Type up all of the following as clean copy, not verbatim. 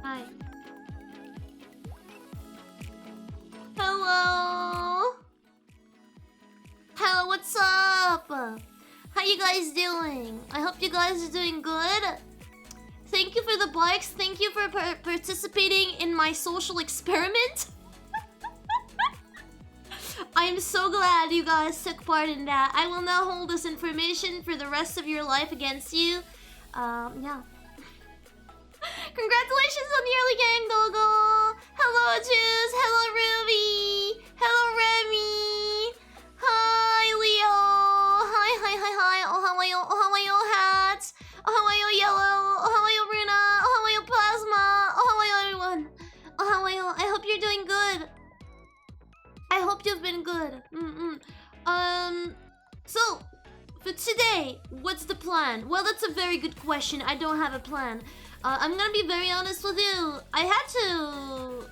Hi. Hello. Hello, what's up? How you guys doing? I hope you guys are doing good. Thank you for the bikes. Thank you for participating in my social experiment. I am so glad you guys took part in that. I will now hold this information for the rest of your life against you. Yeah. Congratulations on the early gang, Dogo! Hello, Juice! Hello, Ruby! Hello, Remy! Hi, Leo! Hi! Oh, how are you? Oh, how are you, Hats? Oh, how are you, Yellow? Oh, how are you, Runa? Oh, how are you, Plasma? Oh, how are you, everyone? Oh, how are you? I hope you're doing good. I hope you've been good. So, for today, what's the plan? Well, that's a very good question. I don't have a plan. I'm gonna be very honest with you. I had to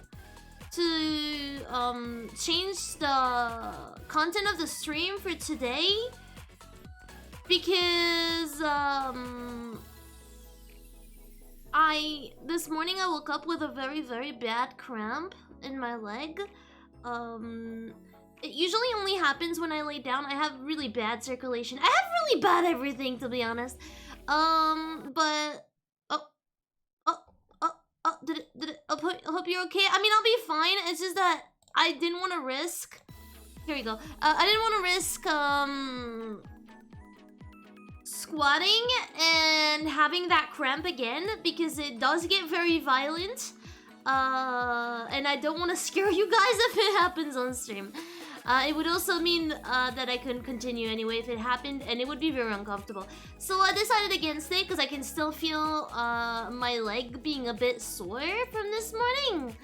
change the content of the stream for today because this morning I woke up with a very bad cramp in my leg. It usually only happens when I lay down. I have really bad circulation. I have really bad everything, to be honest. But did it? I hope you're okay. I mean, I'll be fine. It's just that I didn't want to risk. Here we go. I didn't want to risk squatting and having that cramp again because it does get very violent. And I don't want to scare you guys if it happens on stream. It would also mean that I couldn't continue anyway if it happened, and it would be very uncomfortable. So I decided against it because I can still feel my leg being a bit sore from this morning.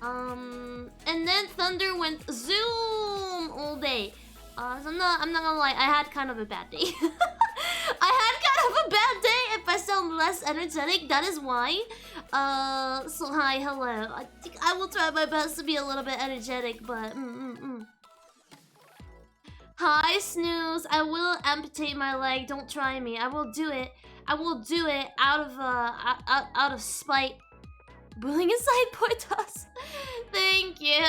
And then Thunder went zoom all day. So I'm not gonna lie, I had kind of a bad day. I had kind of a bad day. If I sound less energetic, that is why. So hi, hello. I think I will try my best to be a little bit energetic, but Hi, Snooze. I will amputate my leg. Don't try me. I will do it. I will do it out of spite. Bullying aside, Portos. Thank you.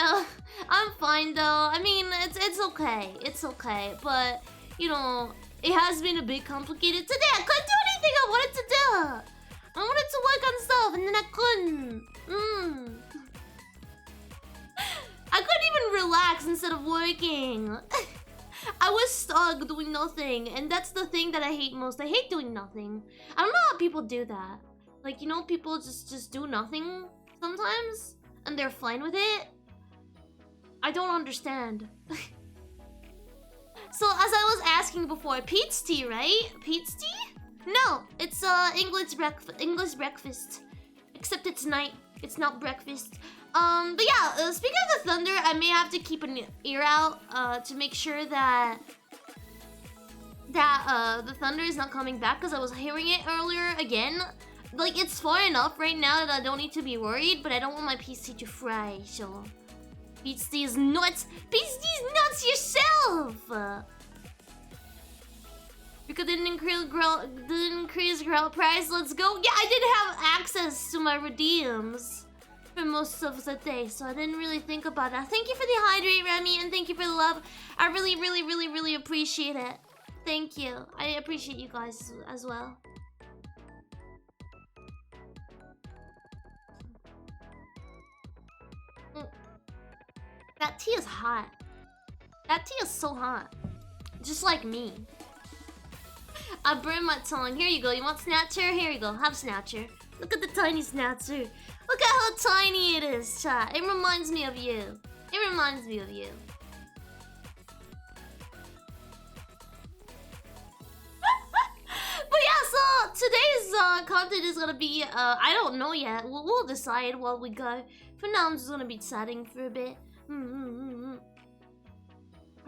I'm fine though. I mean, it's okay. It's okay. But you know, it has been a bit complicated today. I couldn't do anything I wanted to do. I wanted to work on stuff, and then I couldn't. I couldn't even relax instead of working. I was stuck doing nothing, and that's the thing that I hate most. I hate doing nothing. I don't know how people do that. Like, you know, people just do nothing sometimes, and they're fine with it. I don't understand. So, as I was asking before, Pete's tea, right? Pete's tea? No, it's English breakfast. Except it's night. It's not breakfast. But yeah, speaking of the thunder, I may have to keep an ear out to make sure that the thunder is not coming back, because I was hearing it earlier again. Like, it's far enough right now that I don't need to be worried, but I don't want my PC to fry, so PC is nuts. PC is nuts yourself. Because didn't increase growl price. Let's go. Yeah, I didn't have access to my redeems for most of the day, so I didn't really think about that. Thank you for the hydrate, Remy, and thank you for the love. I really appreciate it. Thank you. I appreciate you guys as well. That tea is hot. That tea is so hot. Just like me. I burned my tongue. Here you go. You want Snatcher? Here you go. Have Snatcher. Look at the tiny Snatcher. Look at how tiny it is, chat. It reminds me of you. It reminds me of you. But yeah, so today's content is gonna be, I don't know yet. We'll decide while we go. For now, I'm just gonna be chatting for a bit. For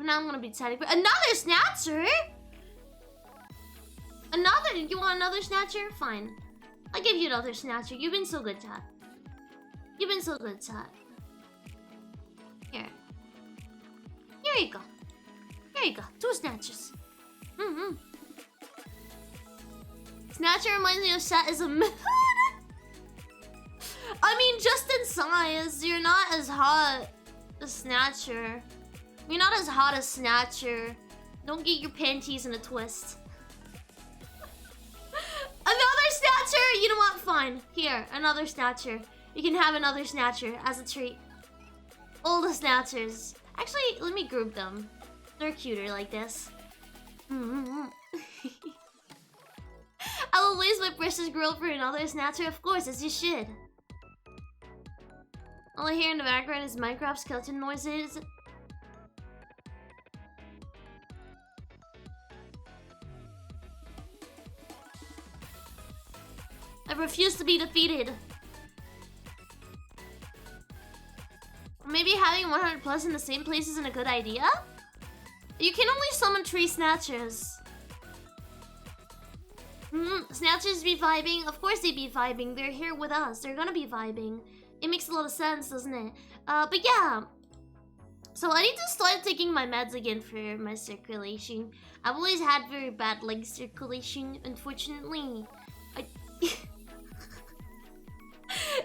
now, I'm gonna be chatting for another Snatcher. You want another Snatcher? Fine. I'll give you another Snatcher. You've been so good, chat. You've been so good, chat. Here. Here you go. Here you go. 2 Snatchers. Snatcher reminds me of Shat is a I size, you're not as hot as Snatcher. You're not as hot as Snatcher. Don't get your panties in a twist. Another Snatcher! You know what? Fine. Here, another Snatcher. You can have another Snatcher as a treat. All the Snatchers. Actually, let me group them. They're cuter like this. I will waste my precious girl for another Snatcher, of course, as you should. All I hear in the background is Minecraft skeleton noises. I refuse to be defeated. Maybe having 100 plus in the same place isn't a good idea? You can only summon 3 Snatchers. Snatchers be vibing? Of course they be vibing. They're here with us. They're gonna be vibing. It makes a lot of sense, doesn't it? But yeah. So I need to start taking my meds again for my circulation. I've always had very bad leg circulation, unfortunately.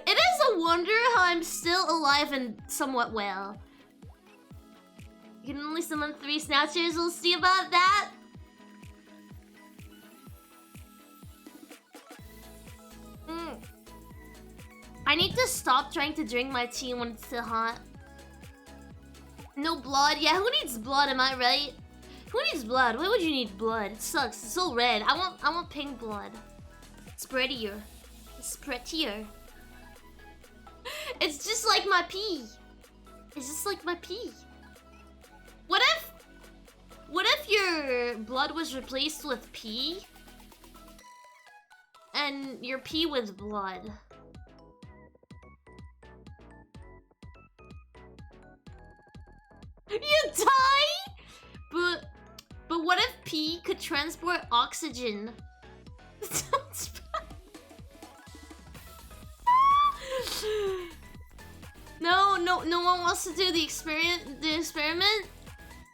It is a wonder how I'm still alive and somewhat well. You can only summon 3 Snatchers, we'll see about that. I need to stop trying to drink my tea when it's still hot. No blood? Yeah, who needs blood, am I right? Who needs blood? Why would you need blood? It sucks, it's so red. I want pink blood. It's prettier. It's prettier. It's just like my pee. It's just like my pee. What if your blood was replaced with pee? And your pee with blood? You die? But what if pee could transport oxygen? No one wants to do the experiment.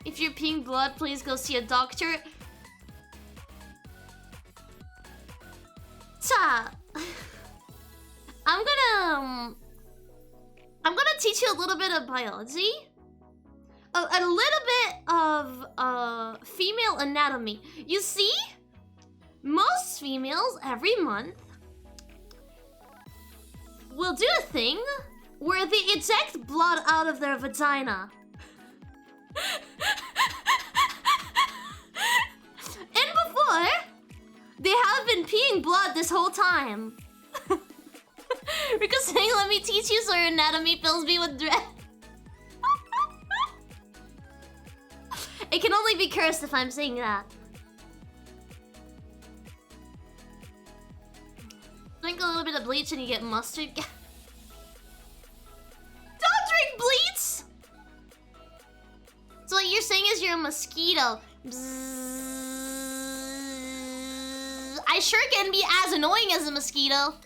If you're peeing blood, please go see a doctor. Ta. I'm gonna teach you a little bit of biology. A little bit of female anatomy. You see, most females every month will do a thing where they eject blood out of their vagina. And before, they have been peeing blood this whole time. Because saying, let me teach you so your anatomy fills me with dread. It can only be cursed if I'm saying that. Drink a little bit of bleach and you get mustard. Don't drink bleach! So what you're saying is you're a mosquito. Bzzz. I sure can be as annoying as a mosquito.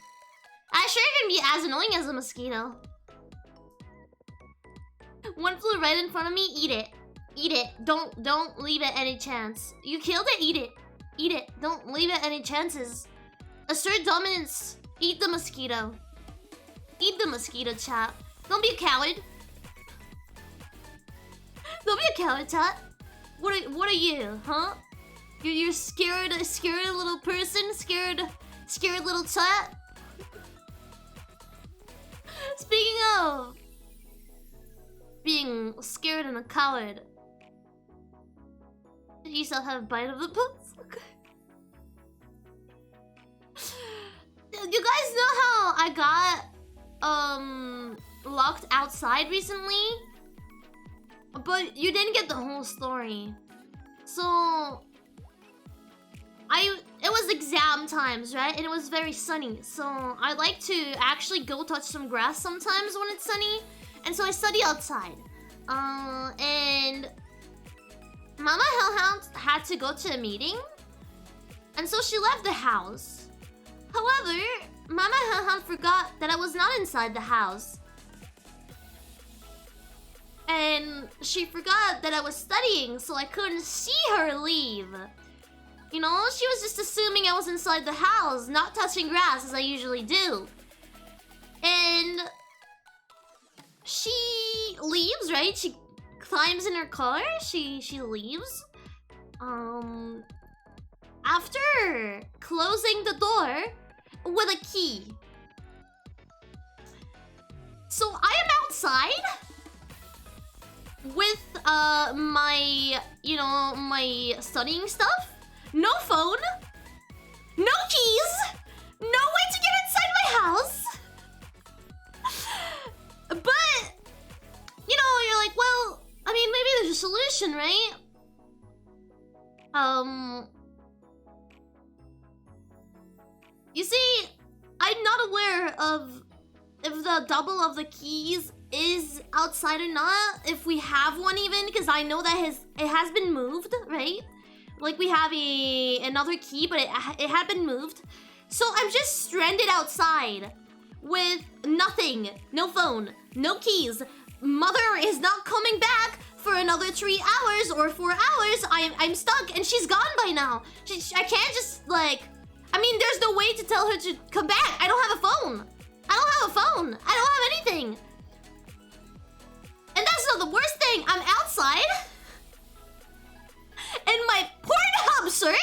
One flew right in front of me, eat it. Eat it. Don't leave it any chance. You killed it, eat it. Eat it. Don't leave it any chances. Assert dominance. Eat the mosquito. Eat the mosquito, chat. Don't be a coward. Don't be a coward, chat. What are you, huh? You're scared little person? Scared little chat? Speaking of being scared and a coward, did you still have a bite of the puss? You guys know how I got locked outside recently? But you didn't get the whole story. So it was exam times, right? And it was very sunny. So I like to actually go touch some grass sometimes when it's sunny. And so I study outside. And Mama Hellhound had to go to a meeting. And so she left the house. However, Mama Hellhound forgot that I was not inside the house. And she forgot that I was studying, so I couldn't see her leave. You know, she was just assuming I was inside the house, not touching grass as I usually do. And right? She climbs in her car. She leaves. After closing the door with a key. So I am outside with my, you know, my studying stuff. No phone. No keys. No way to get inside my house. But, you know, you're like, well, I mean, maybe there's a solution, right? You see, I'm not aware of if the double of the keys is outside or not, if we have one even, because I know that it has been moved, right? Like we have another key, but it had been moved. So I'm just stranded outside with nothing, no phone, no keys. Mother is not coming back for another 3 hours or 4 hours. I'm stuck and she's gone by now. I can't just like, I mean, there's no way to tell her to come back. I don't have a phone. I don't have a phone. I don't have anything. And that's not the worst thing. I'm outside in my Pornhub shirt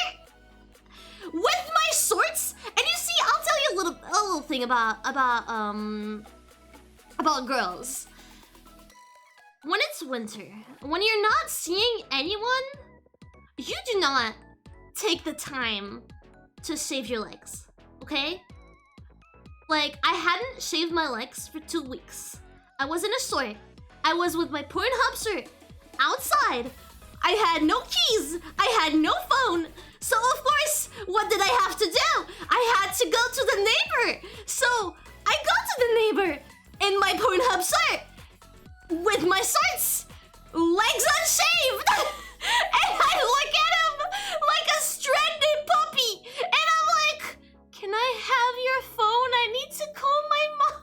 with my shorts. And you see, I'll tell you a little thing about girls. When it's winter, when you're not seeing anyone, you do not take the time to shave your legs, okay? Like, I hadn't shaved my legs for 2 weeks. I was in a short. I was with my Pornhub shirt outside. I had no keys. I had no phone. So, of course, what did I have to do? I had to go to the neighbor. So, I go to the neighbor in my Pornhub shirt with my shorts, legs unshaved. And I look at him like a stranded puppy. And I'm like, can I have your phone? I need to call my mom.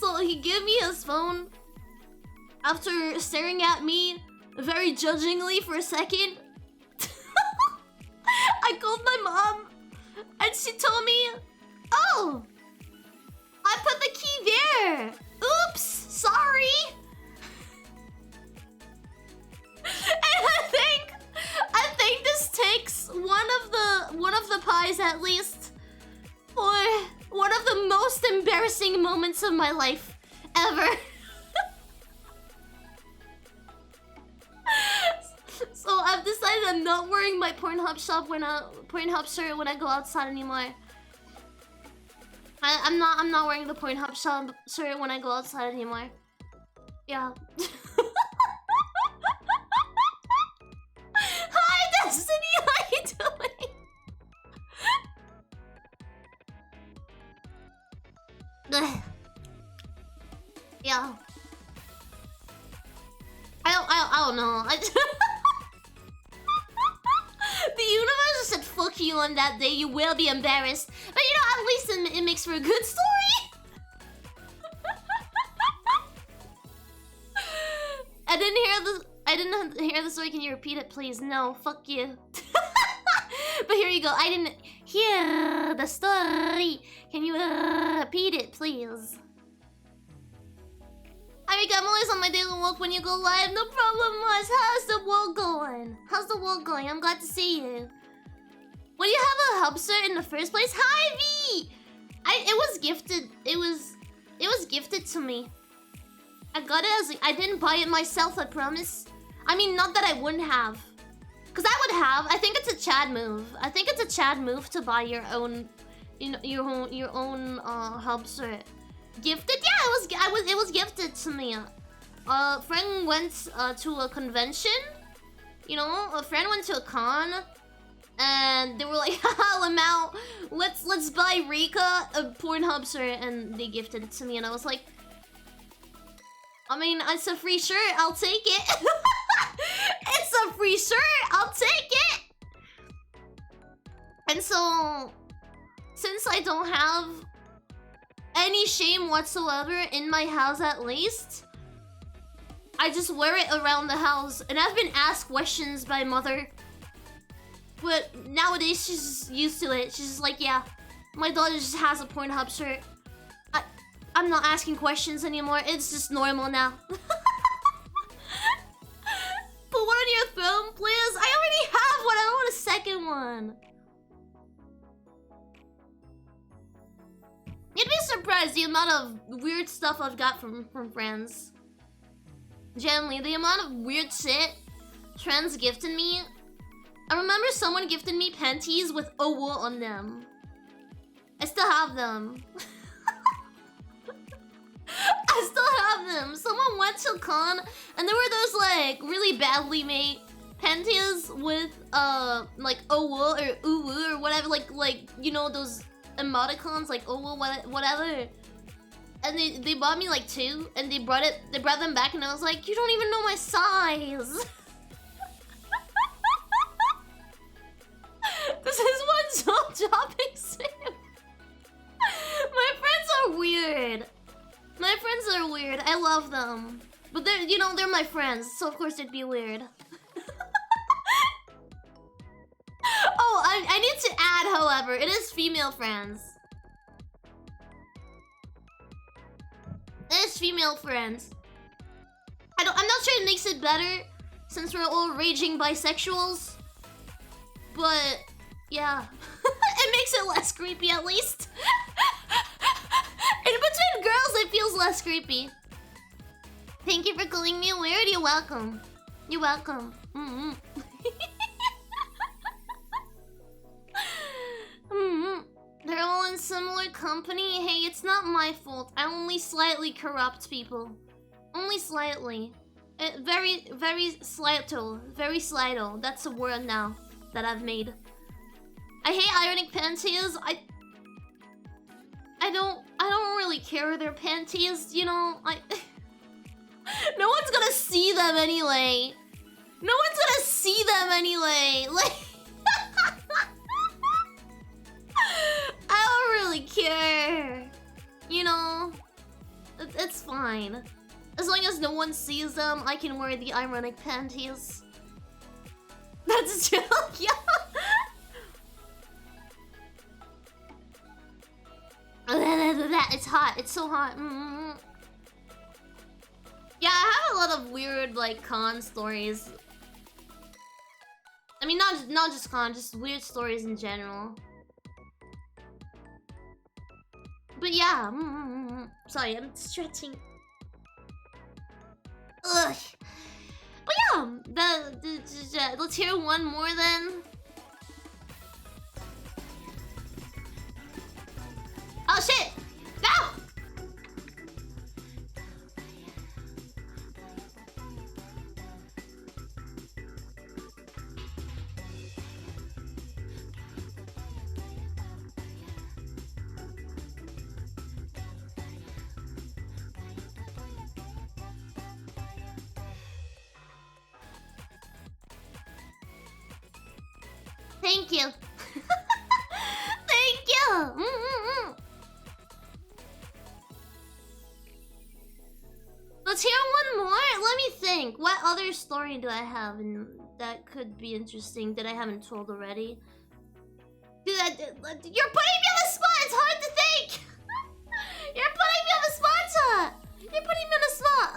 So he gave me his phone after staring at me very judgingly for a second. I called my mom and she told me, oh, I put the key there. Oops, sorry. And I think this takes one of the pies at least for one of the most embarrassing moments of my life ever. So I've decided I'm not wearing my Pornhub shirt when I go outside anymore. I'm not wearing the Pornhub shirt when I go outside anymore. Yeah. Hi Destiny, how you doing? Yeah. I don't know. The universe said fuck you on that day. You will be embarrassed, but you know, at least it makes for a good story. I didn't hear the story. Can you repeat it, please? No, fuck you. But here you go. I didn't hear the story. Can you repeat it, please? Hi, Rika, I'm always on my daily walk when you go live. No problem, Mars. How's the walk going? How's the walk going? I'm glad to see you. When you have a hubster in the first place? Hi, V! It was gifted. It was gifted to me. I got it as I didn't buy it myself, I promise. I mean, not that I wouldn't have. Cause I would have. I think it's a Chad move. I think it's a Chad move to buy your own, you know, your own hubster. Gifted? Yeah, it was gifted to me. A friend went to a convention. You know, a friend went to a con, and they were like, "Haha, Lamau, let's buy Rika a Pornhub shirt," and they gifted it to me, and I was like, I mean, it's a free shirt, I'll take it. It's a free shirt, I'll take it. And so, since I don't have any shame whatsoever in my house, at least, I just wear it around the house. And I've been asked questions by mother, but nowadays she's just used to it. She's just like, yeah, My daughter just has a Pornhub shirt. I'm not asking questions anymore. It's just normal now. Put one on your phone, please. I already have one. I don't want a second one. You'd be surprised the amount of weird stuff I've got from friends. Generally, the amount of weird shit friends gifted me. I remember someone gifted me panties with AWAWAWA on them. I still have them. I still have them. Someone went to con and there were those like really badly made panties with like AWAWAWA or uwu or whatever, like you know those emoticons like AWAWAWA whatever. And they bought me like 2 and they brought them back and I was like, you don't even know my size. This is one shopping sim. My friends are weird. My friends are weird. I love them. But they're, you know, they're my friends, so of course they'd be weird. Oh, I need to add, however, it is female friends. It is female friends. I'm not sure it makes it better since we're all raging bisexuals. But yeah. It makes it less creepy at least. In between girls, it feels less creepy. Thank you for calling me weird. You're welcome. You're welcome. They're all in similar company. Hey, it's not my fault. I only slightly corrupt people. Only slightly. Very slighto. Very slighto. That's a word now that I've made. I hate ironic panties. I don't really care their panties, you know. No one's gonna see them anyway. No one's gonna see them anyway. Like I don't really care. You know, it's fine. As long as no one sees them, I can wear the ironic panties. That's true. Yeah. It's hot. It's so hot. Yeah, I have a lot of weird like con stories. I mean, not just con, just weird stories in general. But yeah, sorry, I'm stretching. Ugh. But yeah, let's hear one more then. Oh shit! No! Thank you. Thank you. Let's hear one more. Let me think. What other story do I have that could be interesting that I haven't told already? You're putting me on the spot. It's hard to think. You're putting me on the spot. You're putting me on the spot.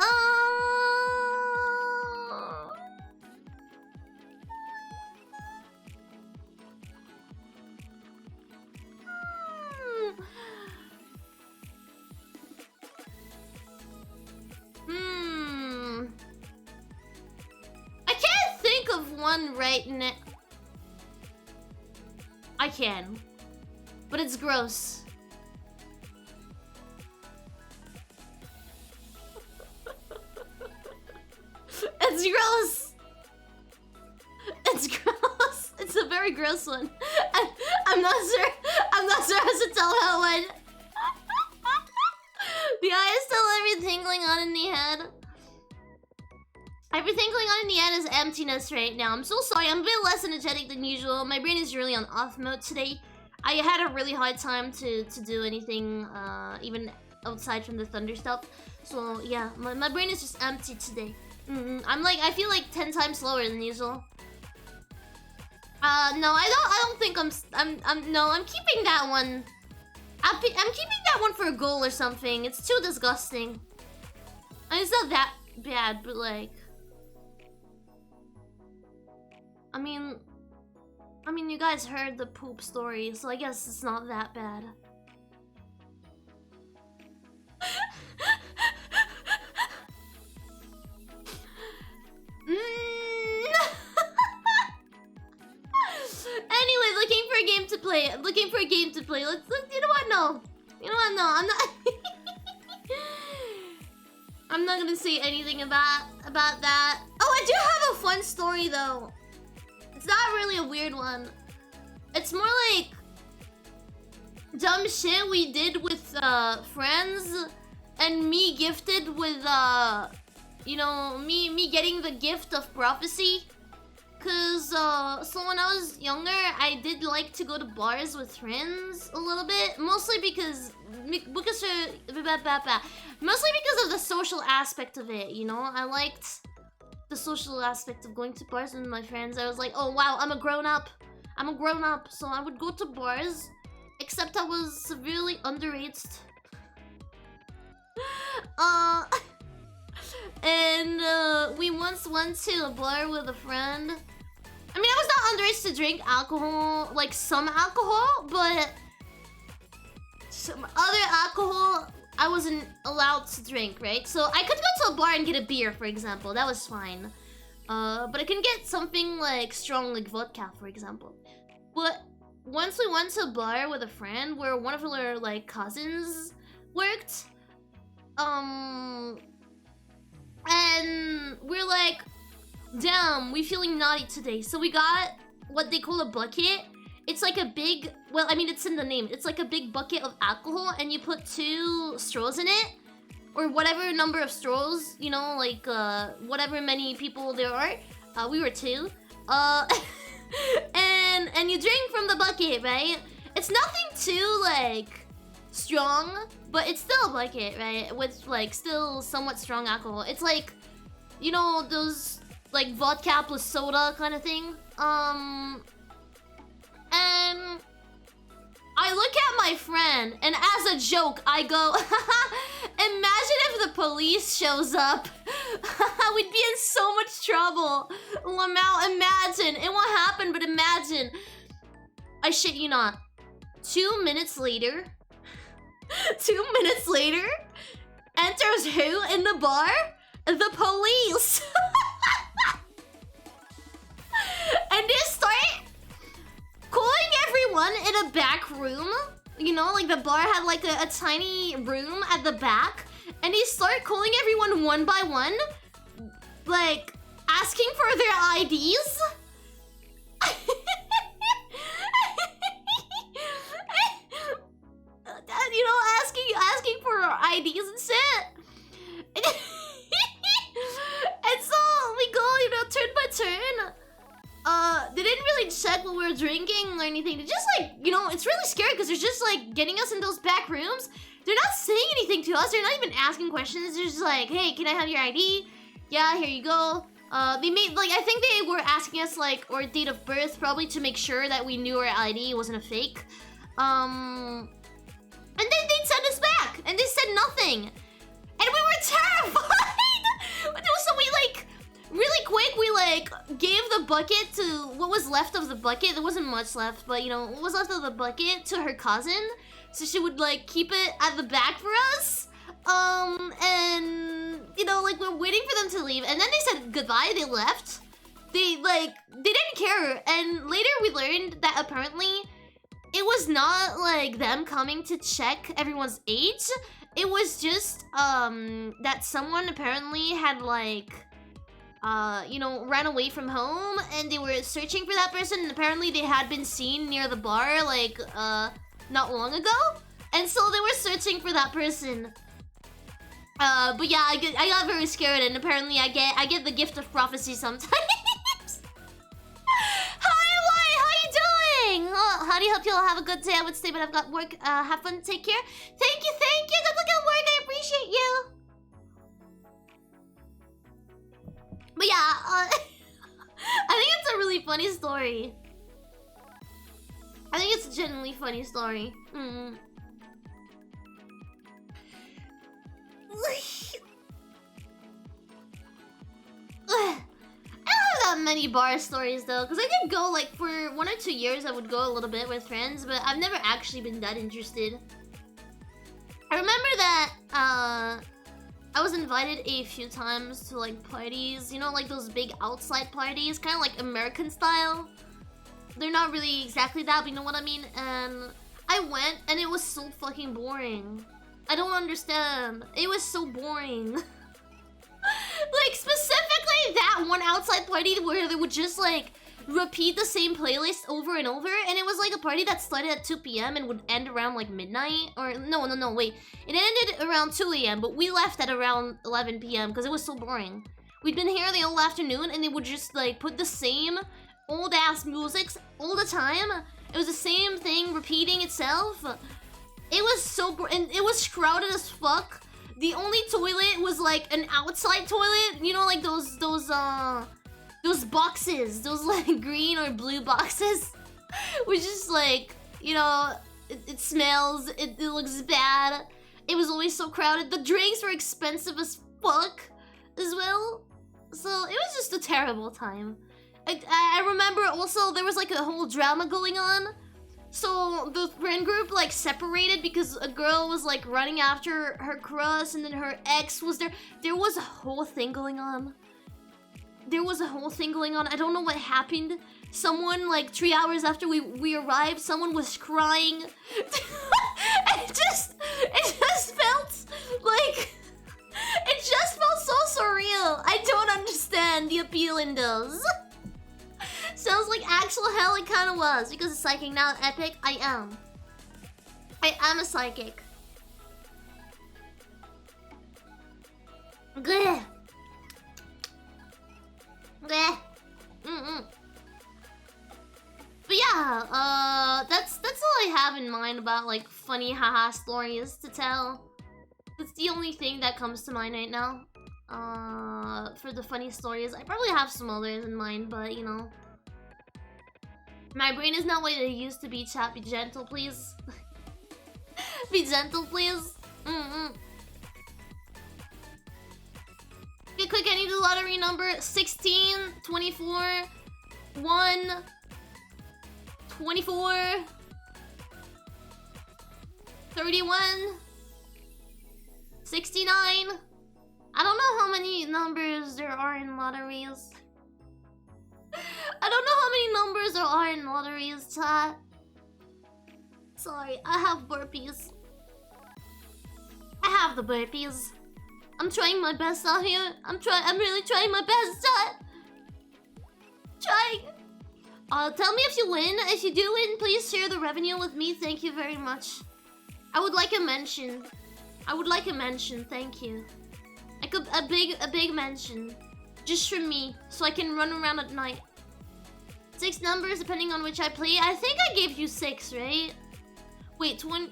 I can't think of one right now. I can, but it's gross. It's gross. It's gross. It's a very gross one. I'm not sure. I'm not sure how to tell how one. The eye is still everything going on in the head. Everything going on in the head is emptiness right now. I'm so sorry. I'm a bit less energetic than usual. My brain is really on off mode today. I had a really hard time to do anything, even outside from the thunder stuff. So yeah, my brain is just empty today. I feel like 10 times slower than usual. No, I don't think I'm keeping that one I'm keeping that one for a goal or something. It's too disgusting. I mean, it's not that bad, but like... I mean, you guys heard the poop story, so I guess it's not that bad. Anyway, looking for a game to play. Let's you know what? No. You know what? No, I'm not. I'm not gonna say anything about that. Oh, I do have a fun story though. It's not really a weird one. It's more like dumb shit we did with friends, and me gifted with you know, me getting the gift of prophecy. Cause so when I was younger, I did like to go to bars with friends a little bit, mostly because of the social aspect of it. You know, I liked the social aspect of going to bars with my friends. I was like, oh wow, I'm a grown up, so I would go to bars, except I was severely underaged. And we once went to a bar with a friend. I mean, I was not underage to drink alcohol, like some alcohol, but some other alcohol I wasn't allowed to drink, right? So I could go to a bar and get a beer, for example. That was fine. But I can get something like strong, like vodka, for example. But once we went to a bar with a friend where one of her like cousins worked, and we're like, damn, we feeling naughty today. So we got what they call a bucket. It's like a big, well, I mean, it's in the name. It's like a big bucket of alcohol, and you put 2 straws in it, or whatever number of straws, you know, like whatever many people there are. We were 2. And you drink from the bucket, right? It's nothing too like strong, but it's still a bucket, right? With like still somewhat strong alcohol. It's like, you know, those like vodka plus soda kind of thing. And I look at my friend, and as a joke, I go, imagine if the police shows up. We'd be in so much trouble. Imagine. It won't happen, but imagine. I shit you not. 2 minutes later, 2 minutes later, enters who in the bar? The police. And they start calling everyone in a back room. You know, like the bar had like a tiny room at the back. And they start calling everyone one by one. Like, asking for their IDs. You know, asking for IDs and shit. And so we go, you know, turn by turn. They didn't really check what we were drinking or anything. They just like, you know, it's really scary because they're just like getting us in those back rooms. They're not saying anything to us. They're not even asking questions. They're just like, hey, can I have your ID? Yeah, here you go. They made, like, I think they were asking us, like, our date of birth, probably to make sure that we knew our ID wasn't a fake. And then they sent us back, and they said nothing. And we were terrified! So we, like, really quick, we, like, gave the bucket to, what was left of the bucket, there wasn't much left, but, you know, what was left of the bucket to her cousin, so she would, like, keep it at the back for us. And, you know, like, we're waiting for them to leave, and then they said goodbye, they left. They didn't care, and later we learned that apparently it was not, like, them coming to check everyone's age. It was just, that someone apparently had, like, you know, ran away from home, and they were searching for that person, and apparently they had been seen near the bar, like, not long ago. And so they were searching for that person. But yeah, I got very scared, and apparently I get the gift of prophecy sometimes. Hi, Why? How you doing? Oh, how do you hope you'll have a good day? I would say, but I've got work. Have fun. Take care. Thank you. Good luck at work. I appreciate you. But yeah, I think it's a really funny story. I think it's a genuinely funny story. I don't have that many bar stories though, because I did go like for 1 or 2 years. I would go a little bit with friends, but I've never actually been that interested. I remember that I was invited a few times to like parties, you know, like those big outside parties, kind of like American style. They're not really exactly that, but you know what I mean? And I went and it was so fucking boring. I don't understand. It was so boring. Like specifically that one outside party where they would just like repeat the same playlist over and over, and it was like a party that started at 2 p.m. and would end around like midnight, or no, wait. It ended around 2 a.m. but we left at around 11 p.m. because it was so boring. We'd been here the whole afternoon and they would just like put the same old ass musics all the time. It was the same thing repeating itself. It was so and it was crowded as fuck. The only toilet was like an outside toilet, you know, like those boxes, those like green or blue boxes, which is like, you know, it smells, it looks bad. It was always so crowded. The drinks were expensive as fuck as well. So it was just a terrible time. I remember also there was like a whole drama going on. So the friend group like separated because a girl was like running after her crush and then her ex was there. There was a whole thing going on. I don't know what happened. Someone like 3 hours after we arrived, someone was crying. it just felt like so surreal. I don't understand the appeal in those. Sounds like actual hell. It kind of was because it's psychic now. Epic. I am a psychic. Bleh. Bleh. But yeah, that's all I have in mind about like funny haha stories to tell. That's the only thing that comes to mind right now. For the funny stories, I probably have some others in mind, but you know, my brain is not what it used to be. Chat, be gentle, please. Be gentle, please. Okay, quick, I need the lottery number 16, 24, 1, 24, 31, 69. I don't know how many numbers there are in lotteries. I don't know how many numbers there are in lotteries, chat. Sorry, I have burpees. I have the burpees. I'm trying my best out here. I'm really trying my best, chat. Trying. Tell me if you win. If you do win, please share the revenue with me. Thank you very much. I would like a mention. Thank you. Like a big mention. Just for me, so I can run around at night. 6 numbers depending on which I play. I think I gave you 6, right? Wait, 20.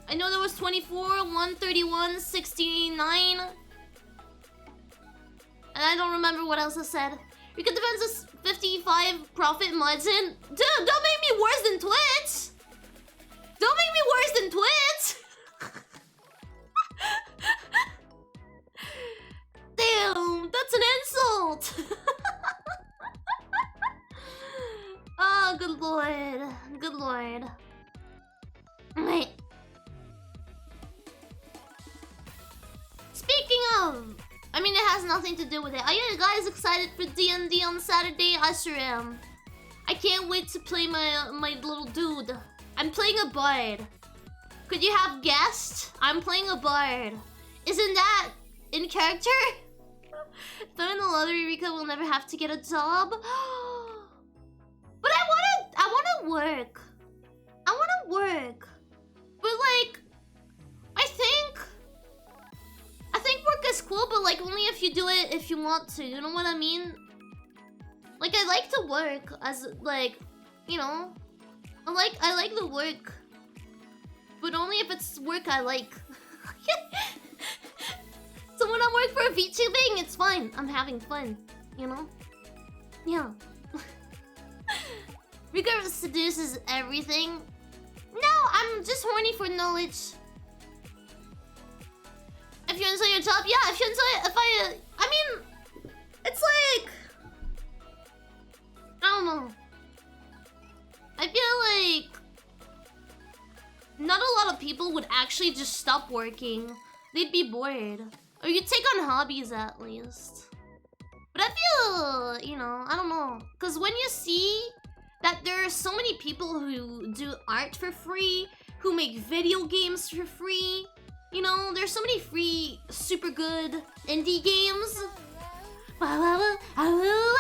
I know there was 24, 131, 69. And I don't remember what else I said. Rika defends us 55 profit margin. Dude, don't make me worse than Twitch! Don't make me worse than Twitch! Damn, that's an insult! Oh, good lord. Good lord. Wait. Speaking of... I mean, it has nothing to do with it. Are you guys excited for D&D on Saturday? I sure am. I can't wait to play my little dude. I'm playing a bard. Could you have guessed? I'm playing a bard. Isn't that in character? Though in the lottery, Rika will never have to get a job. But I wanna work. But like, I think work is cool, but like only if you do it if you want to. You know what I mean? Like I like to work as like, you know, I like the work, but only if it's work I like. So when I work for VTubing, it's fine. I'm having fun, you know? Yeah. Rika seduces everything. No, I'm just horny for knowledge. If you enjoy your job, yeah. If you enjoy, I mean, it's like, I don't know. I feel like not a lot of people would actually just stop working. They'd be bored, or you'd take on hobbies at least. But I feel, you know, I don't know, because when you see that there are so many people who do art for free, who make video games for free. You know, there's so many free, super good indie games. Welcome, Adrianus!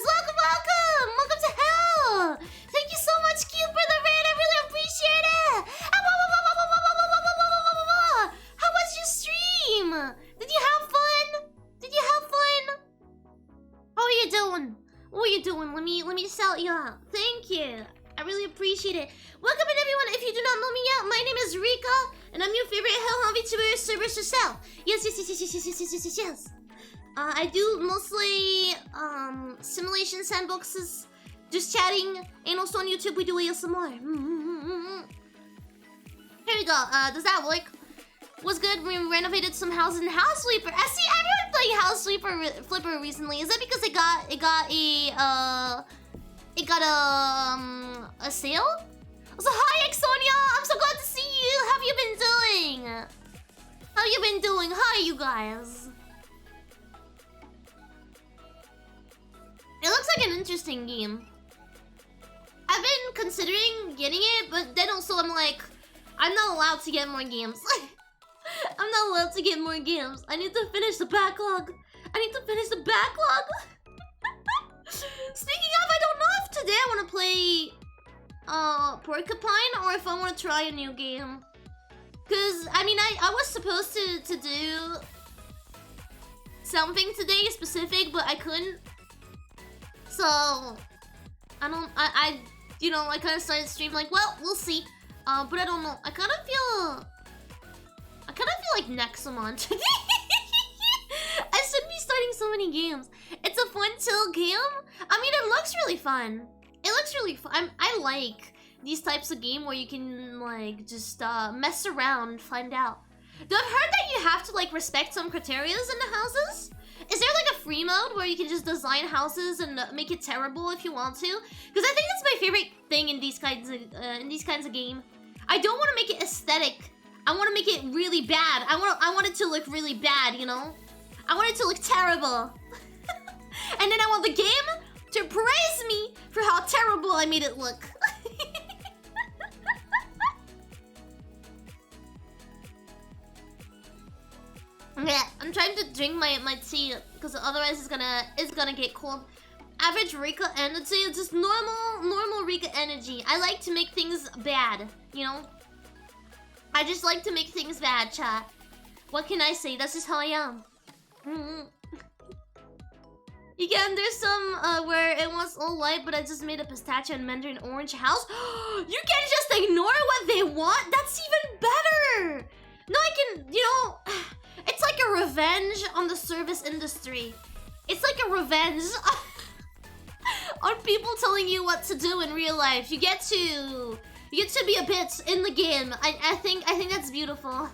Welcome! Welcome to hell! Thank you so much, Q, for the raid. I really appreciate it! How was your stream? Did you have fun? Did you have fun? How are you doing? What are you doing? Let me shout you out. Thank you. I really appreciate it. Welcome in, everyone. If you do not know me yet, my name is Rika, and I'm your favorite Hellhound VTuber service yourself. Yes. I do mostly simulation sandboxes, just chatting, and also on YouTube we do ASMR. Here we go. Does that work? Was good. We renovated some houses in House Sweeper. I see everyone playing House Flipper recently. Is that because it got a sale? So hi, Exonia! I'm so glad to see you! How have you been doing? How you been doing? Hi, you guys. It looks like an interesting game. I've been considering getting it, but then also I'm like, I'm not allowed to get more games. I'm not allowed to get more games. I need to finish the backlog. Speaking of, I don't know if today I want to play Porcupine or if I want to try a new game. Cause I mean I was supposed to do something today specific, but I couldn't. So I you know, I kind of started stream like, well, we'll see. But I don't know. I kind of feel like Nexamon today. I should be starting so many games. It's a fun chill game. I mean, it looks really fun. It looks really fun. I like these types of game where you can like just mess around and find out. Though I've heard that you have to like respect some criterias in the houses. Is there like a free mode where you can just design houses and make it terrible if you want to? Because I think that's my favorite thing in these kinds of game. I don't want to make it aesthetic. I want to make it really bad. I want it to look really bad, you know? I want it to look terrible. And then I want the game to praise me for how terrible I made it look. Yeah, I'm trying to drink my tea because otherwise it's gonna get cold. Average Rika energy is just normal Rika energy. I like to make things bad, you know? I just like to make things bad, chat. What can I say? That's just how I am. Again, there's some where it was all light, but I just made a pistachio and mandarin orange house. You can just ignore what they want? That's even better! No, I can, you know, it's like a revenge on the service industry. It's like a revenge on people telling you what to do in real life. You get to be a bitch in the game. I think that's beautiful.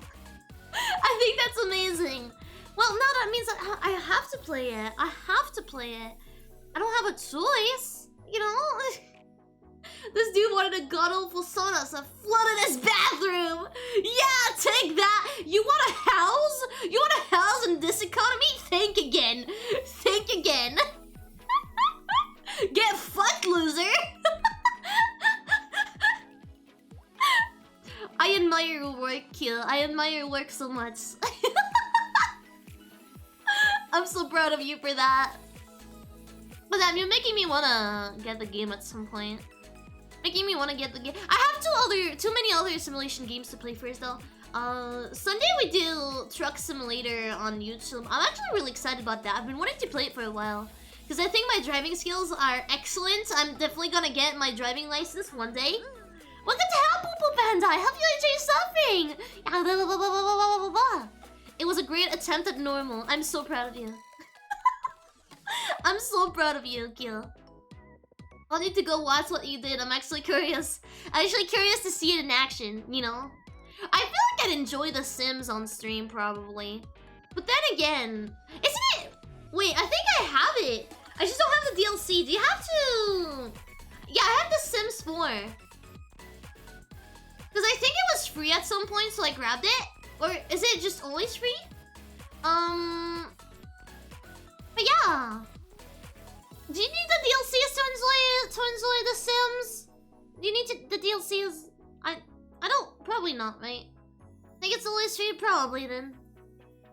I think that's amazing. Well, now that means that I have to play it. I have to play it. I don't have a choice, you know? This dude wanted a god-awful sauna, so I flooded his bathroom. Yeah, take that. You want a house? You want a house in this economy? Think again. Think again. Get fucked, loser. I admire your work, Kill. I admire your work so much. I'm so proud of you for that. But damn, you're making me wanna get the game at some point. Making me wanna get the game. I have too many other simulation games to play first though. Sunday we do Truck Simulator on YouTube. I'm actually really excited about that. I've been wanting to play it for a while. Because I think my driving skills are excellent. I'm definitely gonna get my driving license one day. Welcome to Hell, Poo Poo Panda! I hope you enjoy suffering! It was a great attempt at normal. I'm so proud of you. I'm so proud of you, Gil. I'll need to go watch what you did. I'm actually curious. I'm actually curious to see it in action, you know? I feel like I'd enjoy The Sims on stream, probably. But then again, isn't it... Wait, I think I have it. I just don't have the DLC. Do you have to... Yeah, I have The Sims 4. Because I think it was free at some point, so I grabbed it. Or is it just always free? But yeah. Do you need the DLCs to enjoy The Sims? Do you need the DLCs? I don't. Probably not, right? I think it's always free, probably then.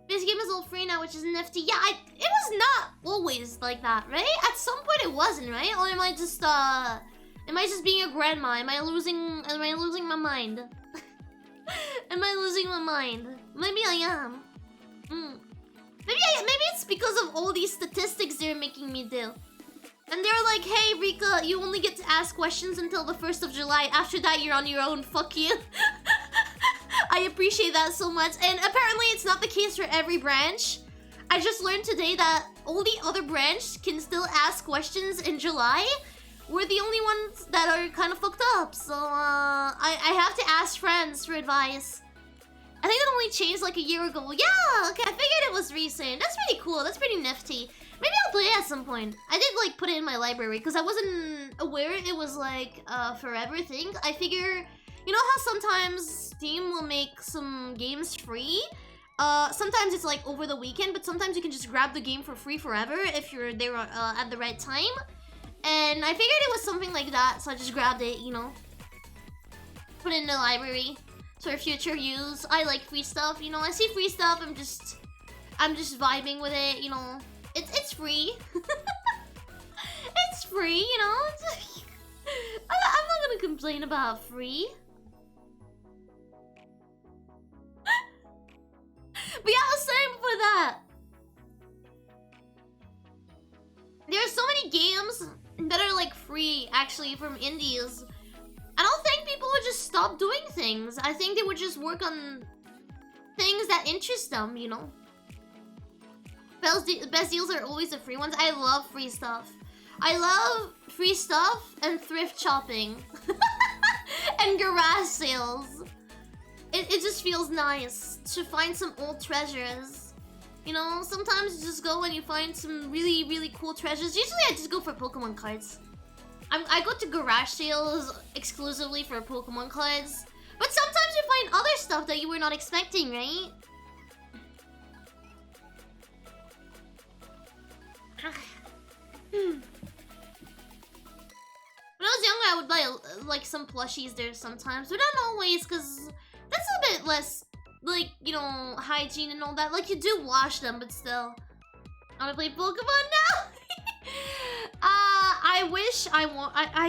This game is all free now, which is nifty. Yeah, it was not always like that, right? At some point it wasn't, right? Or am I just being a grandma? Am I losing my mind? Am I losing my mind? Maybe I am. Maybe it's because of all these statistics they're making me do. And they're like, hey, Rika, you only get to ask questions until the 1st of July. After that, you're on your own. Fuck you. I appreciate that so much. And apparently, it's not the case for every branch. I just learned today that all the other branches can still ask questions in July. We're the only ones that are kind of fucked up. So, I have to ask friends for advice. I think it only changed like a year ago. Yeah, okay, I figured it was recent. That's pretty cool. That's pretty nifty. Maybe I'll play it at some point. I did like put it in my library because I wasn't aware it was like a forever thing. I figure, you know how sometimes Steam will make some games free? Sometimes it's like over the weekend, but sometimes you can just grab the game for free forever if you're there at the right time. And I figured it was something like that, so I just grabbed it, you know. Put it in the library. For future use. I like free stuff, you know. I see free stuff, I'm just vibing with it, you know. It's free. It's free, you know. I'm not gonna complain about free. But yeah, I was saying before that, there are so many games that are like free, actually, from indies. I don't think people would just stop doing things. I think they would just work on things that interest them, you know? Best deals are always the free ones. I love free stuff. I love free stuff and thrift shopping. And garage sales. It just feels nice to find some old treasures. You know, sometimes you just go and you find some really, really cool treasures. Usually I just go for Pokemon cards. I go to garage sales exclusively for Pokemon cards. But sometimes you find other stuff that you were not expecting, right? When I was younger, I would buy like some plushies there sometimes. But not always, because that's a bit less, like, you know, hygiene and all that. Like, you do wash them, but still. I wanna play Pokemon now? I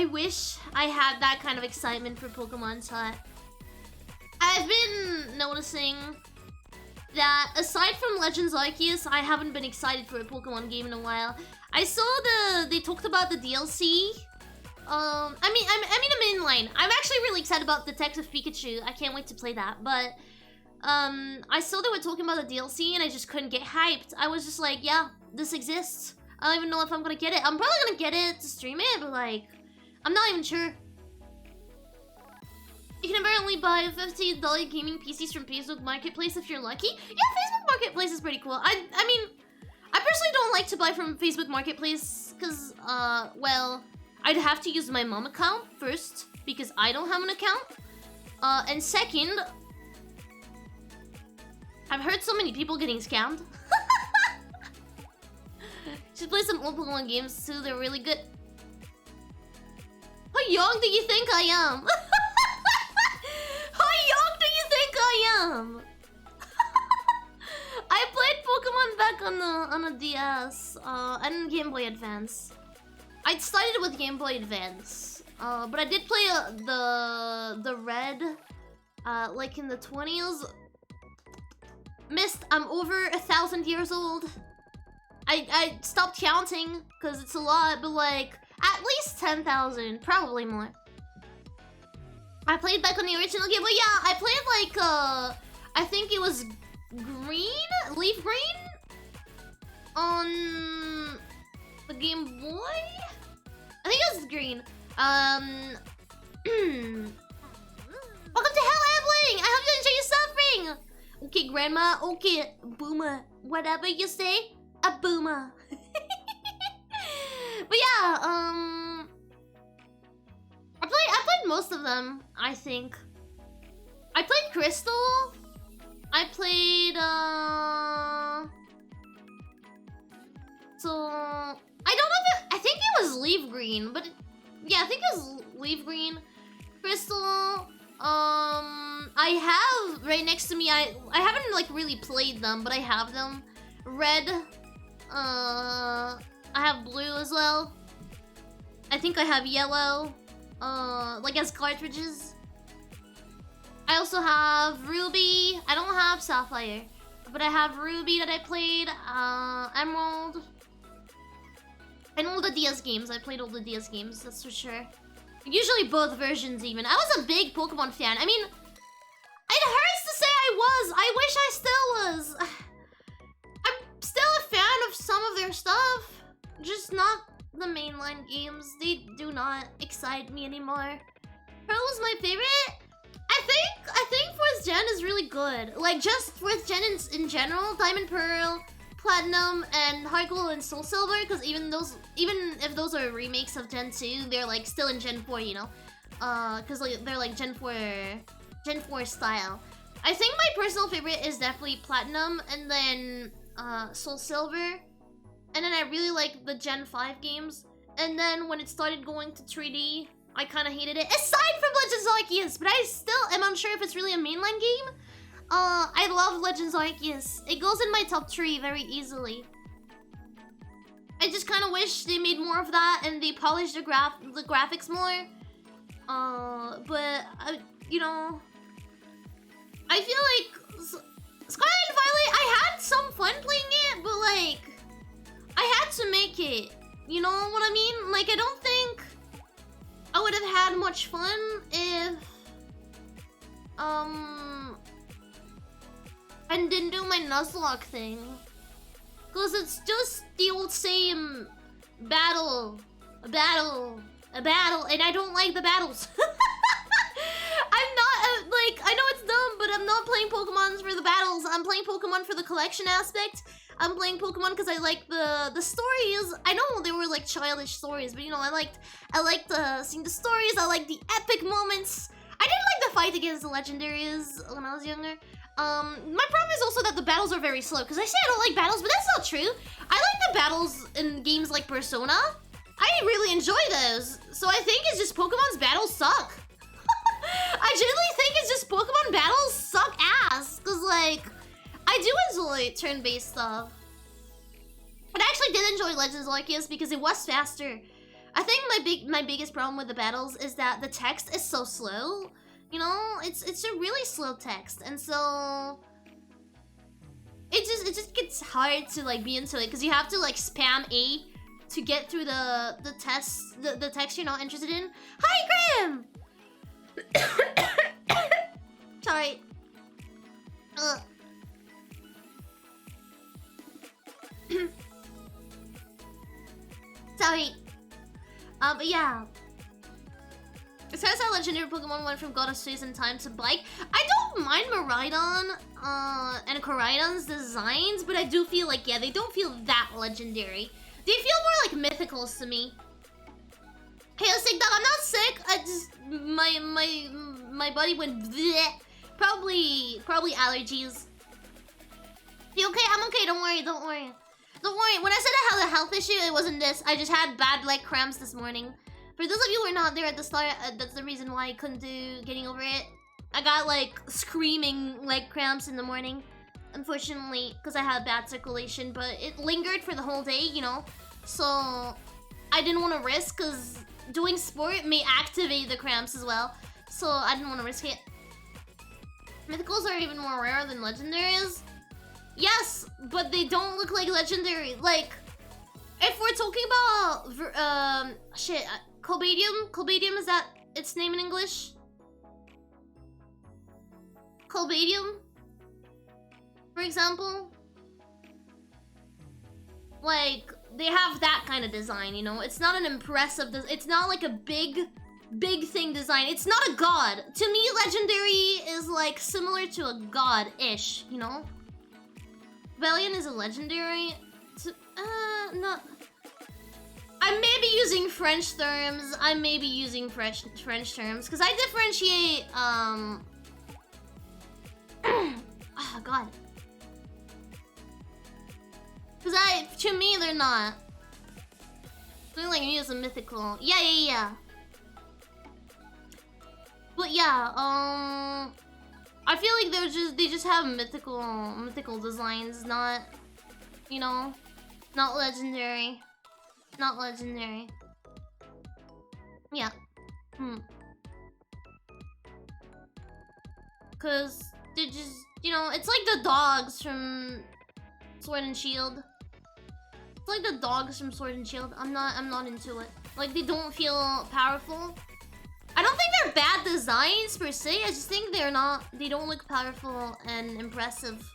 wish I had that kind of excitement for Pokemon chat. I've been noticing that aside from Legends Arceus, I haven't been excited for a Pokemon game in a while. I saw they talked about the DLC. I'm inline. I'm actually really excited about Detective Pikachu. I can't wait to play that. But I saw they were talking about the DLC and I just couldn't get hyped. I was just like, yeah, this exists. I don't even know if I'm gonna get it. I'm probably gonna get it to stream it, but like, I'm not even sure. You can apparently buy $50 gaming PCs from Facebook Marketplace if you're lucky. Yeah, Facebook Marketplace is pretty cool. I mean, I personally don't like to buy from Facebook Marketplace because, well, I'd have to use my mom account first because I don't have an account. And second, I've heard so many people getting scammed. Should play some old Pokemon games too, they're really good. How young do you think I am? How young do you think I am? I played Pokemon back on the DS, and Game Boy Advance. I started with Game Boy Advance, but I did play the Red, like in the 20s. Missed, I'm over 1,000 years old. I stopped counting because it's a lot, but like at least 10,000, probably more. I played back on the original Game Boy. Yeah, I played like I think it was Leaf Green on the Game Boy. I think it was Green. Welcome to hell, Ebling! I hope you enjoy your suffering! Okay, Grandma. Okay, Boomer. Whatever you say, a Boomer. But yeah, I played most of them, I think. I played Crystal. I played, so... I don't know if I think it was Leaf Green, but... Yeah, I think it was Leaf Green. Crystal... I have right next to me, I haven't like really played them, but I have them. Red, I have blue as well. I think I have yellow, like as cartridges. I also have Ruby. I don't have Sapphire, but I have Ruby that I played, Emerald. And all the DS games. I played all the DS games, that's for sure. Usually both versions even. I was a big Pokemon fan. I mean, it hurts to say I was. I wish I still was. I'm still a fan of some of their stuff. Just not the mainline games. They do not excite me anymore. Pearl was my favorite. I think 4th Gen is really good. Like, just 4th Gen in general. Diamond Pearl, Platinum, and Heart Gold and Soul Silver, because even if those are remakes of Gen 2, they're like still in Gen 4, you know? Because like, they're like Gen 4 style. I think my personal favorite is definitely Platinum, and then Soul Silver. And then I really like the Gen 5 games. And then when it started going to 3D, I kind of hated it. Aside from Legends Arceus, but I still am unsure if it's really a mainline game. I love Legends Arceus. It goes in my top 3 very easily. I just kind of wish they made more of that and they polished the graphics more. But you know, I feel like Scarlet and Violet, I had some fun playing it, but like, I had to make it. You know what I mean? Like, I don't think I would have had much fun if I didn't do my Nuzlocke thing. Cause it's just the old same battle, and I don't like the battles. I'm not, like, I know it's dumb, but I'm not playing Pokemon for the battles. I'm playing Pokemon for the collection aspect. I'm playing Pokemon because I like the stories. I know they were like childish stories, but you know, I liked seeing the stories. I like the epic moments. I didn't like the fight against the legendaries when I was younger. My problem is also that the battles are very slow, because I say I don't like battles, but that's not true. I like the battles in games like Persona. I really enjoy those. So I think it's just Pokemon's battles suck. I genuinely think it's just Pokemon battles suck ass, because like, I do enjoy turn-based stuff. But I actually did enjoy Legends Arceus because it was faster. I think my biggest problem with the battles is that the text is so slow. You know, it's a really slow text, and so it just gets hard to like be into it because you have to like spam A to get through the text you're not interested in. Hi, Graham. Sorry. Sorry. But yeah. It says how legendary Pokemon went from Goddess in time to Bike. I don't mind Miraidon and Koraidon's designs, but I do feel like, yeah, they don't feel that legendary. They feel more like mythicals to me. Hey, sick dog, I'm not sick. I just my body went bleh. Probably allergies. You okay? I'm okay. Don't worry. Don't worry. When I said I had a health issue, it wasn't this. I just had bad leg cramps this morning. For those of you who were not there at the start, that's the reason why I couldn't do getting over it. I got like screaming leg cramps in the morning, unfortunately, because I had bad circulation, but it lingered for the whole day, you know. So I didn't want to risk, because doing sport may activate the cramps as well. So I didn't want to risk it. Mythicals are even more rare than legendaries. Yes, but they don't look like legendary. Like, if we're talking about Cobadium, is that its name in English? Cobadium, for example. Like, they have that kind of design, you know? It's not an impressive, it's not like a big thing design. It's not a god. To me, legendary is like similar to a god-ish, you know? Valiant is a legendary. Not. I may be using French terms. I may be using French terms because I differentiate. Oh god. Because to me, they're not. They're like me as a mythical. Yeah. But yeah, I feel like they just have mythical designs, not, you know, not legendary. Not legendary. Yeah. Cause they just, you know, it's like the dogs from Sword and Shield. It's like the dogs from Sword and Shield. I'm not into it. Like, they don't feel powerful. I don't think they're bad designs per se. I just think they don't look powerful and impressive.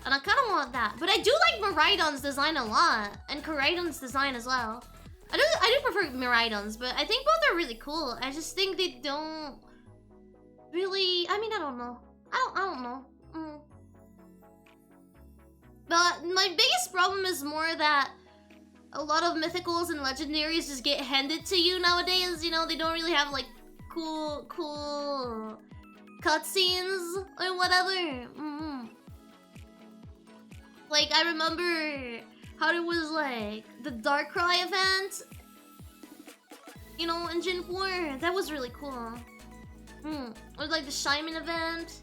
And I kind of want that. But I do like Miraidon's design a lot. And Koraidon's design as well. I do prefer Miraidon's, but I think both are really cool. I just think they don't really... I mean, I don't know. I don't know. But my biggest problem is more that a lot of mythicals and legendaries just get handed to you nowadays. You know, they don't really have like cool cutscenes or whatever. Like, I remember how it was like the Darkrai event, you know, in Gen 4. That was really cool. Or like the Shaymin event.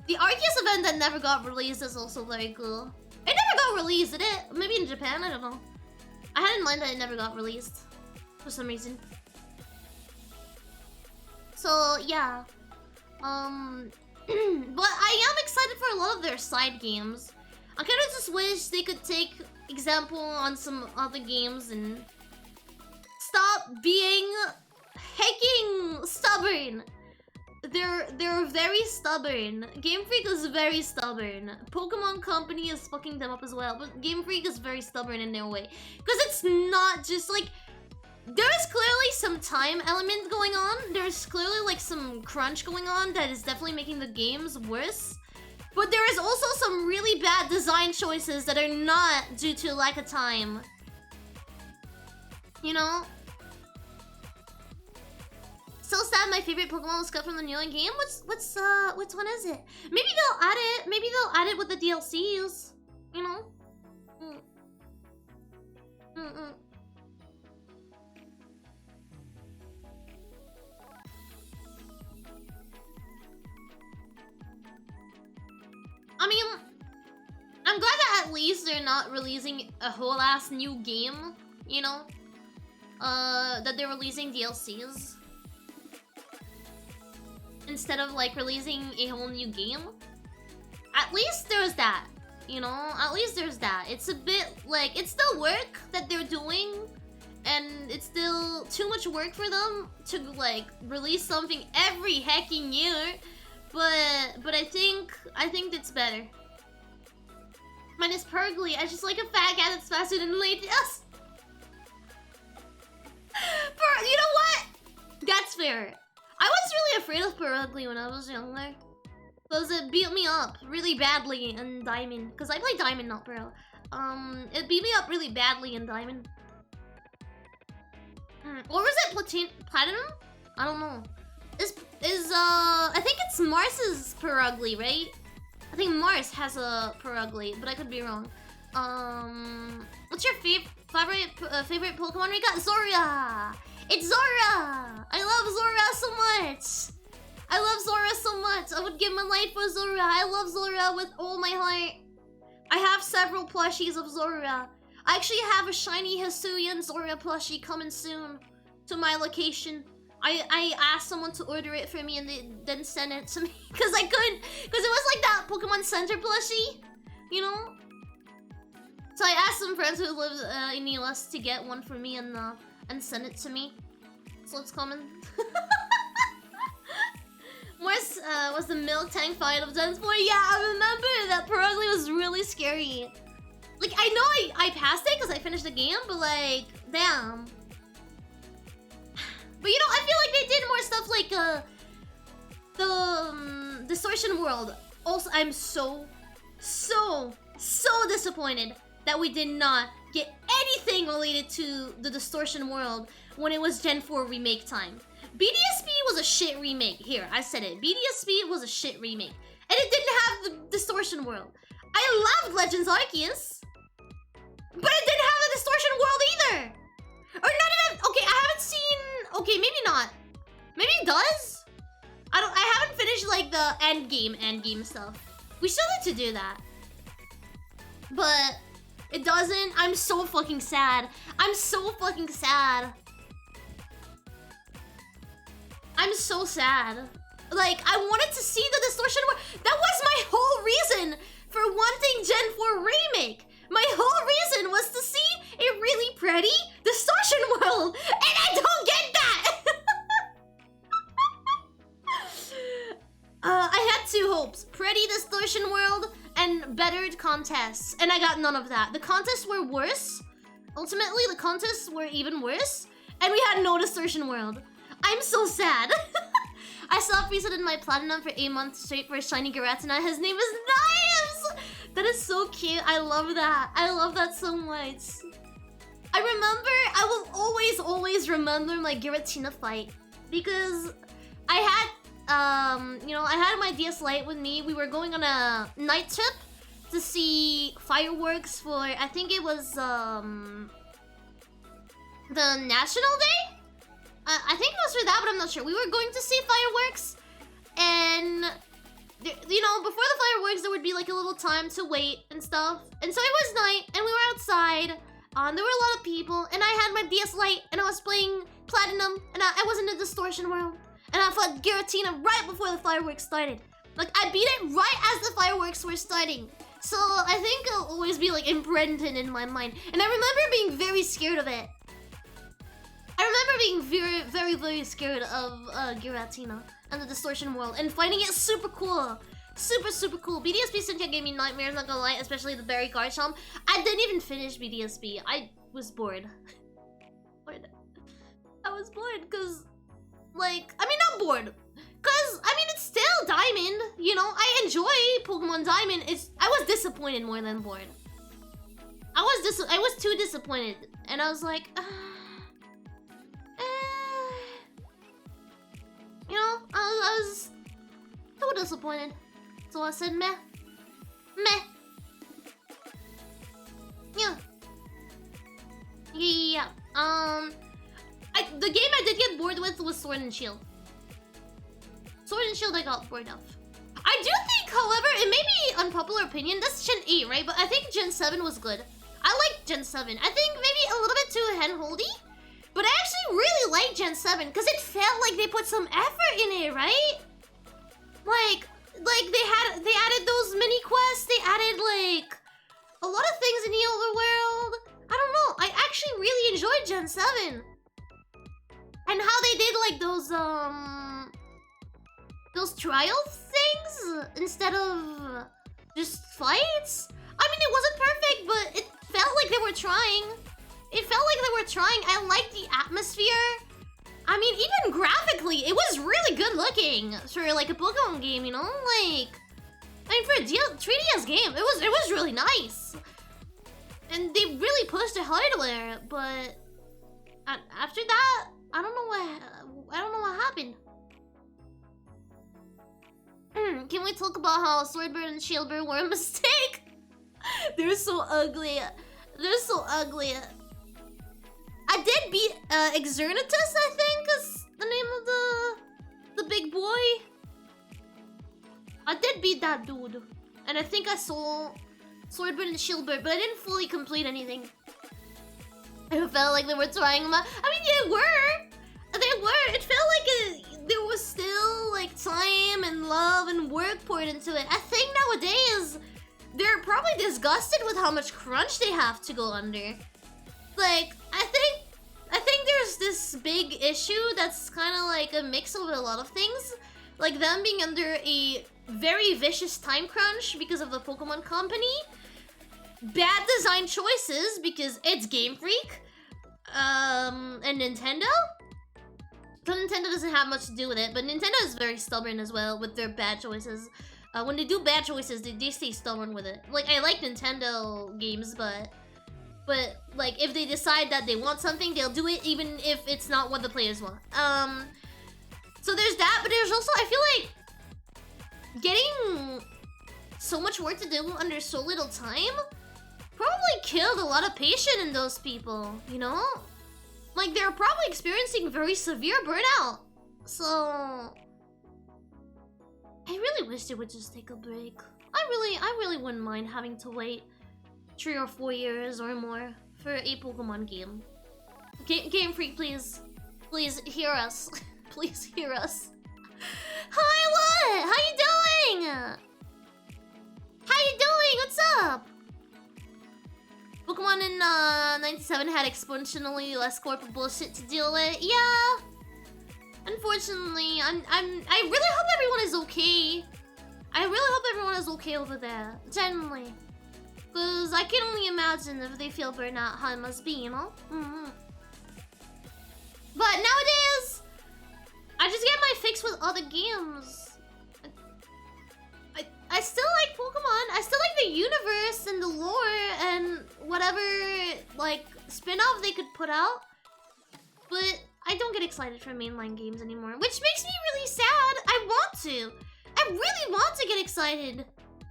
The Arceus event that never got released is also very cool. It never got released, did it? Maybe in Japan, I don't know. I had in mind that it never got released for some reason. So yeah, but I am excited for a lot of their side games. I kind of just wish they could take example on some other games and stop being hecking stubborn. They're very stubborn. Game Freak is very stubborn. Pokemon Company is fucking them up as well, but Game Freak is very stubborn in their way. Because it's not just like... There is clearly some time element going on. There's clearly like some crunch going on that is definitely making the games worse. But there is also some really bad design choices that are not due to lack of time. You know? So sad my favorite Pokemon was cut from the new game. Which one is it? Maybe they'll add it. Maybe they'll add it with the DLCs. You know? I mean, I'm glad that at least they're not releasing a whole ass new game, you know? That they're releasing DLCs. Instead of like releasing a whole new game. At least there's that, you know? At least there's that. It's a bit like, it's still work that they're doing. And it's still too much work for them to like release something every hecking year. But I think it's better. Mine is Purgly. I just like a fat cat that's faster than late. Yes. You know what? That's fair. I was really afraid of Purugly when I was younger. Because it beat me up really badly in Diamond. Because I play Diamond, not Pearl. It beat me up really badly in Diamond. Or was it Platinum? I don't know. I think it's Mars's Purugly, right? I think Mars has a Purugly, but I could be wrong. What's your favorite Pokemon, Rika? Zora! It's Zora! I love Zora so much! I love Zora so much! I would give my life for Zora! I love Zora with all my heart! I have several plushies of Zora. I actually have a shiny Hisuian Zora plushie coming soon to my location. I asked someone to order it for me and they then sent it to me because I couldn't, because it was like that Pokemon Center plushie, you know? So I asked some friends who live in US to get one for me and send it to me. So it's coming. Morse was the milk tank fight of Zen's 4. Yeah, I remember that Purugly was really scary. Like, I know I passed it because I finished the game, but like, damn. But you know, I feel like they did more stuff like the Distortion World. Also, I'm so disappointed that we did not get anything related to the Distortion World when it was Gen 4 remake time. BDSP was a shit remake. Here, I said it. BDSP was a shit remake. And it didn't have the Distortion World. I loved Legends Arceus, but it didn't have the Distortion World either. Or not even, okay, I haven't seen, okay, maybe not. Maybe it does? I haven't finished like the end game stuff. We still need to do that. But it doesn't. I'm so fucking sad. I'm so fucking sad. I'm so sad. Like, I wanted to see the Distortion World. That was my whole reason for wanting Gen 4 Remake. My whole reason was to see a really pretty Distortion World. And I don't get that! I had two hopes. Pretty Distortion World and bettered contests. And I got none of that. The contests were worse. Ultimately, the contests were even worse. And we had no Distortion World. I'm so sad. I self-resetted my platinum for 8 months straight for a shiny Giratina. His name is Knives! That is so cute. I love that. I love that so much. I will always remember my Giratina fight. Because I had, you know, I had my DS Lite with me. We were going on a night trip to see fireworks for, I think it was, the National Day? I think it was for that, but I'm not sure. We were going to see fireworks, and you know, before the fireworks, there would be like a little time to wait and stuff. And so it was night, and we were outside. There were a lot of people, and I had my DS Lite, and I was playing Platinum, and I was in the Distortion World, and I fought Giratina right before the fireworks started. Like, I beat it right as the fireworks were starting. So I think it'll always be like imprinted in my mind. And I remember being very scared of it. I remember being very scared of Giratina and the Distortion World and finding it super cool. Super cool. BDSP Cynthia gave me nightmares, not gonna lie, especially the Berry Garchomp. I didn't even finish BDSP. I was bored. I was bored because, like, I mean, not bored. Because, I mean, it's still Diamond, you know? I enjoy Pokemon Diamond. I was disappointed more than bored. I was too disappointed. And I was like, you know, I was so disappointed. So I said, meh. Yeah. The game I did get bored with was Sword and Shield. Sword and Shield I got bored of. I do think, however, it may be unpopular opinion, that's Gen 8, right? But I think Gen 7 was good. I like Gen 7. I think maybe a little bit too hand-holdy. But I actually really like Gen 7 because it felt like they put some effort in it, right? Like they added those mini quests, they added like a lot of things in the overworld. I don't know. I actually really enjoyed Gen 7. And how they did like those trial things instead of just fights. I mean, it wasn't perfect, but it felt like they were trying. I liked the atmosphere. I mean, even graphically, it was really good looking for like a Pokemon game, you know? Like, I mean, for a 3DS game, it was really nice. And they really pushed the hardware, but after that, I don't know what happened. Can we talk about how Swordbird and Shieldbird were a mistake? They're so ugly. I did beat Exernitus, I think is the name of the big boy. I did beat that dude. And I think I saw Swordbird and Shieldbird, but I didn't fully complete anything. It felt like they were trying I mean, they were. It felt like there was still like time and love and work poured into it. I think nowadays they're probably disgusted with how much crunch they have to go under. Like, I think there's this big issue that's kind of like a mix of a lot of things. Like them being under a very vicious time crunch because of the Pokemon Company. bad design choices because it's Game Freak, and Nintendo. Nintendo doesn't have much to do with it, but Nintendo is very stubborn as well with their bad choices. When they do bad choices, they stay stubborn with it. Like, I like Nintendo games, but like, if they decide that they want something, they'll do it even if it's not what the players want. So there's that, but there's also, I feel like getting so much work to do under so little time probably killed a lot of patience in those people, you know? Like, they're probably experiencing very severe burnout. So I really wish they would just take a break. I really wouldn't mind having to wait 3 or 4 years or more for a Pokemon game. Game Freak, please. Please hear us. Please hear us. Hi, what? How you doing? How you doing? What's up? Pokemon in 97 had exponentially less corporate bullshit to deal with. Yeah. Unfortunately, I really hope everyone is okay. I really hope everyone is okay over there. Genuinely. Because I can only imagine if they feel burnout how it must be, you know? But nowadays, I just get my fix with other games. I still like Pokemon. I still like the universe and the lore and whatever, like, spin-off they could put out. But I don't get excited for mainline games anymore, which makes me really sad. I want to. I really want to get excited.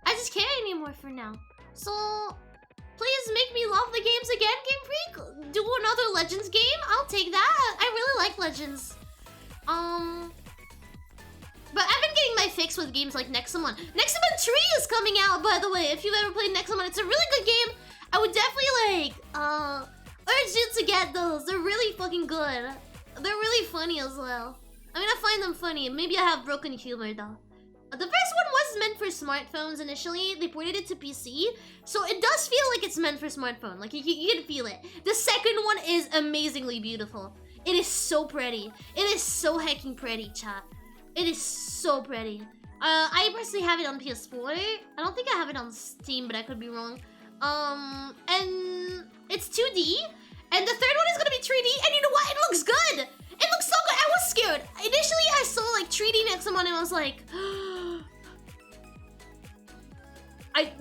I just can't anymore for now. So, please make me love the games again, Game Freak. Do another Legends game. I'll take that. I really like Legends. But I've been getting my fix with games like Nexamon. Nexamon 3 is coming out, by the way. If you've ever played Nexamon, it's a really good game. I would definitely, like, urge you to get those. They're really fucking good. They're really funny as well. I mean, I find them funny. Maybe I have broken humor, though. The first one was meant for smartphones initially. They ported it to PC. So it does feel like it's meant for smartphone. Like, you can feel it. The second one is amazingly beautiful. It is so pretty. It is so hecking pretty, chat. It is so pretty. I personally have it on PS4. I don't think I have it on Steam, but I could be wrong. And it's 2D. And the third one is gonna be 3D. And you know what? It looks good. It looks so good. I was scared. Initially, I saw like 3D Nexamon and I was like,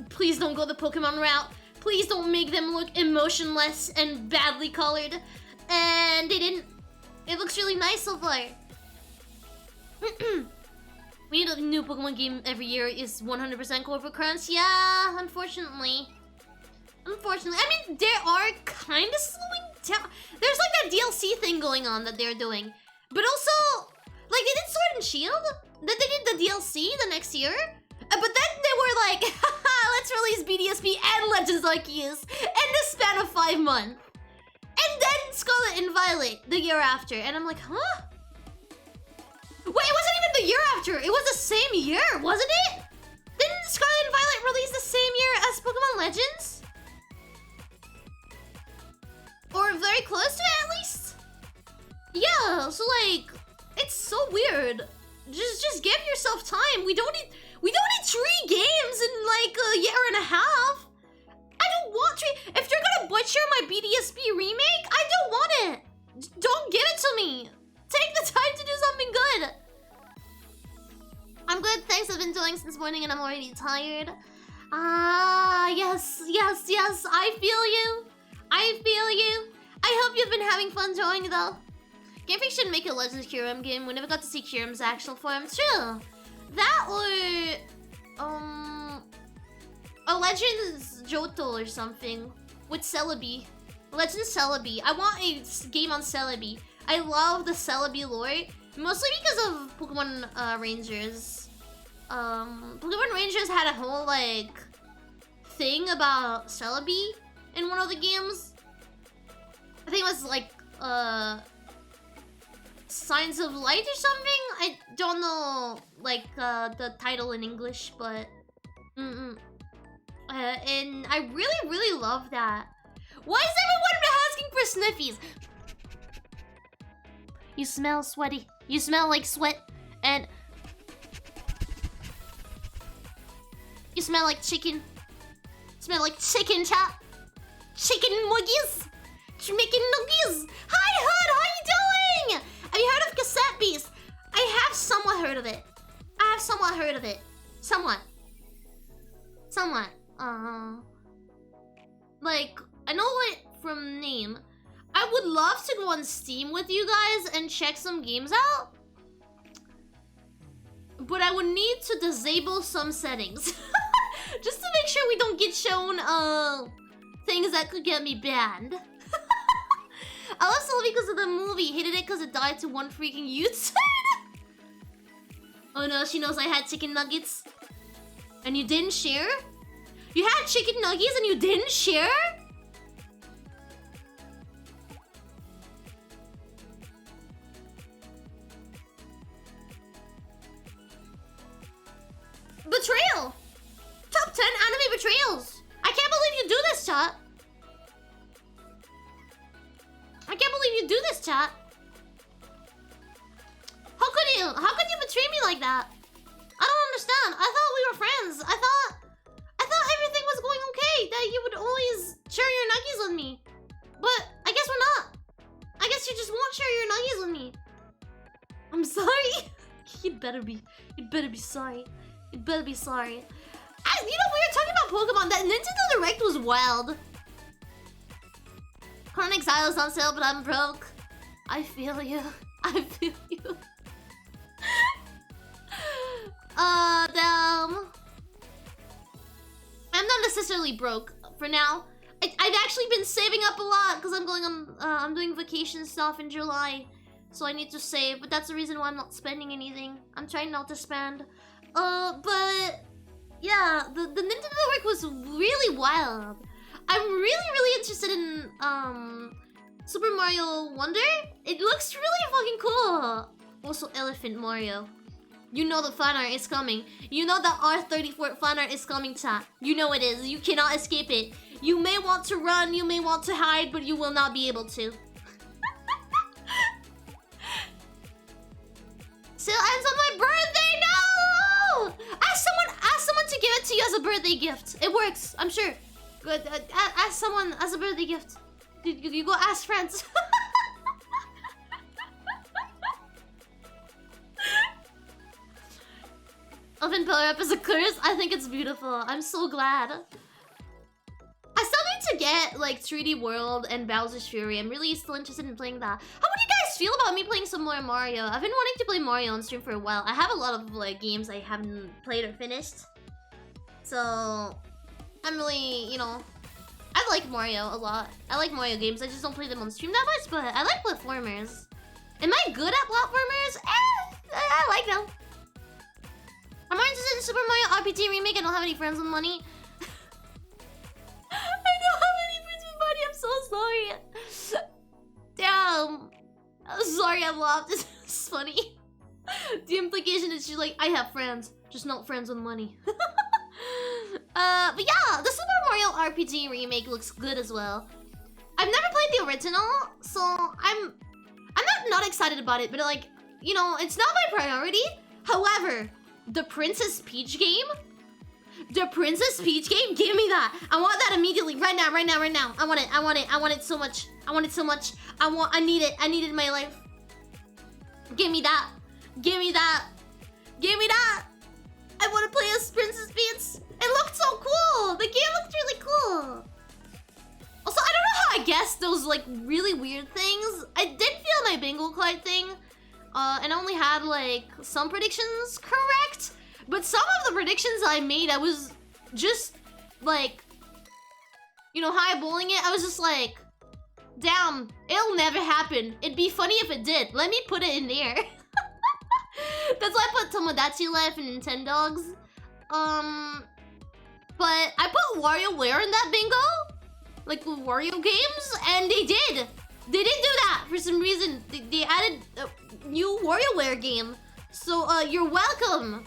please don't go the Pokemon route. Please don't make them look emotionless and badly colored. And they didn't. It looks really nice so far. We need a new Pokemon game every year is 100% corporate crunch. Yeah, unfortunately. Unfortunately. I mean, they are kind of slowing down. There's like that DLC thing going on that they're doing. But also, like, they did Sword and Shield. Then they did the DLC the next year. But then they were like, haha, let's release BDSP and Legends Arceus in the span of 5 months. And then Scarlet and Violet the year after. And I'm like, huh? Wait, it wasn't even the year after. It was the same year, wasn't it? Didn't Scarlet and Violet release the same year as Pokemon Legends? Or very close to it, at least? Yeah, so like, it's so weird. Just give yourself time. We don't need 3 games in like a year and a half. I don't want 3. If you're gonna butcher my BDSP remake, I don't want it. Don't give it to me. Take the time to do something good. I'm good, thanks. I've been doing since morning and I'm already tired. Yes. I feel you. I hope you've been having fun drawing though. Game Freak should make a Legends Kyurem game. We never got to see Kyurem's actual form. True. That or a Legends Johto or something with Celebi. Legends Celebi. I want a game on Celebi. I love the Celebi lore, mostly because of Pokemon Rangers. Pokemon Rangers had a whole like thing about Celebi in one of the games. I think it was like Signs of Light or something. I don't know like the title in English, but and I really love that. Why is everyone asking for sniffies? You smell sweaty. You smell like sweat. And you smell like chicken. Smell like chicken, chat. Chicken nuggies. Chicken nuggies. Hi, Hood. How you doing? Have you heard of Cassette Beast? I have somewhat heard of it. Somewhat. Like, I know it from name. I would love to go on Steam with you guys and check some games out. But I would need to disable some settings. Just to make sure we don't get shown, things that could get me banned. I love Sylvie because of the movie. Hated it because it died to one freaking youth. Oh no, she knows I had chicken nuggets. And you didn't share? You had chicken nuggets and you didn't share? Betrayal! Top 10 anime betrayals! I can't believe you do this, chat! I can't believe you do this, chat! How could you betray me like that? I don't understand. I thought we were friends. I thought everything was going okay. That you would always share your nuggies with me. But I guess we're not. I guess you just won't share your nuggies with me. I'm sorry. You'd better be sorry. You'd better be sorry. We were talking about Pokemon. That Nintendo Direct was wild. Chrono Exile's on sale, but I'm broke. I feel you. Damn. I'm not necessarily broke for now. I've actually been saving up a lot because I'm going on. I'm doing vacation stuff in July, so I need to save. But that's the reason why I'm not spending anything. I'm trying not to spend. But yeah, the Nintendo Direct was really wild. I'm really interested in Super Mario Wonder. It looks really fucking cool. Also, Elephant Mario. You know the fan art is coming. You know the R34 fan art is coming, chat. You know it is. You cannot escape it. You may want to run, you may want to hide, but you will not be able to. Still ends on my birthday, no! Ask someone to give it to you as a birthday gift. It works, I'm sure. Good. Ask someone as a birthday gift. You go ask friends. Elfin Pillar Up is a curse. I think it's beautiful. I'm so glad. I still need to get like 3D World and Bowser's Fury. I'm really still interested in playing that. How would you guys feel about me playing some more Mario? I've been wanting to play Mario on stream for a while. I have a lot of like games I haven't played or finished. So I'm really, I like Mario a lot. I like Mario games. I just don't play them on stream that much, but I like platformers. Am I good at platformers? I like them. I'm more interested in Super Mario RPG Remake. I don't have any friends with money. I don't have any friends with money. I'm so sorry. Damn. I'm sorry I laughed. It's funny. The implication is she's like, I have friends, just not friends with money. But yeah, the Super Mario RPG Remake looks good as well. I've never played the original, so I'm not excited about it, but like, it's not my priority. However, the Princess Peach game? The Princess Peach game? Give me that. I want that immediately. Right now. I want it so much. I need it in my life. Give me that. I want to play as Princess Peach. It looked so cool. The game looked really cool. Also, I don't know how I guessed those like really weird things. I did feel my bingo card thing. And I only had like some predictions correct, but some of the predictions I made, I was just like, highballing it. I was just like, damn, it'll never happen. It'd be funny if it did. Let me put it in there. That's why I put Tomodachi Life and Nintendogs. But I put WarioWare in that bingo, like the Wario games, and they did. They didn't do that for some reason. They added a new WarioWare game. So, you're welcome.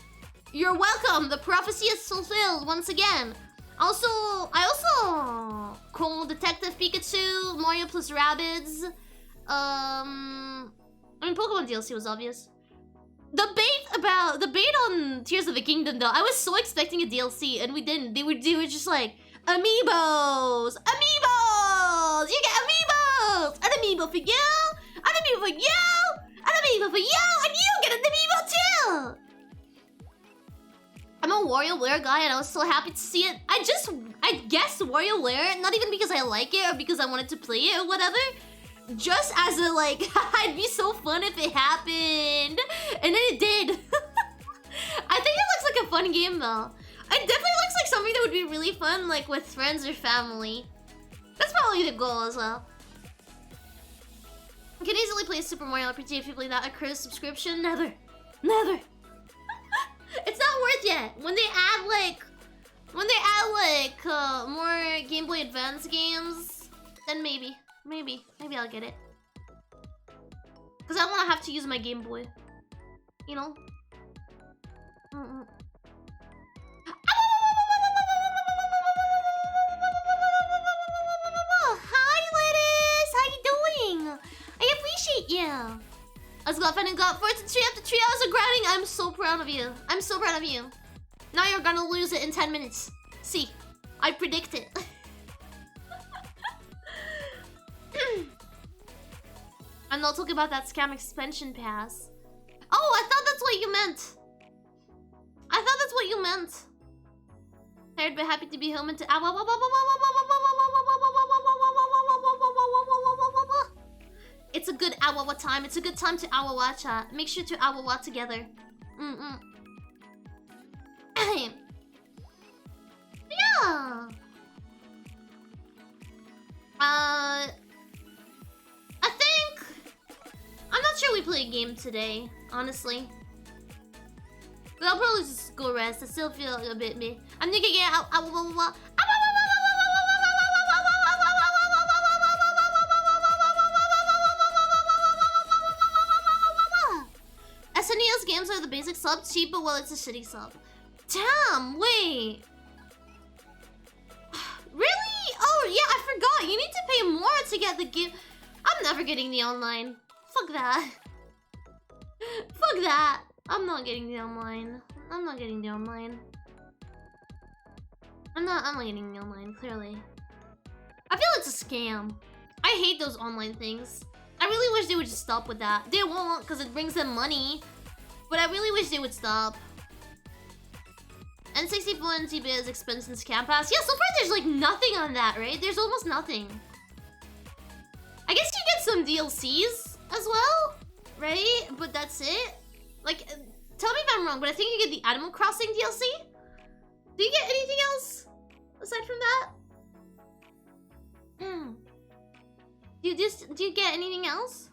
You're welcome. The prophecy is fulfilled once again. I also called Detective Pikachu, Mario plus Rabbids. Pokemon DLC was obvious. The bait on Tears of the Kingdom though, I was so expecting a DLC and we didn't. They were just like, Amiibos! Amiibos! You get amiibos! An amiibo for you! An amiibo for you! An amiibo for you! And you get an amiibo too! I'm a WarioWare guy and I was so happy to see it. I guessed WarioWare, not even because I like it or because I wanted to play it or whatever. Just as a like, it'd be so fun if it happened. And then it did. I think it looks like a fun game though. It definitely looks like something that would be really fun, like with friends or family. That's probably the goal as well. You can easily play Super Mario RPG if you play that. A cruise subscription? Never. Never. It's not worth yet. When they add like more Game Boy Advance games, then maybe I'll get it. Cause I don't want to have to use my Game Boy. You know. Hi, Lettuce. How you doing? I appreciate you. Let's go, Finn, and got 4 to 3 after 3 hours of grinding. I'm so proud of you. I'm so proud of you. Now you're gonna lose it in 10 minutes. See, I predict it. I'm not talking about that scam expansion pass. Oh, I thought that's what you meant. I thought that's what you meant. Tired but happy to be home and to It's a good AWAWAWA time. It's a good time to AWAWAWA chat. Make sure to AWAWAWA together. Yeah. I think I'm not sure we play a game today, honestly. But I'll probably just go rest. I still feel a bit meh. I'm thinking AWAWAWA. SNES games are the basic sub, cheap, but well, it's a shitty sub. Damn, wait. Really? Oh, yeah, I forgot. You need to pay more to get the game. I'm never getting the online. Fuck that. Fuck that. I'm not getting the online. I'm not getting the online. I'm not getting the online, clearly. I feel it's a scam. I hate those online things. I really wish they would just stop with that. They won't, because it brings them money. But I really wish they would stop. N64 and CBS expense and scam pass. Yeah, so far there's like nothing on that, right? There's almost nothing. I guess you get some DLCs as well, right? But that's it. Like, tell me if I'm wrong, but I think you get the Animal Crossing DLC. Do you get anything else aside from that? Do you get anything else?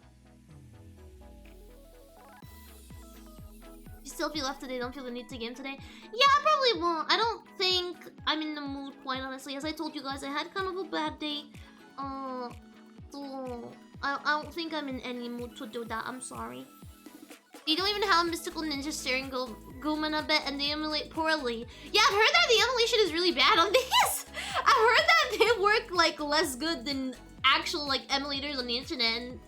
You still feel left today, don't feel the need to game today? Yeah, I probably won't. I don't think I'm in the mood, quite honestly. As I told you guys, I had kind of a bad day. So I don't think I'm in any mood to do that. I'm sorry. You don't even have Mystical Ninja steering Gooman a bit, and they emulate poorly. Yeah, I've heard that the emulation is really bad on these. I've heard that they work like less good than actual like emulators on the internet. And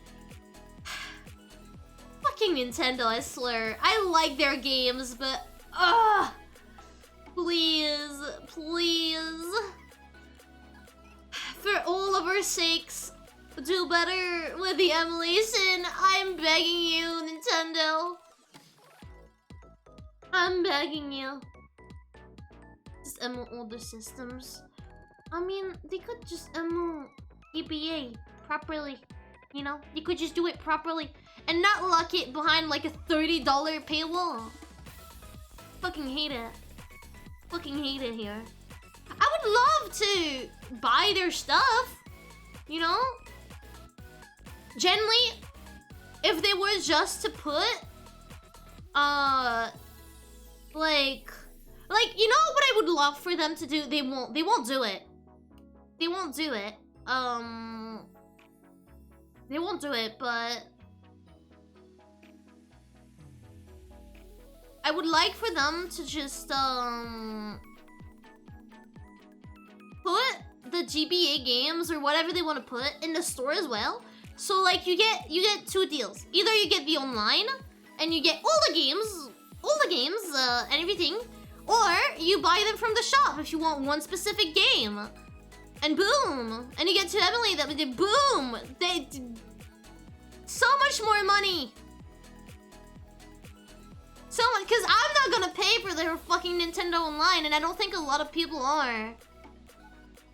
fucking Nintendo, I swear. I like their games, but please, please, for all of our sakes, do better with the emulation. I'm begging you, Nintendo. I'm begging you. Just emulate older systems. I mean, they could just emulate EPA properly. You know, you could just do it properly and not lock it behind like a $30 paywall. Fucking hate it. Fucking hate it here. I would love to buy their stuff, you know? Generally, if they were just to put, like, you know what I would love for them to do? They won't do it. They won't do it. They won't do it, but I would like for them to just, put the GBA games or whatever they want to put in the store as well. So like you get 2 deals. Either you get the online and you get all the games and everything, Or you buy them from the shop if you want one specific game. And boom! And you get to emulate them. Boom! So much more money. So much, because I'm not gonna pay for their fucking Nintendo Online, and I don't think a lot of people are.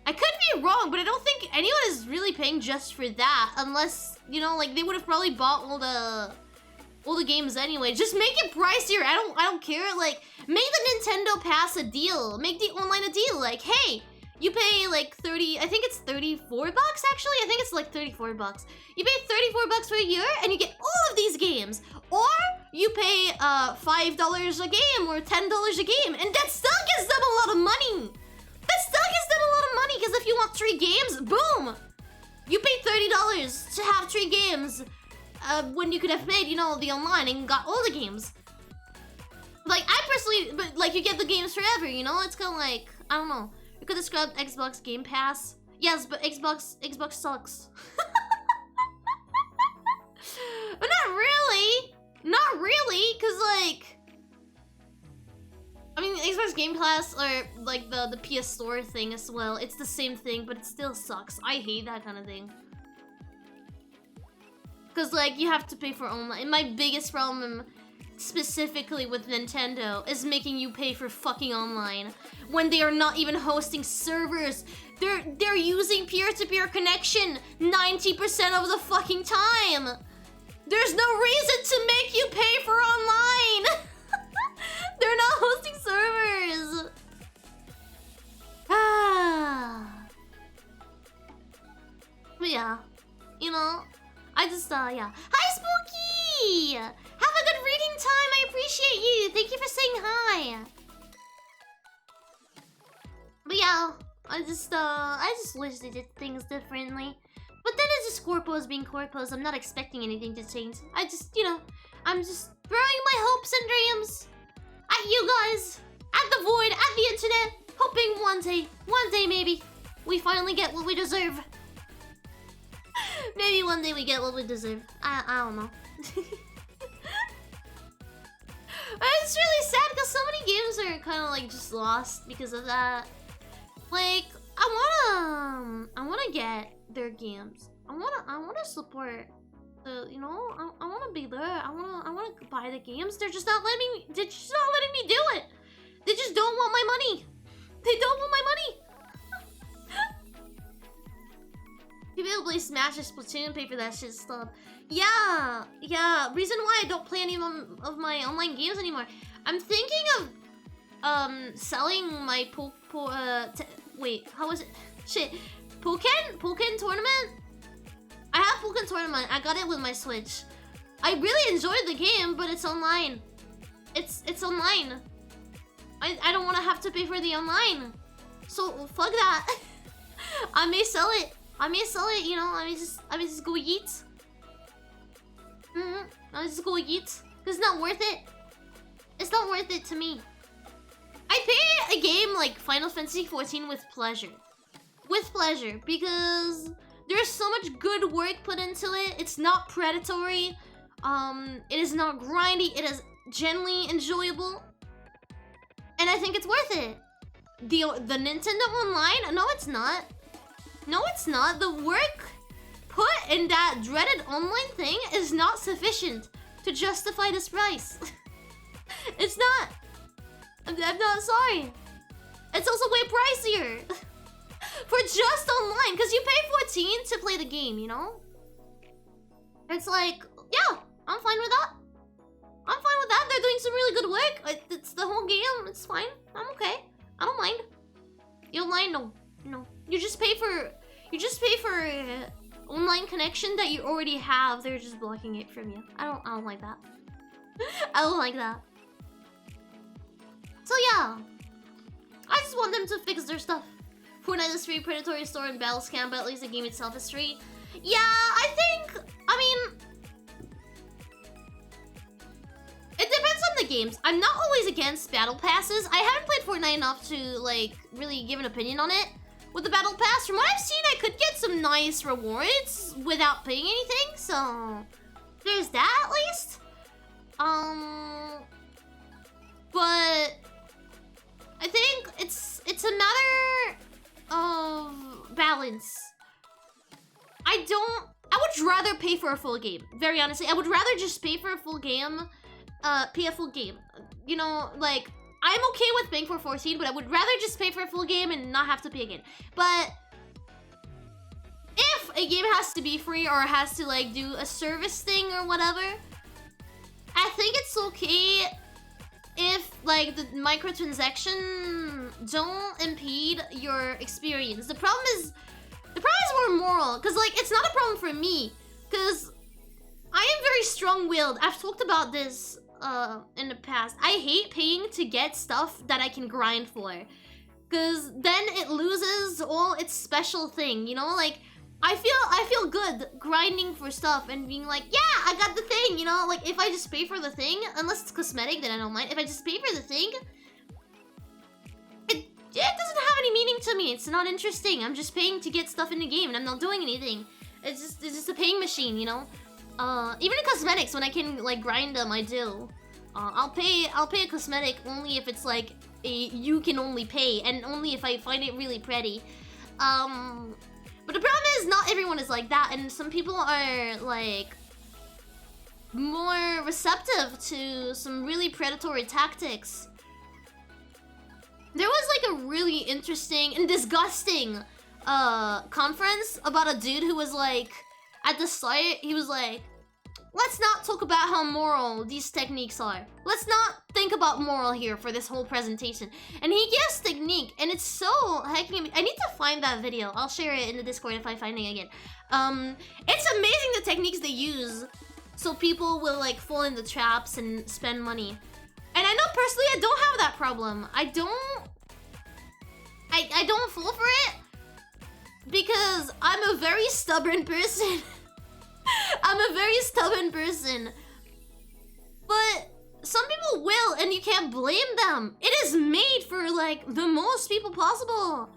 I could be wrong, but I don't think anyone is really paying just for that, unless, you know, like, they would have probably bought all the games anyway. Just make it pricier. I don't care. Like, make the Nintendo Pass a deal. Make the online a deal. Like, hey, you pay like 30, I think it's 34 bucks actually. I think it's like 34 bucks. You pay 34 bucks for a year and you get all of these games. Or you pay $5 a game or $10 a game, and that still gives them a lot of money. That still gives them a lot of money, because if you want 3 games, boom! You paid $30 to have 3 games when you could have paid, you know, the online and got all the games. Like, I personally, but like, you get the games forever, you know? It's kind of like, I don't know. You could describe Xbox Game Pass. Yes, but Xbox sucks. But not really. Not really, because like, I mean, Xbox Game Pass, or like the PS Store thing as well, it's the same thing, but it still sucks. I hate that kind of thing. Because like, you have to pay for online. And my biggest problem specifically with Nintendo is making you pay for fucking online when they are not even hosting servers. They're using peer-to-peer connection 90% of the fucking time. There's no reason to make you pay for online. They're not hosting servers. But yeah, you know, I just yeah. Hi Spooky! Have a good reading time. I appreciate you. Thank you for saying hi. But yeah, I just wish they did things differently. But then it's just corpos being corpos. I'm not expecting anything to change. I just, you know, I'm just throwing my hopes and dreams at you guys, at the void, at the internet, hoping one day maybe, we finally get what we deserve. Maybe one day we get what we deserve. I don't know. It's really sad because so many games are kind of like just lost because of that. Like, I wanna get their games. I wanna support the, you know, I wanna be there. I wanna buy the games. They're just not letting me. They're just not letting me do it. They just don't want my money. They don't want my money. People who play Smash or Splatoon pay for that shit stuff. Yeah. Reason why I don't play any of my online games anymore. I'm thinking of selling my wait, how was it? Shit. Pokken tournament? I have Pokken tournament. I got it with my Switch. I really enjoyed the game, but it's online. It's online. I don't want to have to pay for the online. So fuck that. I may sell it. You know. I may just go eat. I just go eat. Cause it's not worth it. It's not worth it to me. I pay a game like Final Fantasy XIV with pleasure. With pleasure, because there's so much good work put into it. It's not predatory. It is not grindy. It is genuinely enjoyable, and I think it's worth it. The Nintendo Online? No, it's not. No, it's not. The work put in that dreaded online thing is not sufficient to justify this price. It's not. I'm not sorry. It's also way pricier. For just online, because you pay $14 to play the game, you know? It's like, yeah, I'm fine with that. I'm fine with that. They're doing some really good work. It's the whole game. It's fine. I'm okay. I don't mind. You don't mind? No. You just pay for online connection that you already have. They're just blocking it from you. I don't like that. I don't like that. So yeah, I just want them to fix their stuff. Fortnite is free, Predatory Store and Battle Scam, but at least the game itself is free. Yeah, I mean, it depends on the games. I'm not always against battle passes. I haven't played Fortnite enough to like really give an opinion on it. With the battle pass, from what I've seen, I could get some nice rewards without paying anything. So there's that at least. But rather pay for a full game. Very honestly, I would rather just pay for a full game. Pay a full game. You know, like, I'm okay with paying for 14, but I would rather just pay for a full game and not have to pay again. But if a game has to be free or has to, like, do a service thing or whatever, I think it's okay if, like, the microtransaction don't impede your experience. The problem is more moral, because, like, it's not a problem for me, because I am very strong-willed. I've talked about this in the past. I hate paying to get stuff that I can grind for, because then it loses all its special thing, you know? Like, I feel good grinding for stuff and being like, yeah, I got the thing, you know? Like, if I just pay for the thing, unless it's cosmetic, then I don't mind. If I just pay for the thing, it doesn't have any meaning to me. It's not interesting. I'm just paying to get stuff in the game and I'm not doing anything. It's just a paying machine, you know? Even in cosmetics, when I can, like, grind them, I do. I'll pay a cosmetic only if it's, like, you can only pay, and only if I find it really pretty. But the problem is, not everyone is like that, and some people are, like, more receptive to some really predatory tactics. There was, like, a really interesting and disgusting conference about a dude who was, like, at the start, he was like, let's not talk about how moral these techniques are. Let's not think about moral here for this whole presentation. And he gives technique, and it's so hecking. I need to find that video. I'll share it in the Discord if I find it again. It's amazing the techniques they use, so people will, like, fall into traps and spend money. And I know personally I don't have that problem. I don't fall for it because I'm a very stubborn person. I'm a very stubborn person. But some people will, and you can't blame them. It is made for, like, the most people possible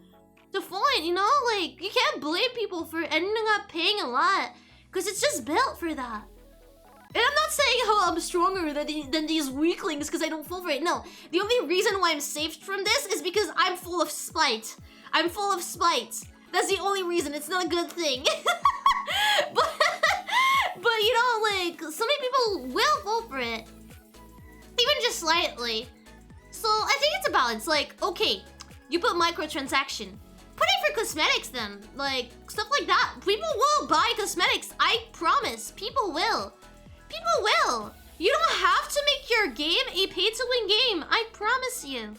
to fall in, you know? Like, you can't blame people for ending up paying a lot, because it's just built for that. And I'm not saying, oh, I'm stronger than these weaklings because I don't fall for it. No, the only reason why I'm saved from this is because I'm full of spite. I'm full of spite. That's the only reason. It's not a good thing. But you know, like, so many people will fall for it. Even just slightly. So I think it's a balance. Like, okay, you put microtransaction. Put it for cosmetics then. Like, stuff like that. People will buy cosmetics. I promise. People will. People will. You don't have to make your game a pay-to-win game. I promise you.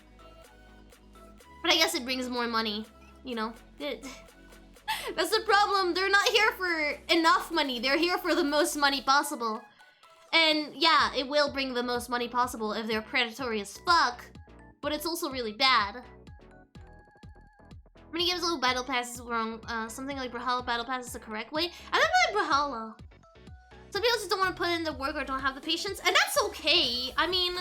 But I guess it brings more money. You know? That's the problem. They're not here for enough money. They're here for the most money possible. And yeah, it will bring the most money possible if they're predatory as fuck. But it's also really bad. Many games with battle pass is wrong. Something like Brawlhalla battle pass is the correct way. I don't like Brawlhalla. Some people just don't want to put in the work or don't have the patience. And that's okay. I mean,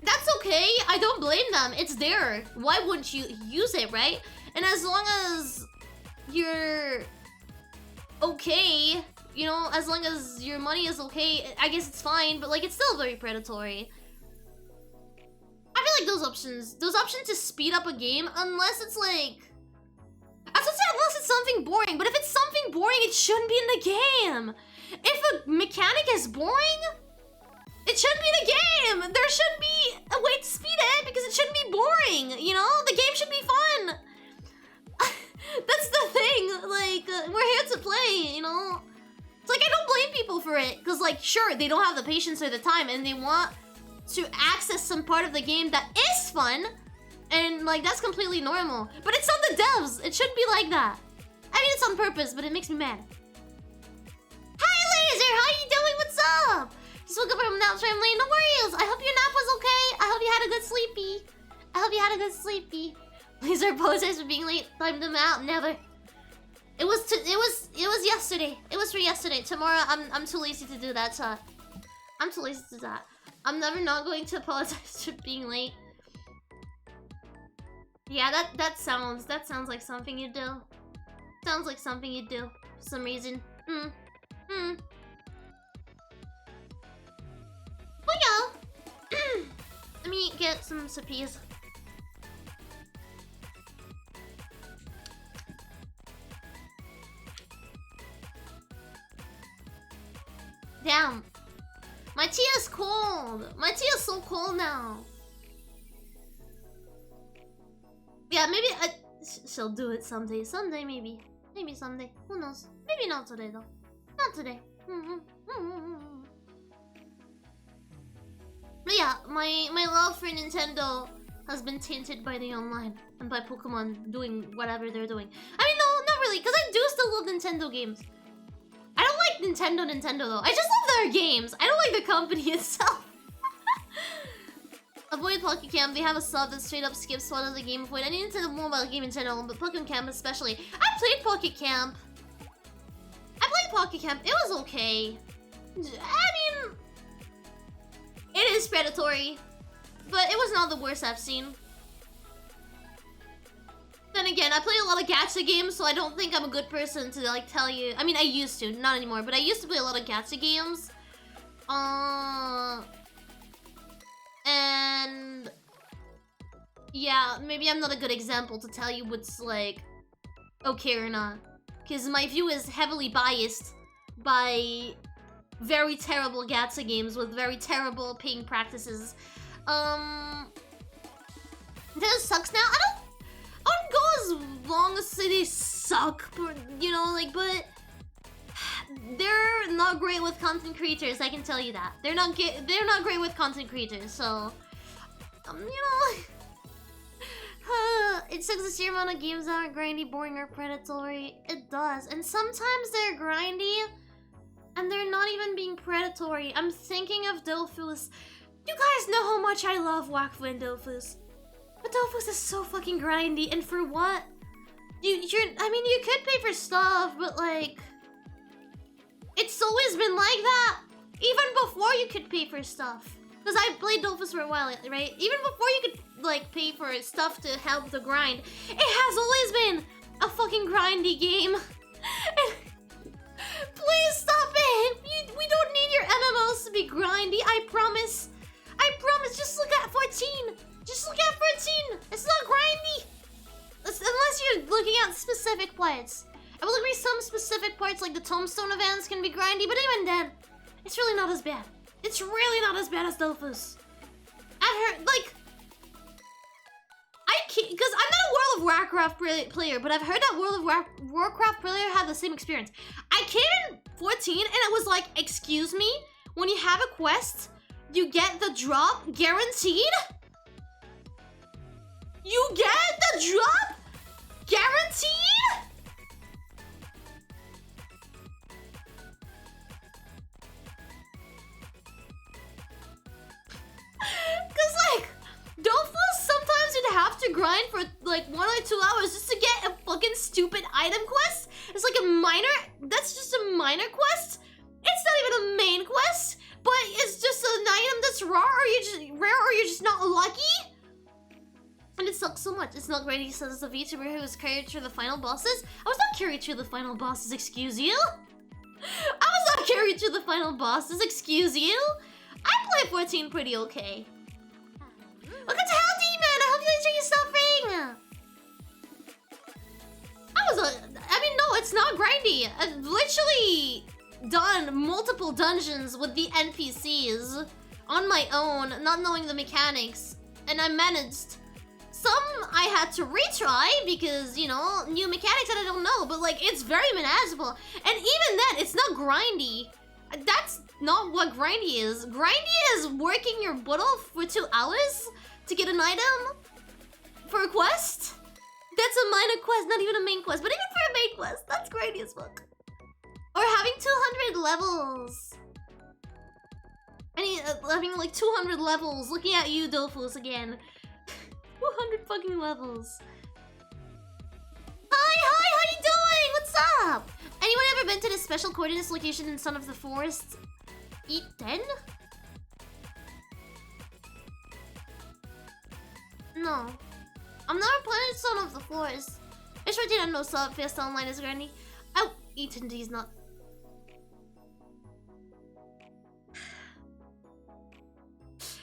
that's okay. I don't blame them. It's there. Why wouldn't you use it, right? And as long as you're okay, you know, as long as your money is okay, I guess it's fine, but, like, it's still very predatory. I feel like those options to speed up a game, unless it's like, I was gonna say unless it's something boring, but if it's something boring, it shouldn't be in the game. If a mechanic is boring, it shouldn't be in the game. There shouldn't be a way to speed it because it shouldn't be boring, you know? The game should be fun. That's the thing, like, we're here to play, you know? It's like, I don't blame people for it, because, like, sure, they don't have the patience or the time, and they want to access some part of the game that is fun, and, like, that's completely normal. But it's on the devs, it shouldn't be like that. I mean, it's on purpose, but it makes me mad. Hi, Laser, how you doing? What's up? Just woke up from nap, so I'm late. No worries. I hope your nap was okay. I hope you had a good sleepy. I hope you had a good sleepy. Please apologize for being late. Timed them out. Never. It was yesterday. It was for yesterday. Tomorrow, I'm too lazy to do that. So I'm too lazy to do that. I'm never not going to apologize for being late. Yeah, that sounds like something you do. Sounds like something you do for some reason. Well, yeah. Let me get some suppies. camp. My tea is cold. My tea is so cold now. Yeah, maybe she'll do it someday. Someday, maybe. Maybe someday. Who knows? Maybe not today, though. Not today. But yeah, my love for Nintendo has been tainted by the online and by Pokemon doing whatever they're doing. I mean, no, not really, because I do still love Nintendo games. I don't like Nintendo though. I just love their games. I don't like the company itself. Avoid Pocket Camp. They have a sub that straight up skips one of the game avoid. I need to know more about the game in general, but Pocket Camp especially. I played Pocket Camp. It was okay. I mean, it is predatory, but it was not the worst I've seen. Then again, I play a lot of gacha games, so I don't think I'm a good person to like tell you. I mean, I used to, not anymore, but I used to play a lot of gacha games. And yeah, maybe I'm not a good example to tell you what's like okay or not, because my view is heavily biased by very terrible gacha games with very terrible paying practices. Nintendo sucks now. I don't go as long as they suck, you know, like, but they're not great with content creators, I can tell you that. They're not great with content creators, so you know, it sucks to see amount of games that aren't grindy, boring, or predatory. It does, and sometimes they're grindy and they're not even being predatory. I'm thinking of Dofus. You guys know how much I love Wakfu and Dofus. But Dofus is so fucking grindy, and for what? I mean, you could pay for stuff, but like, it's always been like that. Even before you could pay for stuff. Because I played Dofus for a while, right? Even before you could, like, pay for stuff to help the grind, it has always been a fucking grindy game. Please stop it! We don't need your MMOs to be grindy, I promise. I promise, just look at 14. Just look at 14. It's not grindy. Unless you're looking at specific parts. I will agree some specific parts like the Tombstone events can be grindy, but even then, it's really not as bad. It's really not as bad as Dofus. I've heard, like, I can't, because I'm not a World of Warcraft player, but I've heard that World of Warcraft player had the same experience. I came in 14 and it was like, excuse me, when you have a quest, you get the drop guaranteed? You get the drop guaranteed? Cause like, Dofus sometimes you'd have to grind for like 1 or 2 hours just to get a fucking stupid item quest. It's like a minor, that's just a minor quest. It's not even a main quest, but it's just an item that's rare or you're just not lucky. And it sucks so much. It's not great, he says, as a VTuber who was carried through the final bosses. I was not carried through the final bosses, excuse you. I was not carried through the final bosses, excuse you. I play 14 pretty okay. Look at Hell Demon! I hope you enjoy your suffering! I mean, no, it's not grindy. I've literally done multiple dungeons with the NPCs on my own, not knowing the mechanics, and I managed. Some I had to retry because, you know, new mechanics that I don't know, but like, it's very manageable. And even then, it's not grindy. That's not what grindy is. Grindy is working your butt off for 2 hours to get an item for a quest. That's a minor quest, not even a main quest. But even for a main quest, that's grindy as fuck. Or having 200 levels. Having like 200 levels. Looking at you, Dofus, again. 200 fucking levels. Hi, how you doing? What's up? Anyone ever been to the special coordinates location in Son of the Forest? Eat 10? No. I'm never playing Son of the Forest. I sure didn't know Fast Online is grindy. Oh, Eaten D's not.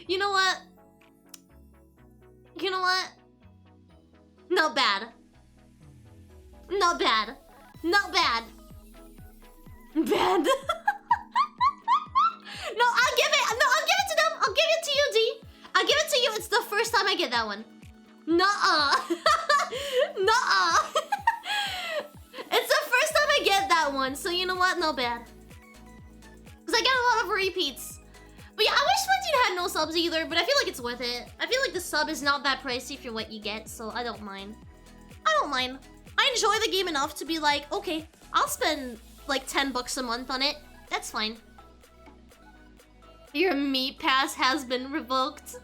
You know what? You know what? Not bad. Not bad. Not bad. Bad. that one. Nuh-uh. Nuh-uh. It's the first time I get that one, so you know what? Not bad. Because I get a lot of repeats. But yeah, I wish 14 had no subs either, but I feel like it's worth it. I feel like the sub is not that pricey for what you get, so I don't mind. I don't mind. I enjoy the game enough to be like, okay, I'll spend like 10 bucks a month on it. That's fine. Your meat pass has been revoked.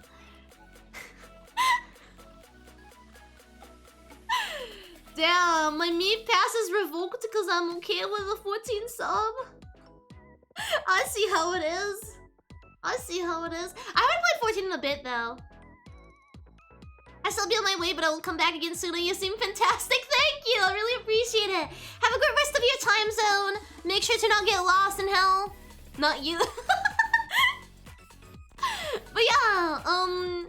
Damn, my meat pass is revoked because I'm okay with a 14 sub. I see how it is. I see how it is. I haven't played 14 in a bit though. I still be on my way, but I will come back again soon. You seem fantastic. Thank you. I really appreciate it. Have a great rest of your time zone. Make sure to not get lost in hell. Not you. But yeah, I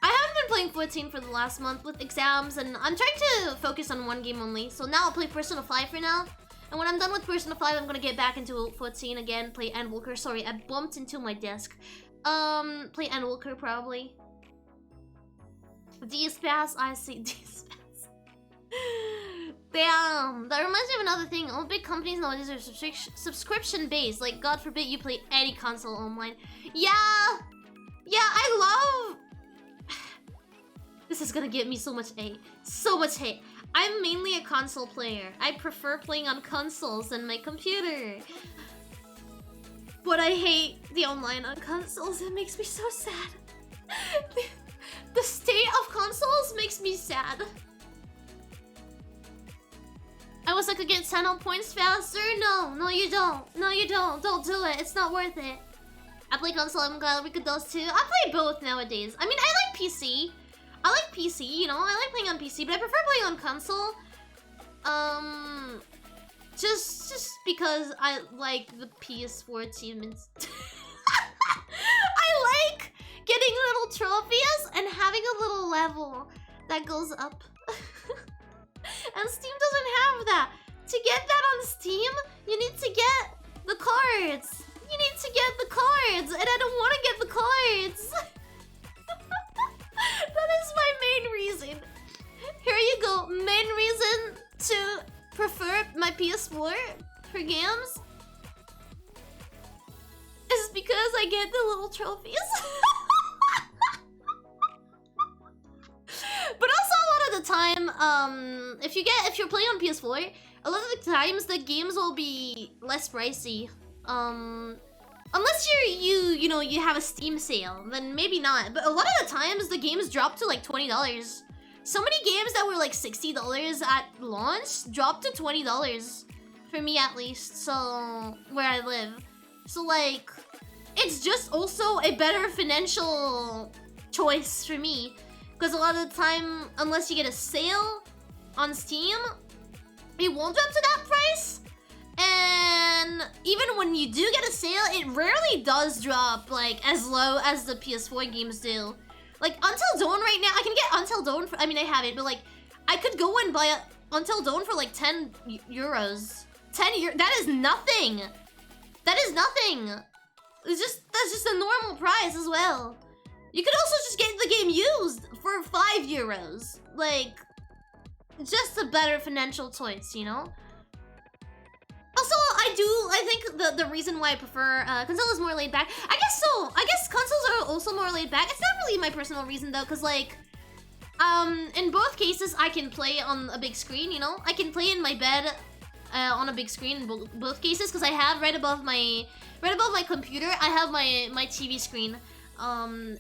haven't been playing 14 for the last month with exams, and I'm trying to focus on one game only. So now I'll play Persona 5 for now. And when I'm done with Persona 5, I'm gonna get back into 14 again, play Endwalker. Sorry, I bumped into my desk. Play Endwalker probably. DS Pass, I see DS Pass. Damn, that reminds me of another thing. All big companies nowadays are subscription based. Like, God forbid you play any console online. Yeah, I love. This is gonna get me so much hate. So much hate. I'm mainly a console player. I prefer playing on consoles than my computer. But I hate the online on consoles. It makes me so sad. The state of consoles makes me sad. I wish I could get 10 points faster. No, you don't. No, you don't. Don't do it. It's not worth it. I play console. I'm glad Rika does too. I play both nowadays. I mean, I like PC. I like PC, you know, I like playing on PC, but I prefer playing on console. Just because I like the PS4 achievements. I like getting little trophies and having a little level that goes up. And Steam doesn't have that. To get that on Steam, you need to get the cards. You need to get the cards, and I don't want to get the cards. That is my main reason. Here you go. Main reason to prefer my PS4 for games is because I get the little trophies. But also a lot of the time, if you're playing on PS4, a lot of the times the games will be less pricey. Unless you have a Steam sale, then maybe not. But a lot of the times the games drop to like $20. So many games that were like $60 at launch dropped to $20 for me at least. So where I live, so like it's just also a better financial choice for me because a lot of the time, unless you get a sale on Steam, it won't drop to that price. And even when you do get a sale, it rarely does drop like as low as the PS4 games do. Like Until Dawn right now, I can get Until Dawn for, I mean I have it, but like I could go and buy Until Dawn for like 10 euros. 10 euros, that is nothing. That is nothing. That's just a normal price as well. You could also just get the game used for 5 euros. Like, just a better financial choice, you know? Also, I think the reason why I prefer console is more laid back. I guess so. I guess consoles are also more laid back. It's not really my personal reason though, because like, in both cases, I can play on a big screen, you know? I can play in my bed on a big screen in both cases, because I have right above my computer, I have my TV screen.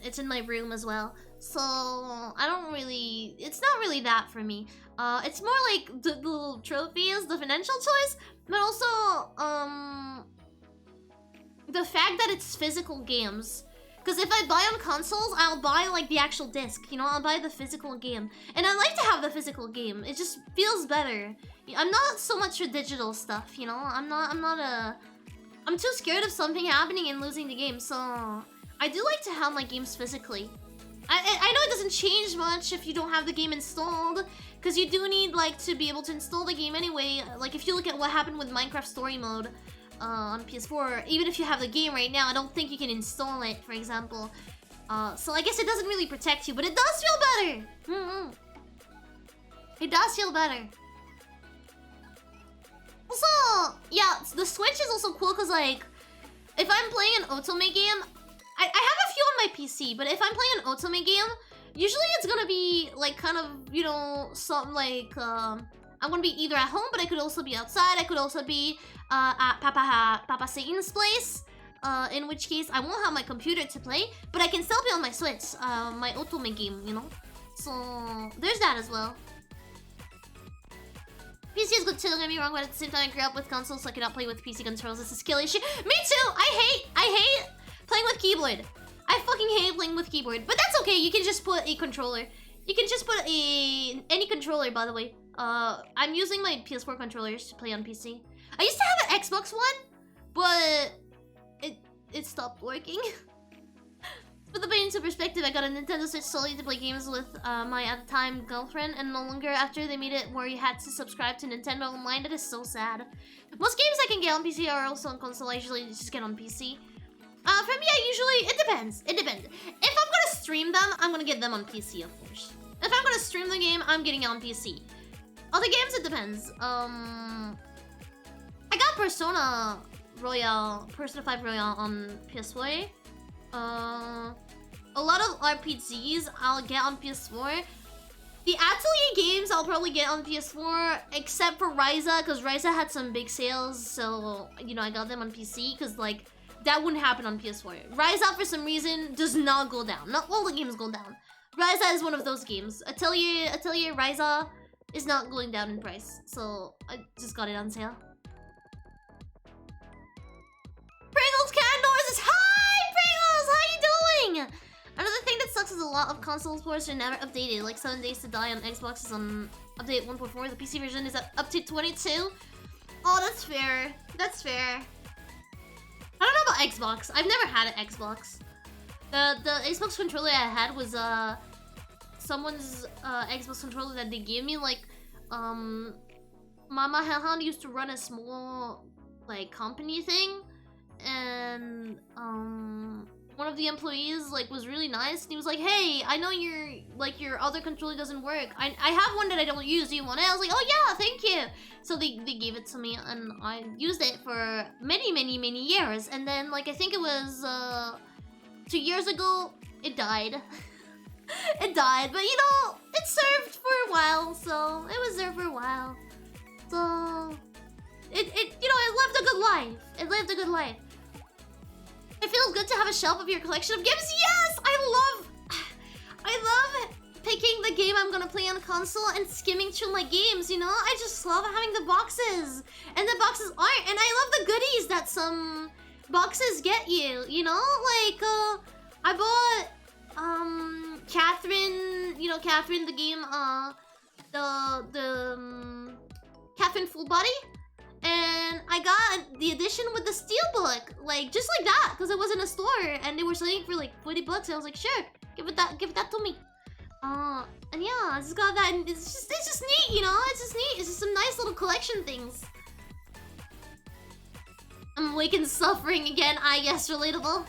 It's in my room as well. So, it's not really that for me. It's more like the little trophies, the financial choice, but also, the fact that it's physical games. Because if I buy on consoles, I'll buy like the actual disc, you know, I'll buy the physical game. And I like to have the physical game, it just feels better. I'm not so much for digital stuff, you know, I'm too scared of something happening and losing the game, so I do like to have my games physically. I know it doesn't change much if you don't have the game installed, because you do need like to be able to install the game anyway. Like if you look at what happened with Minecraft Story Mode on PS4, even if you have the game right now, I don't think you can install it, for example. So I guess it doesn't really protect you, but it does feel better. It does feel better. Also, yeah, the Switch is also cool because, like, if I'm playing an otome game, I have a few on my PC, but if I'm playing an otome game, usually it's gonna be, like, kind of, you know, something like, I'm gonna be either at home, but I could also be outside. I could also be at Papa Satan's place, in which case I won't have my computer to play, but I can still be on my Switch, my otome game, you know? So, there's that as well. PC is good too, don't get me wrong, but at the same time I grew up with consoles, so I cannot play with PC controls. It's a skill issue. Me too! I hate playing with keyboard. I fucking hate playing with keyboard. But that's okay, you can just put a controller. You can just put any controller, by the way. I'm using my PS4 controllers to play on PC. I used to have an Xbox One, but it stopped working. To put the pain into perspective, I got a Nintendo Switch solely to play games with my, at the time, girlfriend, and no longer after they made it where you had to subscribe to Nintendo Online. That is so sad. Most games I can get on PC are also on console. I usually just get on PC. For me, it depends. It depends. If I'm gonna stream them, I'm gonna get them on PC, of course. If I'm gonna stream the game, I'm getting it on PC. Other games, it depends. I got Persona 5 Royale on PS4. A lot of RPGs I'll get on PS4. The Atelier games I'll probably get on PS4, except for Ryza, because Ryza had some big sales, so, you know, I got them on PC, because, like, that wouldn't happen on PS4. Ryza, for some reason, does not go down. Not all the games go down. Ryza is one of those games. Atelier Ryza is not going down in price, so I just got it on sale. Pringles Candors is hi, Pringles, how you doing? Another thing that sucks is a lot of console ports are never updated. Like 7 Days to Die on Xbox is on update 1.4. The PC version is at update 22. Oh, that's fair. That's fair. I don't know about Xbox. I've never had an Xbox. The Xbox controller I had was someone's Xbox controller that they gave me. Like Mama Hellhound used to run a small like company thing, and one of the employees like was really nice, and he was like, "Hey, I know your other controller doesn't work. I have one that I don't use. Do you want it?" I was like, "Oh yeah, thank you." So they gave it to me, and I used it for many years. And then like I think it was 2 years ago, it died. It died, but you know, it served for a while, so it was there for a while. So it you know, it lived a good life. It lived a good life. It feels good to have a shelf of your collection of games. Yes! I love picking the game I'm gonna play on console and skimming through my games, you know? I just love having the boxes. And the boxes aren't. And I love the goodies that some boxes get you, you know? Like, I bought, Catherine, you know, Catherine, the game, Catherine Full Body. And I got the edition with the steelbook, like just like that, because it was in a store and they were selling for like 40 bucks. And I was like, sure, give that to me. And yeah, I just got that, and it's just neat, you know. It's just neat. It's just some nice little collection things. I'm awake and suffering again. I guess relatable.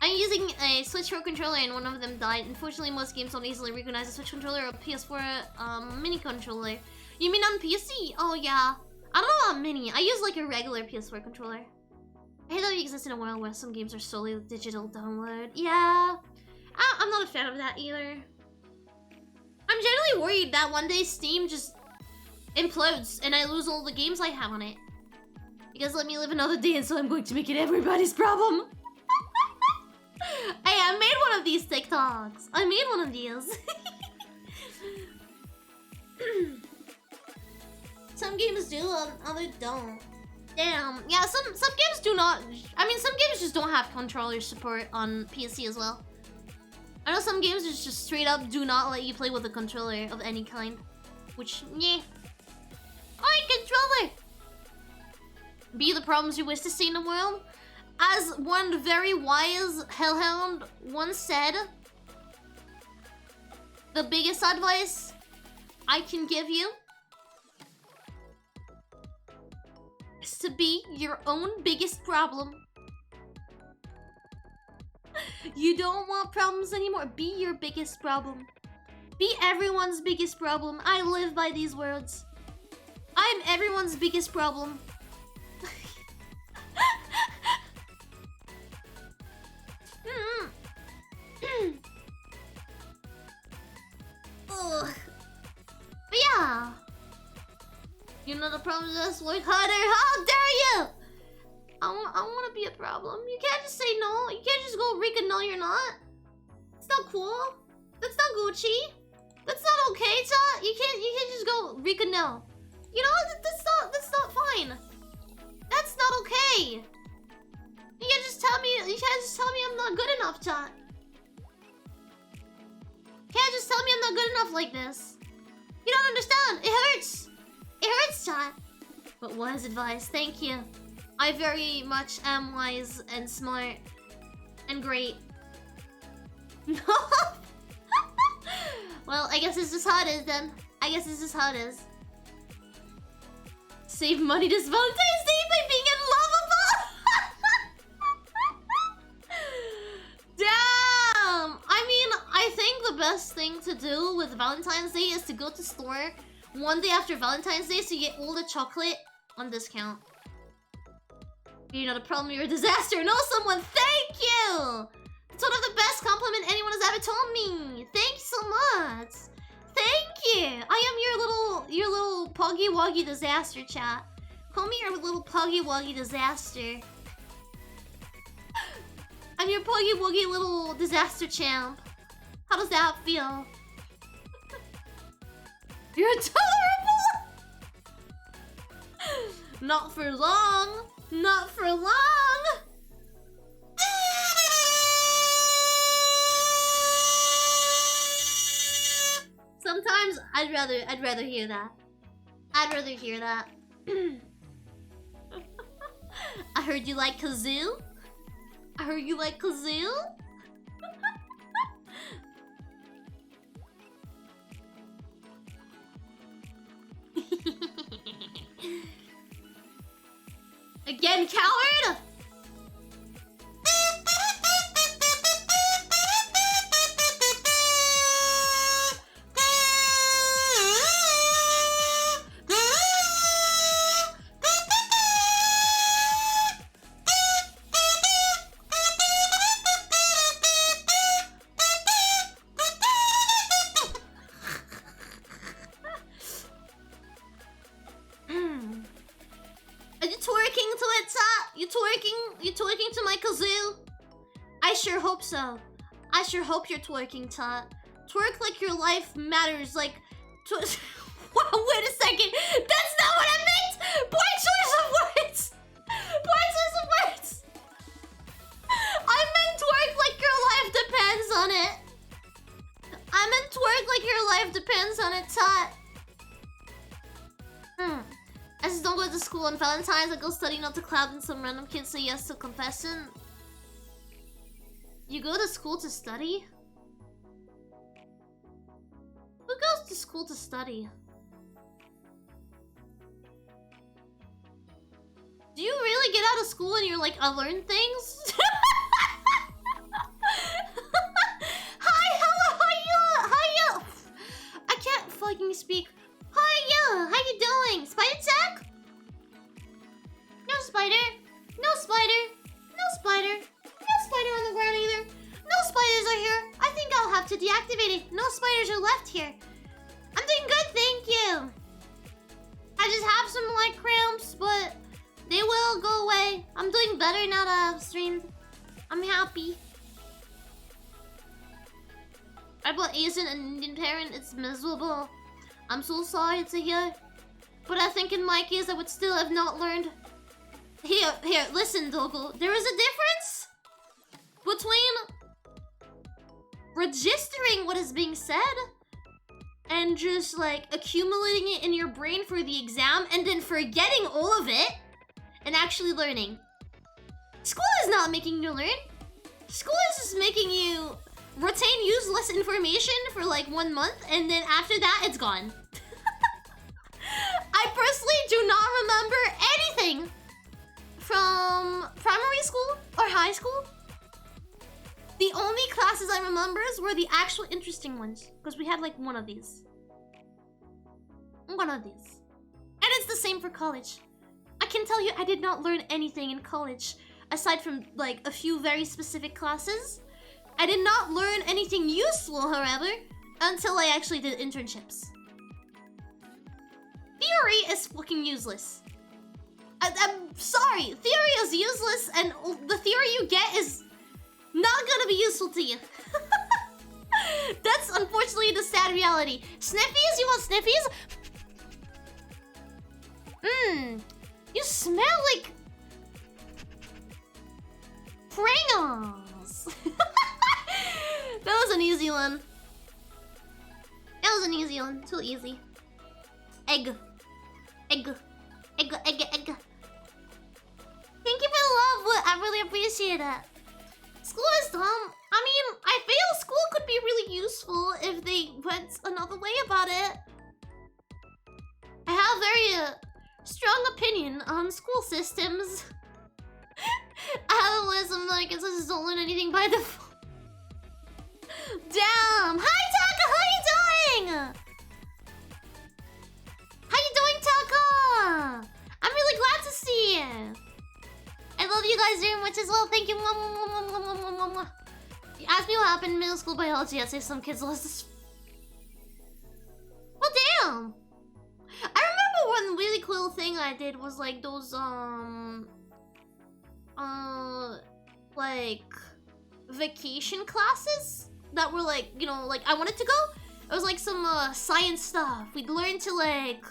I'm using a Switch Pro controller and one of them died. Unfortunately, most games don't easily recognize a Switch controller or a PS4 mini controller. You mean on PC? Oh yeah. I don't know about mini. I use like a regular PS4 controller. I hate that we exist in a world where some games are solely digital download. Yeah. I'm not a fan of that either. I'm generally worried that one day Steam just implodes and I lose all the games I have on it. You guys let me live another day, and so I'm going to make it everybody's problem. Hey, I made one of these TikToks. I made one of these. Some games do, others don't. Damn. Yeah, some games do not. I mean, some games just don't have controller support on PC as well. I know some games just straight up do not let you play with a controller of any kind. Which, yeah. Alright, controller! Be the problems you wish to see in the world. As one very wise hellhound once said, the biggest advice I can give you is to be your own biggest problem. You don't want problems anymore. Be your biggest problem. Be everyone's biggest problem. I live by these words. I'm everyone's biggest problem. Ugh. But yeah. You know the problem, just work harder. How dare you! I want to be a problem. You can't just say no. You can't just go, Rika, no you're not. It's not cool. That's not Gucci. That's not okay, chat. You can't just go, Rika, no. You know, that's not fine. That's not okay. You can't just tell me I'm not good enough, chat. You can't just tell me I'm not good enough like this. You don't understand. It hurts. It hurts, chat. But wise advice, thank you. I very much am wise and smart and great. No. Well, I guess it's just how it is then. I guess it's just how it is. Save money this Valentine's Day by being unlovable. Damn. I mean, I think the best thing to do with Valentine's Day is to go to store one day after Valentine's Day so you get all the chocolate on discount. You're not a problem, you're a disaster. Know someone, thank you! It's one of the best compliments anyone has ever told me. Thank you so much. Thank you. I am your little poggy woggy disaster, chat. Call me your little poggy woggy disaster. I'm your poggy woggy little disaster champ. How does that feel? You're adorable! Not for long. Not for long. Sometimes I'd rather hear that. I'd rather hear that. I heard you like kazoo. I heard you like kazoo. Again, coward! You twerking to my kazoo? I sure hope so. I sure hope you're twerking, Tot. Twerk like your life matters, like... Wow, wait a second! That's not what I meant! Poor choice of words! Poor choice of words! I meant twerk like your life depends on it. I meant twerk like your life depends on it, Tot. I just don't go to school on Valentine's. I go study not to cloud and some random kids say yes to confession. You go to school to study? Who goes to school to study? Do you really get out of school and you're like, I learned things? Hi, hello, hiya! I can't fucking speak. Hiya! How you doing? Spider tech? No spider. No spider. No spider. No spider on the ground either. No spiders are here. I think I'll have to deactivate it. No spiders are left here. I'm doing good, thank you. I just have some like cramps, but they will go away. I'm doing better now that I've streamed. I'm happy. I bought Asian and Indian parent. It's miserable. I'm so sorry to hear. But I think in my case, I would still have not learned. Here, listen, Dogo. There is a difference between registering what is being said and just like accumulating it in your brain for the exam and then forgetting all of it and actually learning. School is not making you learn. School is just making you retain useless information for like 1 month and then after that, it's gone. I personally do not remember anything from primary school or high school. The only classes I remember were the actual interesting ones. Because we had like one of these. One of these. And it's the same for college. I can tell you I did not learn anything in college. Aside from like a few very specific classes. I did not learn anything useful, however, until I actually did internships. Theory is fucking useless. I'm sorry, theory is useless, and the theory you get is not gonna be useful to you. That's unfortunately the sad reality. Sniffies? You want sniffies? You smell like Pringles. That was an easy one. That was an easy one. Too easy. Egg. Egg. Egg, egg, egg. Thank you for the love. I really appreciate it. School is dumb. I mean, I feel school could be really useful if they went another way about it. I have very strong opinion on school systems. I have a list of Americans that just don't learn anything by default. Damn! Hi, Taka! How you doing? How you doing, Taka? I'm really glad to see you. I love you guys very much as well. Thank you. You asked me what happened in middle school biology. I say some kids lost this. Well, damn. I remember one really cool thing I did was like those like vacation classes that were like, you know, like I wanted to go. It was like some science stuff. We'd learn to like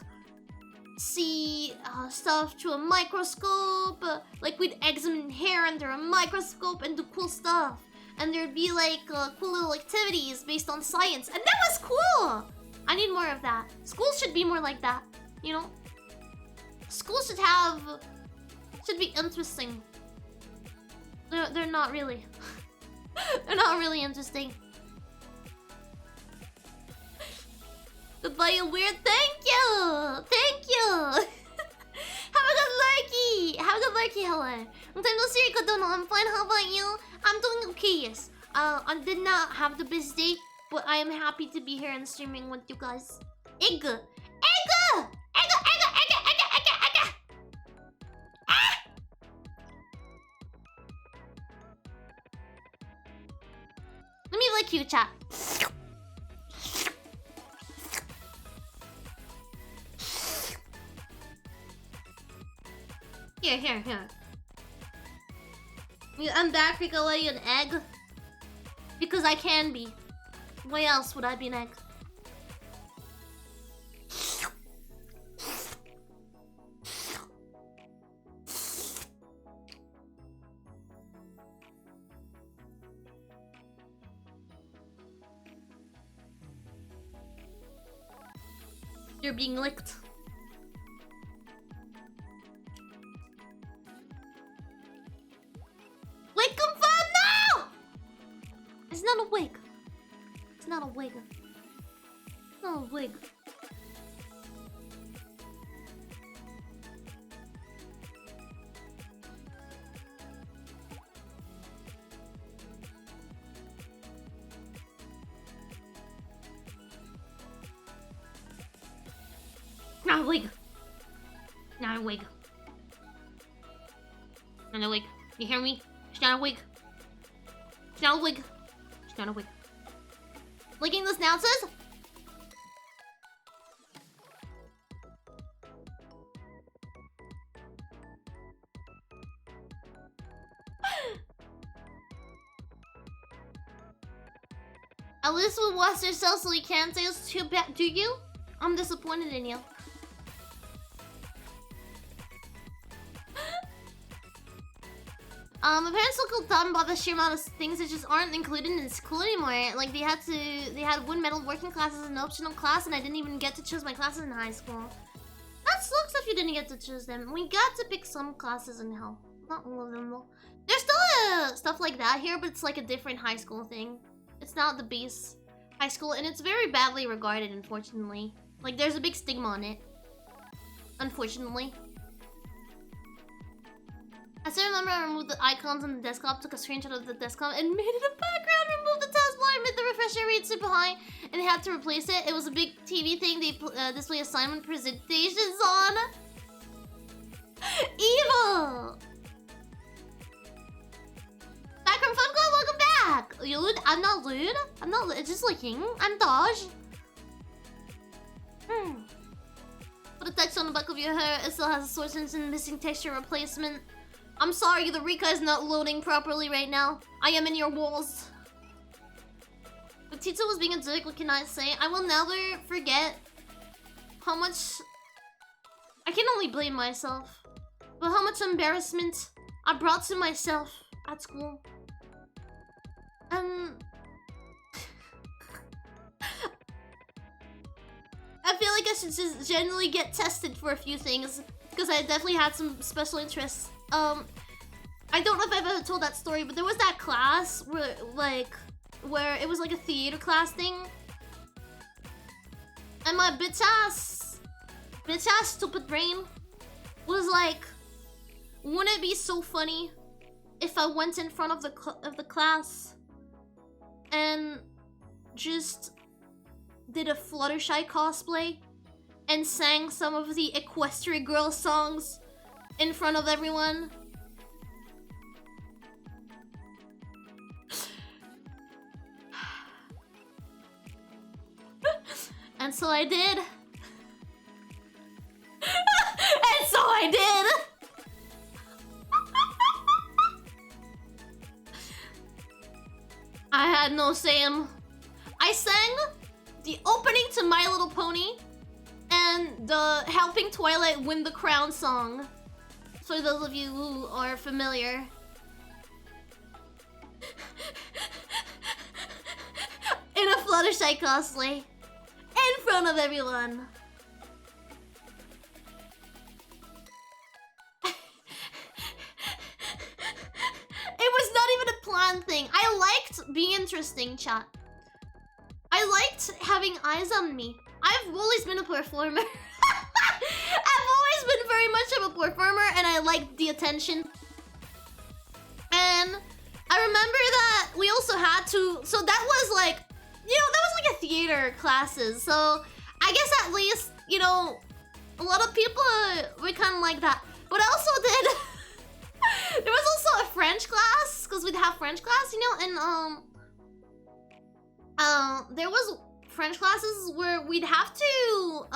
see stuff through a microscope. Like we'd examine hair under a microscope and do cool stuff. And there'd be like cool little activities based on science. And that was cool! I need more of that. Schools should be more like that, you know? Schools should be interesting. They're not really. They're not really interesting. Goodbye, you weird. Thank you! Thank you! Have a good lurky! Have a good lurky, hello. Long time no see, Rika. I'm fine, how about you? I'm doing okay, yes. I did not have the best day, but I am happy to be here and streaming with you guys. Egg! Egg! Egg! Egg! Egg! Egg! Egg! Egg! Ah! Let me lick you, chat. Here. I'm back, Rika. Are you an egg? Because I can be. Why else would I be an egg? You're being licked. Lick him fun now! It's not a wig. It's not a wig. It's not a wig. Not a wig. Not a wig. Not a wig. You hear me? It's not a wig. It's not a wig. It's not a wig. Licking the snouters? At least with watch yourself so you can't say it's too bad. Do you? I'm disappointed in you. My parents look dumb about the sheer amount of things that just aren't included in school anymore. Like they had wood metal working classes as an optional class, and I didn't even get to choose my classes in high school. That sucks if you didn't get to choose them. We got to pick some classes in hell. Not all of them though. There's still stuff like that here, but it's like a different high school thing. It's not the base high school, and it's very badly regarded, unfortunately. Like there's a big stigma on it. Unfortunately. I still remember I removed the icons on the desktop, took a screenshot of the desktop, and made it a background, removed the taskbar, made the refresher rate super high, and had to replace it. It was a big TV thing they display assignment presentations on. Evil! Backroom Fun Club, welcome back! Lewd? I'm not lewd. I'm not lewd. It's just looking. I'm Dodge. Put a text on the back of your hair. It still has a source engine missing texture replacement. I'm sorry, the Rika is not loading properly right now. I am in your walls. But Tito was being a dick, what can I say? I will never forget how much... I can only blame myself. But how much embarrassment I brought to myself at school. I feel like I should just generally get tested for a few things. Because I definitely had some special interests. I don't know if I've ever told that story, but there was that class where it was like a theater class thing. And my bitch ass stupid brain was like, wouldn't it be so funny if I went in front of the class and just did a Fluttershy cosplay and sang some of the Equestria Girl songs in front of everyone? And so I did. And so I did. I had no shame. I sang the opening to My Little Pony and the Helping Twilight Win the Crown song. For those of you who are familiar. In a Fluttershy cosplay. In front of everyone. It was not even a planned thing. I liked being interesting, chat. I liked having eyes on me. I've always been a performer. I've always been very much of a performer, and I liked the attention. And I remember that we also had to... So that was like... You know, that was like a theater classes. So I guess at least, you know, a lot of people were kind of like that. But I also did... There was also a French class, because we'd have French class, you know, and there was French classes where we'd have to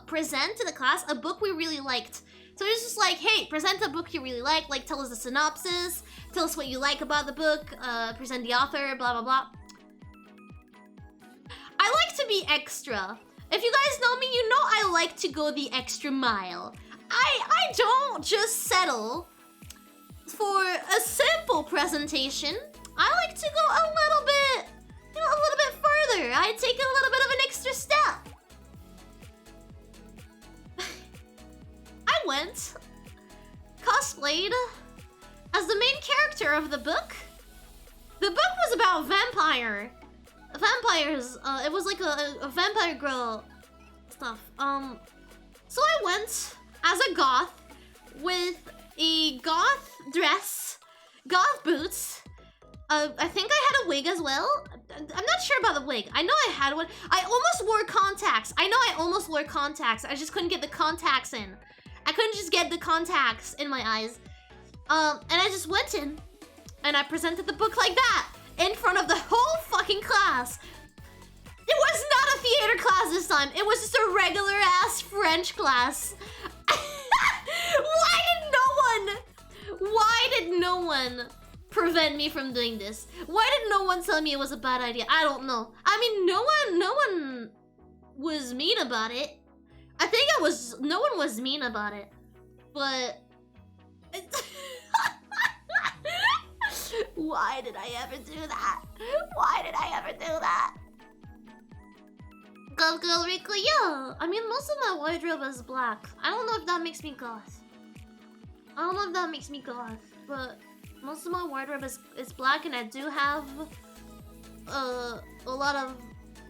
present to the class a book we really liked. So it's just like, hey, present a book you really like tell us the synopsis, tell us what you like about the book, present the author, blah, blah, blah. I like to be extra. If you guys know me, you know I like to go the extra mile. I don't just settle for a simple presentation. I like to go a little bit, you know, a little bit further. I take a little bit of an extra step. I went, cosplayed as the main character of the book. The book was about vampires. It was like a vampire girl stuff. So I went as a goth with a goth dress, goth boots. I think I had a wig as well. I'm not sure about the wig. I know I had one. I almost wore contacts. I know I almost wore contacts. I just couldn't get the contacts in. I couldn't just get the contacts in my eyes. And I just went in and I presented the book like that in front of the whole fucking class. It was not a theater class this time. It was just a regular ass French class. Why did no one prevent me from doing this? Why did no one tell me it was a bad idea? I don't know. I mean, no one was mean about it. I think no one was mean about it. But why did I ever do that? Why did I ever do that? Go girl Rika, yeah. I mean, most of my wardrobe is black. I don't know if that makes me goth. But most of my wardrobe is black, and I do have a lot of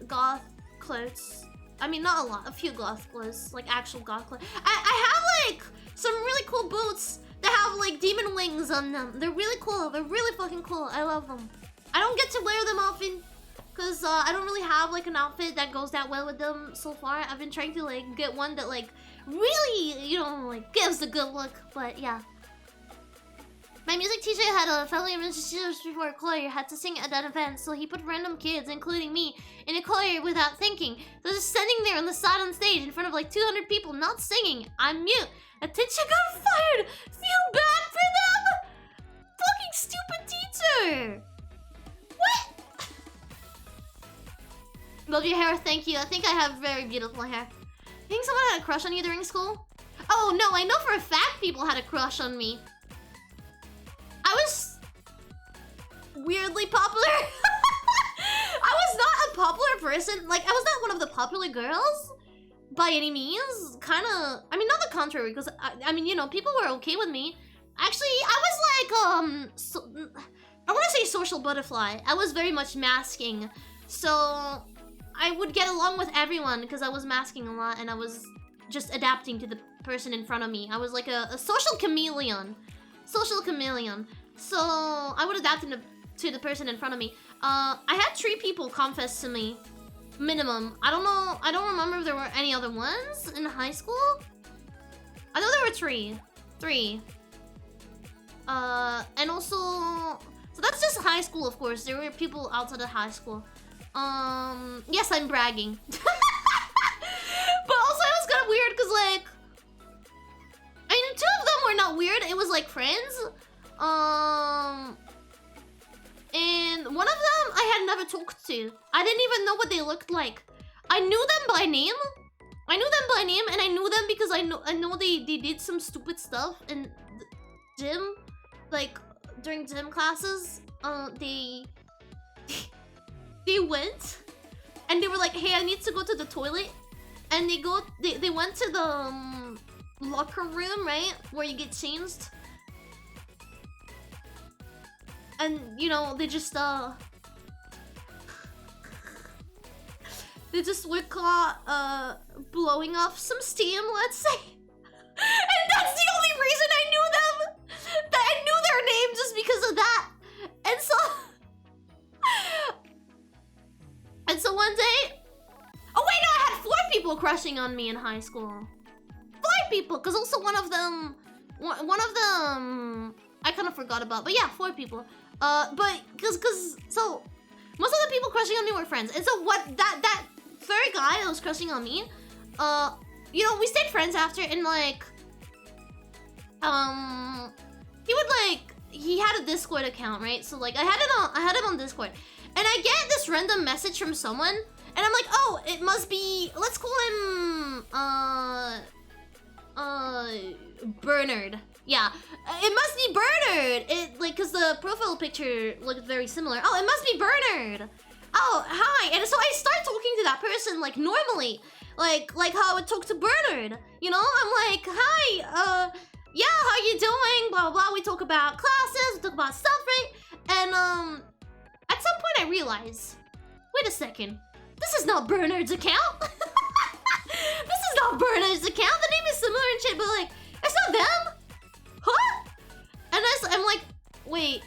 goth clothes. I mean, not a lot, a few goth clothes, like actual goth clothes. I have like some really cool boots They have like demon wings on them. They're really cool. They're really fucking cool. I love them. I don't get to wear them often because I don't really have like an outfit that goes that well with them so far. I've been trying to like get one that like really, you know, like gives a good look. But yeah. My music teacher had a family relationships before a choir, had to sing at that event, so he put random kids, including me, in a choir without thinking. So just standing there on the side on stage in front of like 200 people, not singing. I'm mute. A teacher got fired. Feel bad for them? Fucking stupid teacher. What? Love your hair, thank you. I think I have very beautiful hair. You think someone had a crush on you during school? Oh no, I know for a fact people had a crush on me. I was weirdly popular. I was not a popular person. Like, I was not one of the popular girls by any means. Kind of, I mean, not the contrary, because I mean, you know, people were okay with me. Actually, I was like, I want to say social butterfly. I was very much masking. So I would get along with everyone because I was masking a lot and I was just adapting to the person in front of me. I was like a social chameleon. Social chameleon. So I would adapt to the person in front of me. I had 3 people confess to me. Minimum. I don't know. I don't remember if there were any other ones in high school. I know there were 3. 3. And also... So that's just high school, of course. There were people outside of high school. Yes, I'm bragging. But also it was kind of weird because like... I mean, 2 of them were not weird. It was like friends. And one of them I had never talked to. I didn't even know what they looked like. I knew them by name. I knew them by name, and I knew them because I know they did some stupid stuff in the gym, like during gym classes. They went and they were like, "Hey, I need to go to the toilet," and they went to the locker room, right, where you get changed. And, you know, they just were caught, blowing off some steam, let's say. And that's the only reason I knew them! That I knew their name just because of that! And so... And so one day... Oh wait, no, I had 4 people crushing on me in high school. 4 people, because also one of them... I kind of forgot about, but yeah, 4 people. But so most of the people crushing on me were friends, and so what that 3rd guy that was crushing on me, you know, we stayed friends after, and like, he had a Discord account, right? So like, I had him on Discord, and I get this random message from someone, and I'm like, oh, it must be, let's call him, Bernard. Yeah, it must be Bernard. It like because the profile picture looked very similar. Oh, it must be Bernard. Oh, hi. And so I start talking to that person like normally, like how I would talk to Bernard. You know, I'm like, hi. Yeah, how you doing? Blah blah blah. We talk about classes. We talk about stuff, right? And at some point I realize, wait a second, this is not Bernard's account. This is not Bernard's account. The name is similar and shit, but like, it's not them. Huh? And I'm like, wait,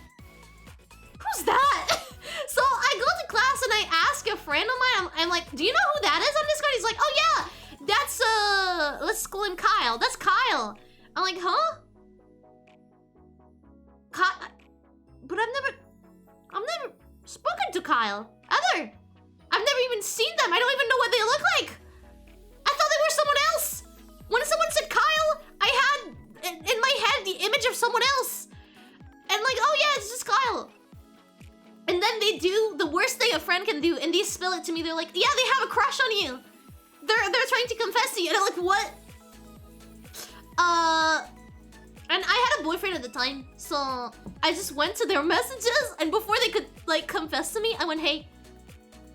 who's that? So I go to class and I ask a friend of mine, I'm like, do you know who that is on Discord? He's like, oh yeah, that's, let's call him Kyle. That's Kyle. I'm like, huh? But I've never spoken to Kyle, ever. I've never even seen them. I don't even know what they look like. I thought they were someone else. When someone said Kyle, I had in my head the image of someone else. And like, oh yeah, it's just Kyle. And then they do the worst thing a friend can do, and they spill it to me. They're like, yeah, they have a crush on you. They're trying to confess to you. And I'm like, what? And I had a boyfriend at the time, so I just went to their messages, and before they could like confess to me, I went, hey,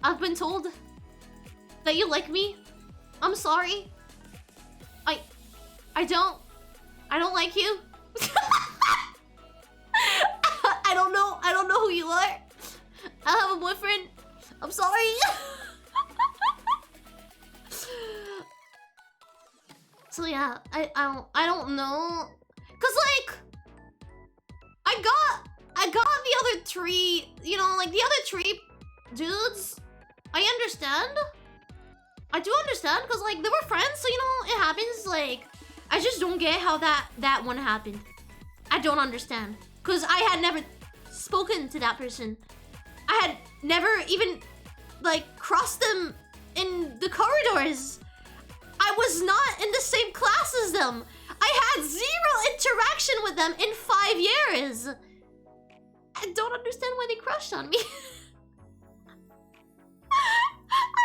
I've been told that you like me. I'm sorry. I don't like you. I don't know who you are. I have a boyfriend. I'm sorry. So yeah, I don't know. Cause like, three, you know, like the other three dudes, I understand. I do understand, because like they were friends, so you know, it happens. Like, I just don't get how that one happened. I don't understand, because I had never spoken to that person. I had never even like crossed them in the corridors. I was not in the same class as them. I had zero interaction with them in 5 years. I don't understand why they crushed on me. I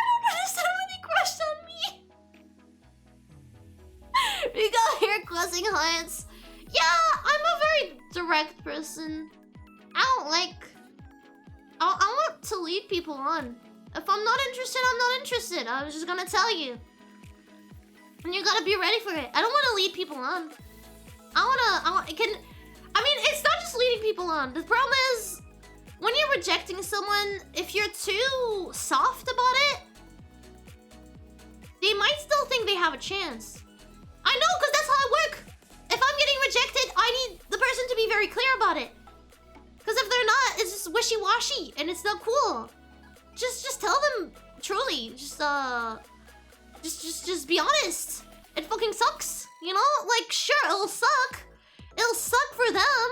don't understand why they crushed on me. Rika here causing hearts. Yeah, I'm a very direct person. I want to lead people on. If I'm not interested, I'm not interested. I was just gonna tell you. And you gotta be ready for it. I don't want to lead people on. I mean, it's not just leading people on. The problem is, when you're rejecting someone, if you're too soft about it, they might still think they have a chance. I know, because that's how I work. If I'm getting rejected, I need the person to be very clear about it. Because if they're not, it's just wishy-washy, and it's not cool. Just tell them truly. Just be honest. It fucking sucks, you know? Like, sure, it'll suck. It'll suck for them.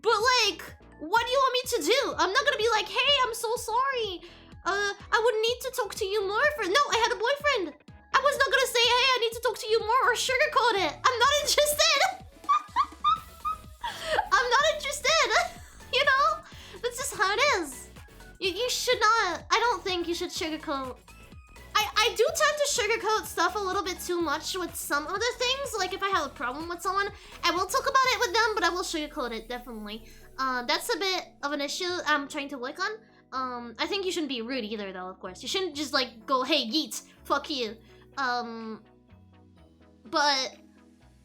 But like, what do you want me to do? I'm not gonna be like, hey, I'm so sorry. I would need to talk to you more for... No, I had a boyfriend. I was not gonna say, hey, I need to talk to you more or sugarcoat it. I'm not interested. I'm not interested. You know? That's just how it is. You should not... I don't think you should sugarcoat... I do tend to sugarcoat stuff a little bit too much with some other things. Like, if I have a problem with someone, I will talk about it with them, but I will sugarcoat it, definitely. That's a bit of an issue I'm trying to work on. I think you shouldn't be rude either, though, of course. You shouldn't just, like, go, hey, yeet, fuck you. But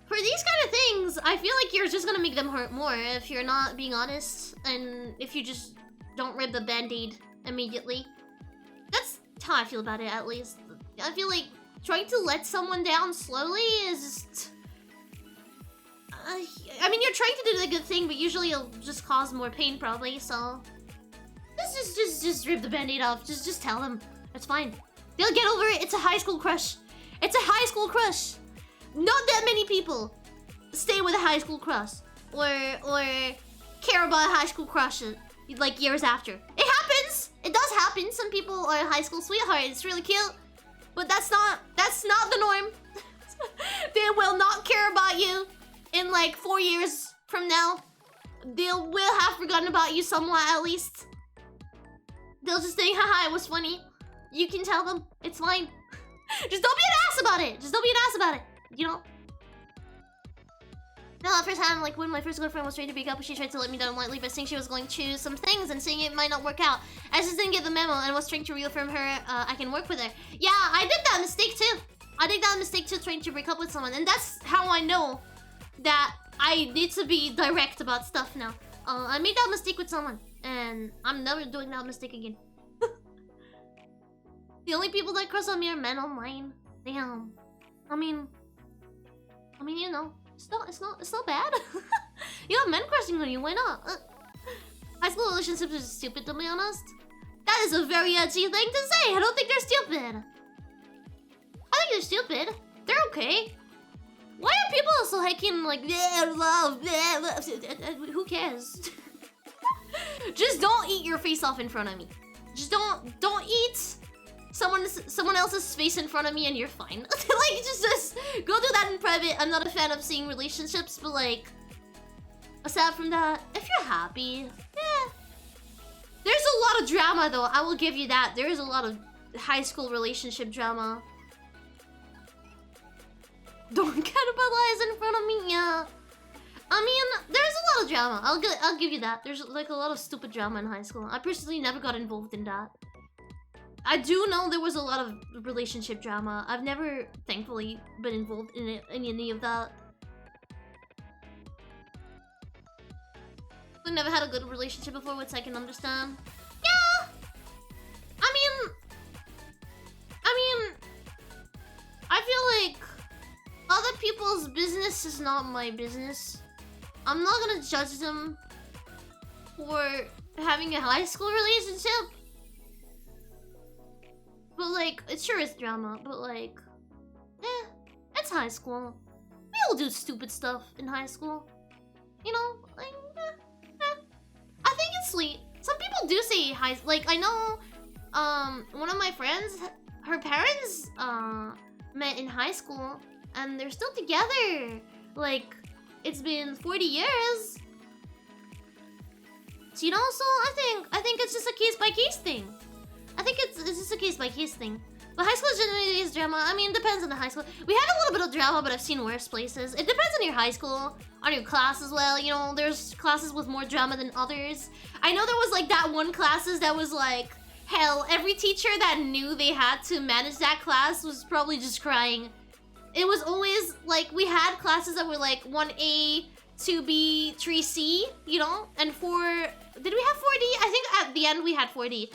for these kind of things, I feel like you're just gonna make them hurt more if you're not being honest, and if you just don't rip the band-aid immediately. That's how I feel about it, at least. I feel like trying to let someone down slowly is just... I mean, you're trying to do the good thing, but usually it'll just cause more pain, probably, so... Just rip the band-aid off. Just tell them. It's fine. They'll get over it. It's a high school crush. It's a high school crush. Not that many people stay with a high school crush. Or care about a high school crush, like, years after. It happens! It does happen. Some people are a high school sweetheart. It's really cute. But that's not the norm. They will not care about you in like 4 years from now. They will have forgotten about you somewhat, at least. They'll just think, haha, it was funny. You can tell them. It's fine. Just don't be an ass about it. Just don't be an ass about it. You know? No, the first time, like, when my first girlfriend was trying to break up, she tried to let me down lightly by saying she was going to choose some things and saying it might not work out. I just didn't get the memo and was trying to reaffirm her I can work with her. Yeah, I did that mistake too. I did that mistake too, trying to break up with someone. And that's how I know that I need to be direct about stuff now. I made that mistake with someone, and I'm never doing that mistake again. The only people that crush on me are men online. Damn. I mean, you know. It's not bad. You have men crushing on you, why not? High school relationships are stupid, to be honest. That is a very edgy thing to say. I don't think they're stupid. I think they're stupid. They're okay. Why are people so hiking like love? Who cares? Just don't eat your face off in front of me. Just don't eat someone else's face in front of me and you're fine. Like, just go do that in private. I'm not a fan of seeing relationships, but like, aside from that, if you're happy, yeah. There's a lot of drama though, I will give you that. There is a lot of high school relationship drama. Don't cannibalize in front of me, yeah. I mean, there's a lot of drama. I'll give you that. There's like a lot of stupid drama in high school. I personally never got involved in that. I do know there was a lot of relationship drama. I've never, thankfully, been involved in any of that. I've never had a good relationship before, which I can understand. Yeah! I mean, I feel like other people's business is not my business. I'm not gonna judge them for having a high school relationship. But like, it sure is drama, but like, it's high school. We all do stupid stuff in high school. You know, like, I think it's sweet. Some people do say like, I know, one of my friends, her parents, met in high school, and they're still together. Like, it's been 40 years. So, you know, so I think it's just a case-by-case thing. I think it's just a case-by-case thing. But high school generally is drama. I mean, it depends on the high school. We had a little bit of drama, but I've seen worse places. It depends on your high school, on your class as well. You know, there's classes with more drama than others. I know there was like that one classes that was like, hell, every teacher that knew they had to manage that class was probably just crying. It was always like, we had classes that were like 1A, 2B, 3C, you know? And did we have 4D? I think at the end we had 4D.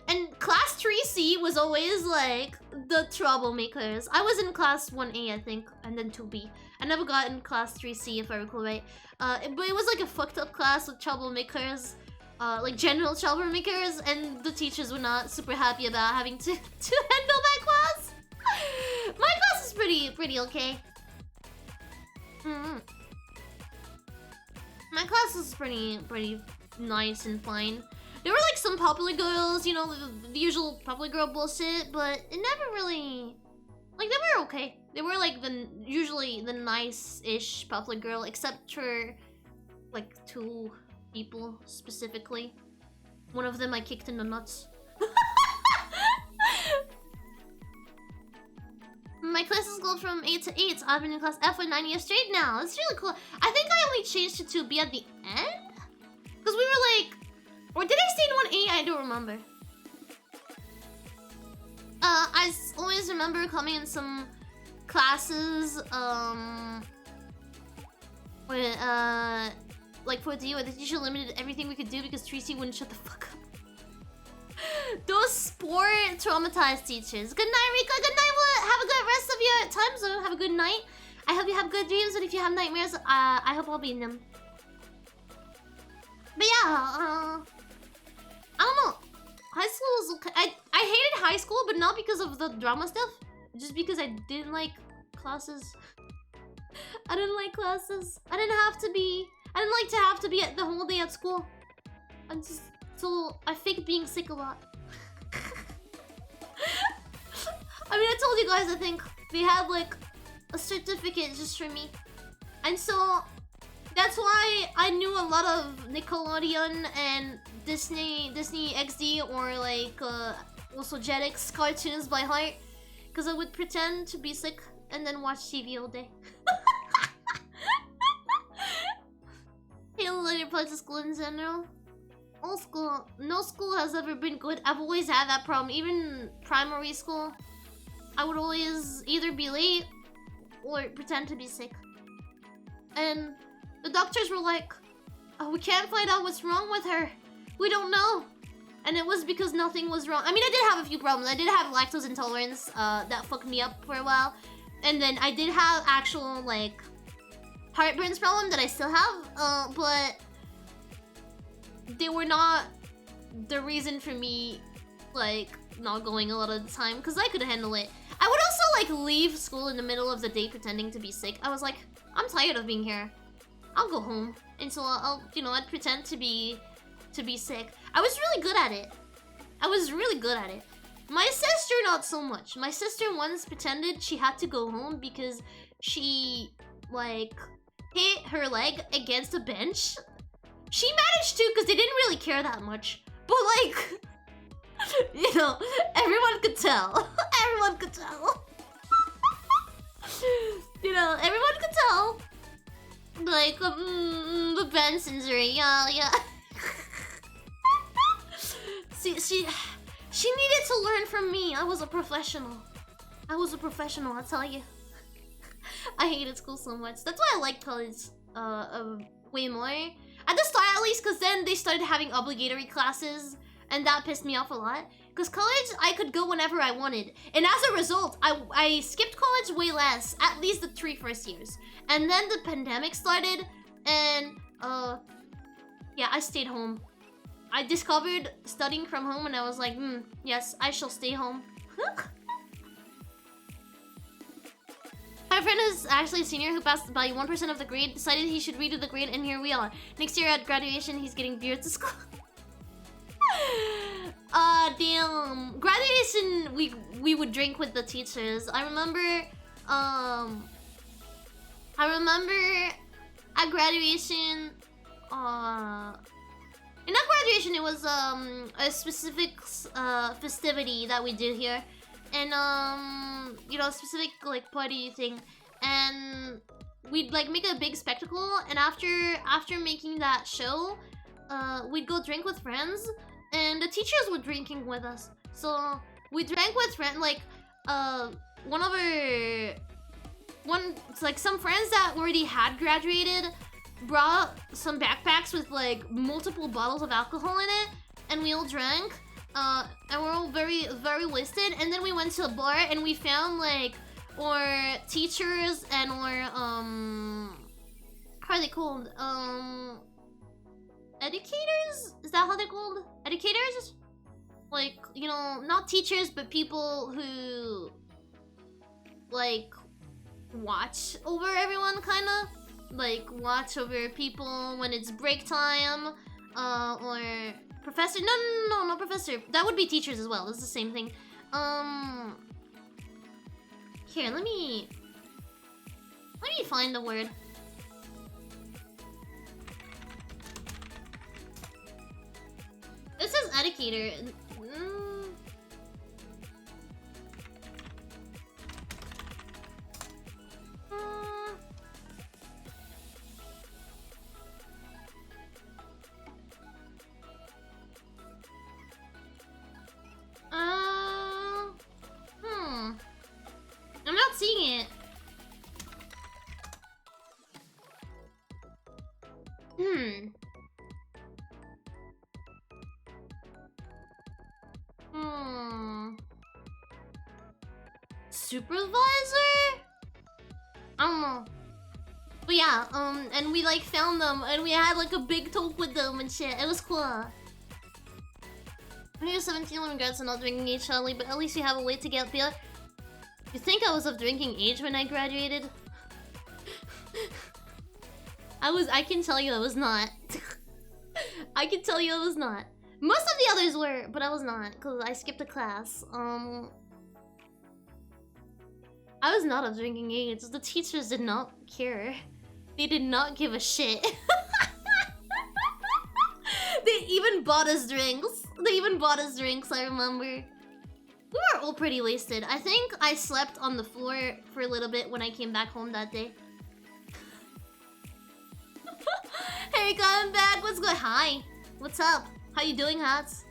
And class 3C was always like the troublemakers. I was in class 1A, I think, and then 2B. I never got in class 3C, if I recall right. But it was like a fucked up class with troublemakers, like general troublemakers, and the teachers were not super happy about having to handle that class. My class is pretty okay. My class is pretty nice and fine. There were like some popular girls, you know, the usual popular girl bullshit, but it never really, like, they were okay. They were like usually the nice-ish popular girl, except for like 2 people specifically. One of them I kicked in the nuts. My class is going from 8 to 8. I've been in class F for 9 years straight now. It's really cool. I think I only changed to 2B at the end? Because we were like... Or did I stay in 1A? I don't remember. I always remember coming in some classes, where, like for D, where the teacher limited everything we could do because 3C wouldn't shut the fuck up. Those sport traumatized teachers. Good night, Rika. Good night. Have a good rest of your time zone. Have a good night. I hope you have good dreams, and if you have nightmares, I hope I'll be in them. But yeah, I don't know. High school was okay. I hated high school, but not because of the drama stuff. Just because I didn't like classes. I didn't like classes. I didn't like to have to be the whole day at school. So I faked being sick a lot. I mean, I told you guys, I think they had like a certificate just for me. And so that's why I knew a lot of Nickelodeon and Disney XD, or like also Jetix cartoons by heart. Because I would pretend to be sick and then watch TV all day. Halo later applies to school in general. All school, no school has ever been good. I've always had that problem. Even primary school, I would always either be late or pretend to be sick. And the doctors were like, oh, we can't find out what's wrong with her. We don't know. And it was because nothing was wrong. I mean, I did have a few problems. I did have lactose intolerance that fucked me up for a while. And then I did have actual, like, heartburns problem that I still have. But they were not the reason for me, like, not going a lot of the time. Because I could handle it. I would also, like, leave school in the middle of the day pretending to be sick. I was like, I'm tired of being here. I'll go home. And so I'd pretend to be sick. I was really good at it. My sister, not so much. My sister once pretended she had to go home because she, like, hit her leg against a bench. She managed to because they didn't really care that much. But, like, you know, everyone could tell. Everyone could tell. You know, everyone could tell. Like, the bench injury, yeah. She needed to learn from me. I was a professional, I tell you. I hated school so much. That's why I liked college way more. At the start, at least, because then they started having obligatory classes, and that pissed me off a lot. Because college, I could go whenever I wanted. And as a result, I skipped college way less, at least the 3 first years. And then the pandemic started, and Yeah, I stayed home. I discovered studying from home and I was like, yes, I shall stay home. My friend is actually a senior who passed by 1% of the grade, decided he should redo the grade, and here we are. Next year at graduation, he's getting beer to school. Damn. Graduation, we would drink with the teachers. I remember at graduation, not graduation, it was a specific festivity that we did here. And you know, specific like party thing. And we'd like make a big spectacle, and after making that show, we'd go drink with friends, and the teachers were drinking with us. So we drank with friends, like some friends that already had graduated brought some backpacks with like multiple bottles of alcohol in it, and we all drank, and we're all very, very wasted. And then we went to a bar and we found like our teachers and our how are they called? Educators? Is that how they're called? Educators? Like, you know, not teachers, but people who like watch over everyone, kind of like watch over people when it's break time, or professor. No, professor. That would be teachers as well. It's the same thing. Here, let me find the word. This says educator. I'm not seeing it. Supervisor? I don't know. But yeah, and we like found them and we had like a big talk with them and shit. It was cool. When you're 17, when regards to not drinking age, Charlie, but at least you have a way to get beer. You think I was of drinking age when I graduated? I can tell you I was not. I can tell you I was not. Most of the others were, but I was not, because I skipped a class. I was not of drinking age. The teachers did not care. They did not give a shit. They even bought us drinks. I remember. We were all pretty wasted. I think I slept on the floor for a little bit when I came back home that day. Hey Rika, I'm back. What's good? Hi. What's up? How you doing, Hats?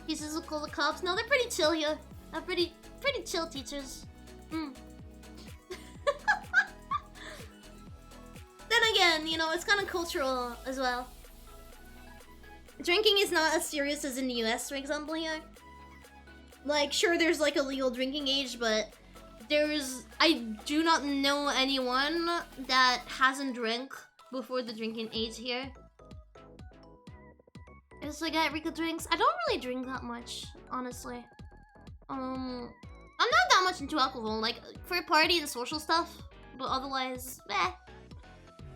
Pieces will call the cops. No, they're pretty chill here. They're pretty chill teachers. Then again, you know, it's kind of cultural as well. Drinking is not as serious as in the US, for example, here. Like, sure, there's like a legal drinking age, but I do not know anyone that hasn't drank before the drinking age here. It's like Rika drinks. I don't really drink that much, honestly. I'm not that much into alcohol, like for a party and social stuff, but otherwise,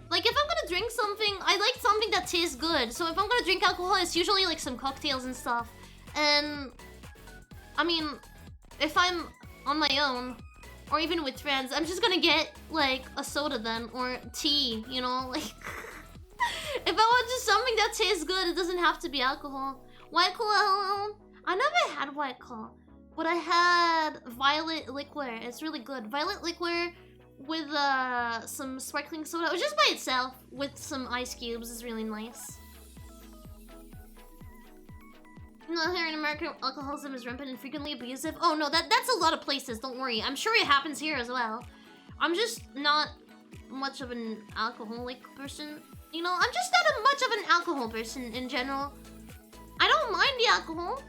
Like if I'm gonna drink something, I like something that tastes good. So if I'm gonna drink alcohol, it's usually like some cocktails and stuff. And I mean, if I'm on my own, or even with friends, I'm just gonna get like a soda then, or tea, you know, like if I want just something that tastes good, it doesn't have to be alcohol. White Claw, I never had White Claw, but I had Violet Liquor. It's really good. Violet Liquor with some sparkling soda, or just by itself with some ice cubes is really nice. Not here in America, alcoholism is rampant and frequently abusive. Oh no, that's a lot of places, don't worry. I'm sure it happens here as well. I'm just not much of an alcoholic person. You know, I'm just not much of an alcohol person in general. I don't mind the alcohol.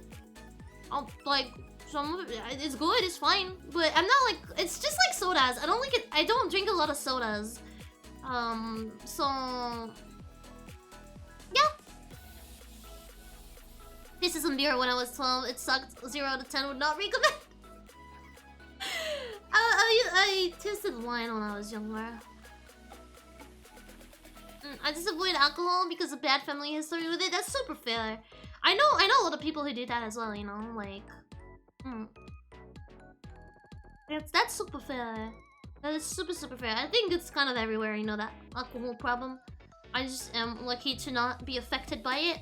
I'll, like, some of it, it's good, it's fine. But I'm not like, it's just like sodas. I don't like it, I don't drink a lot of sodas. So Tasted some beer when I was 12. It sucked. 0 out of 10 would not recommend. I tasted wine when I was younger. I just avoid alcohol because of bad family history with it. That's super fair. I know a lot of people who do that as well, you know, like that's super fair. That is super fair. I think it's kind of everywhere, you know, that alcohol problem. I just am lucky to not be affected by it.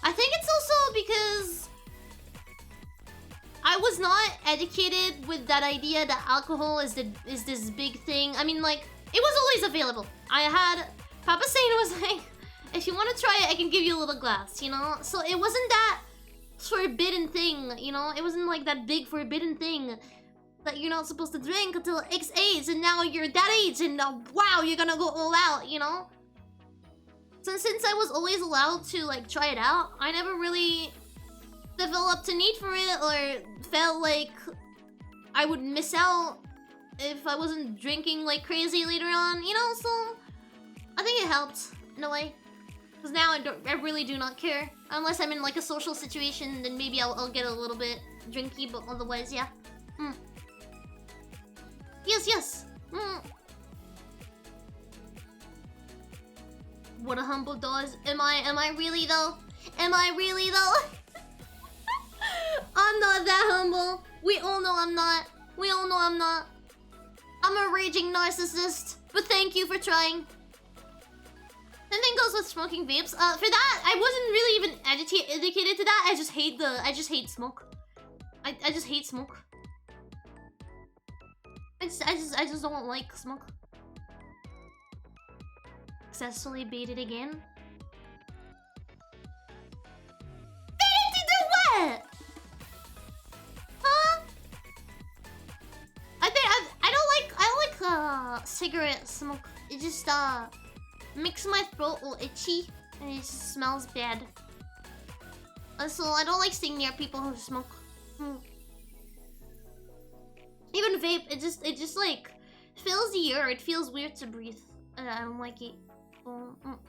I think it's also because I was not educated with that idea that alcohol is this big thing. I mean, like, it was always available. I had Papa Saint was like, if you want to try it, I can give you a little glass, you know? So it wasn't that forbidden thing, you know? It wasn't like that big forbidden thing that you're not supposed to drink until X age, and now you're that age, and wow, you're gonna go all out, you know? So since I was always allowed to, like, try it out, I never really developed a need for it or felt like I would miss out if I wasn't drinking like crazy later on, you know? So I think it helped in a way, because now I really do not care. Unless I'm in like a social situation, then maybe I'll get a little bit drinky, but otherwise, yeah. Yes. What a humble does. Am I really though? Am I really though? I'm not that humble. We all know I'm not. We all know I'm not. I'm a raging narcissist. But thank you for trying. Same thing goes with smoking vapes. For that, I wasn't really even educated to that. I just hate smoke. I just hate smoke. I just don't like smoke. Successfully baited again. Baited to do what? Huh? I don't like cigarette smoke. It just makes my throat all itchy and it just smells bad. So I don't like staying near people who smoke. Even vape, it just like fills the air. It feels weird to breathe. I don't like it.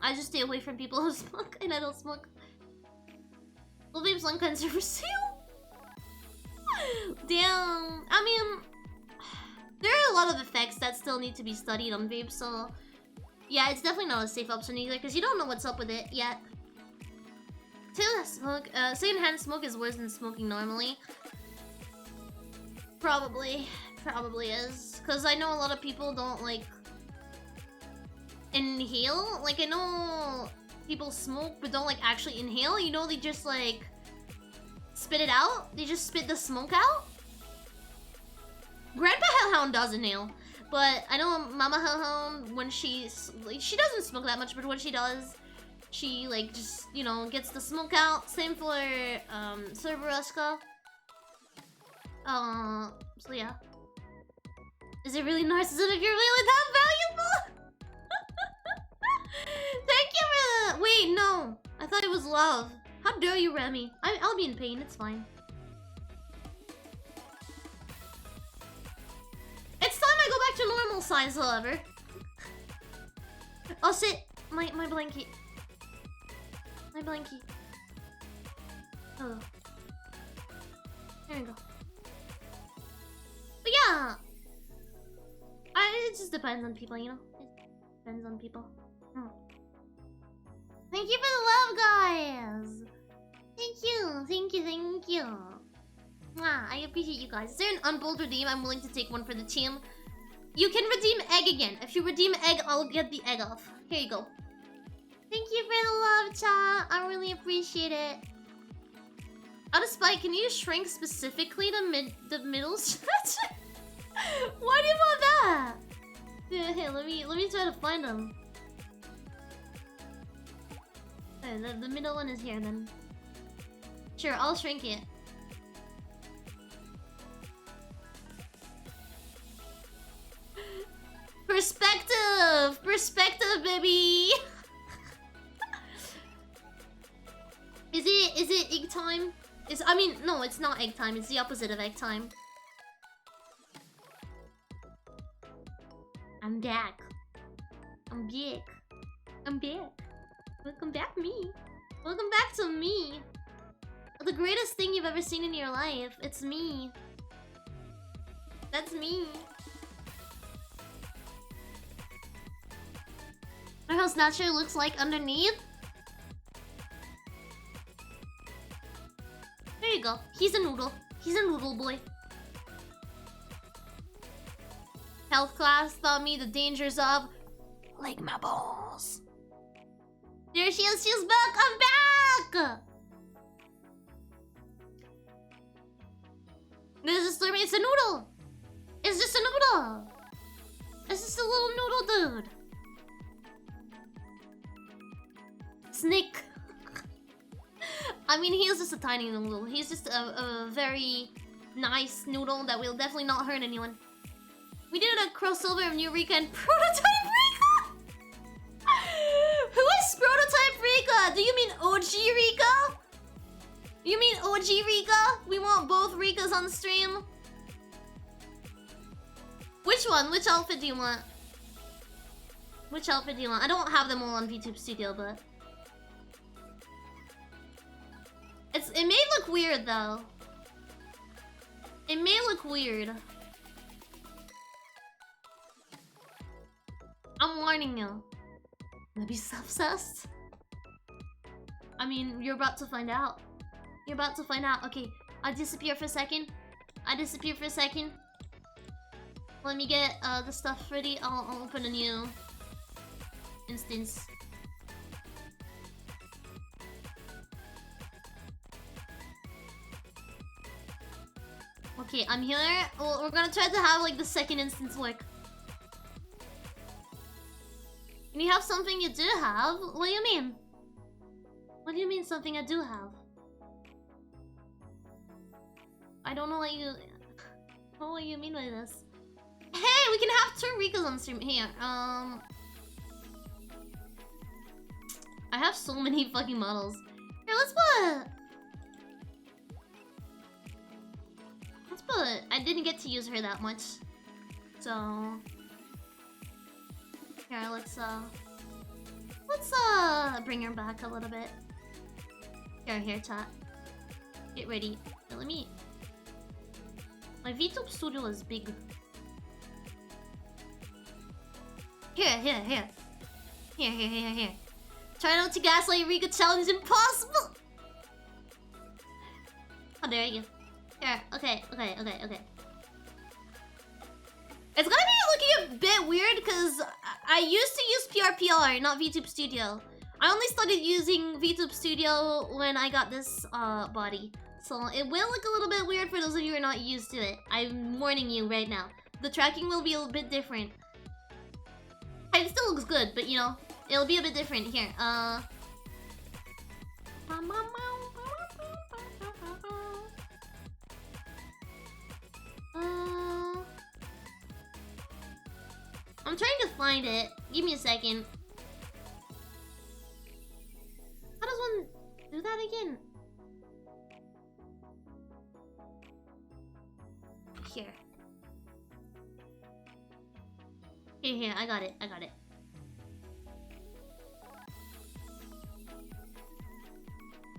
I just stay away from people who smoke, and I don't smoke. Well, vape's lung cancer for sale. Damn. I mean, there are a lot of effects that still need to be studied on vape, so yeah, it's definitely not a safe option either, because you don't know what's up with it yet. Secondhand smoke is worse than smoking normally. Probably is, because I know a lot of people don't like inhale. Like, I know people smoke but don't like actually inhale, you know, they just like spit it out. They just spit the smoke out. Grandpa Hellhound does inhale, but I know Mama Hellhound, when she doesn't smoke that much, but when she does, she like just, you know, gets the smoke out. Same for Cerberusca. So yeah. Is it really narcissism if you're really that valuable? Thank you for that. Wait, no. I thought it was love. How dare you, Remy? I'll be in pain, it's fine. It's time I go back to normal size, however. Oh, sit. My blanket. My blanket. Oh. There we go. But yeah. It just depends on people, you know? It depends on people. Thank you for the love, guys! Thank you. Mwah, I appreciate you guys. Is there an unbold redeem? I'm willing to take one for the team. You can redeem egg again. If you redeem egg, I'll get the egg off. Here you go. Thank you for the love, chat. I really appreciate it. Out of spite, can you shrink specifically the middle stretch? Why do you want that? Yeah, here, let me try to find them. Okay, the middle one is here then. Sure, I'll shrink it. Perspective, baby. Is it egg time? No, it's not egg time. It's the opposite of egg time. I'm back. I'm back. Welcome back, me. Welcome back to me. The greatest thing you've ever seen in your life. It's me. That's me. Know how Snatcher looks like underneath? There you go. He's a noodle. He's a noodle boy. Health class taught me the dangers of like my balls. There she is. She's back. I'm back. This is stormy. It's a noodle. It's just a noodle. It's just a little noodle dude. Snake. I mean, he's just a tiny noodle. He's just a very nice noodle that will definitely not hurt anyone. We did a crossover of New Rika and Prototype Rika! Who is Prototype Rika? Do you mean OG Rika? You mean OG Rika? We want both Rikas on stream. Which one? Which outfit do you want? Which outfit do you want? I don't have them all on VTube Studio, but... It may look weird, though. It may look weird. I'm warning you. Maybe self-obsessed? I mean, you're about to find out. You're about to find out. Okay, I disappear for a second. Let me get the stuff ready. I'll open a new instance. Okay, I'm here. Well, we're gonna try to have like the second instance work. And you have something you do have? What do you mean? What do you mean something I do have? I don't know what you... what you mean by this. Hey, we can have 2 Rikas on stream. Here, I have so many fucking models. Here, let's put... I didn't get to use her that much. So... Here, let's bring her back a little bit. Here, chat. Get ready. Here, let me... My VTube studio is big. Here. Try not to gaslight Rika challenge impossible! Oh, there you go. Here, okay. It's gonna be looking a bit weird because I used to use PRPR, not VTube Studio. I only started using VTube Studio when I got this body. So it will look a little bit weird for those of you who are not used to it. I'm warning you right now. The tracking will be a bit different. It still looks good, but you know, it'll be a bit different. Here, I'm trying to find it. Give me a second. How does one do that again? Here, I got it.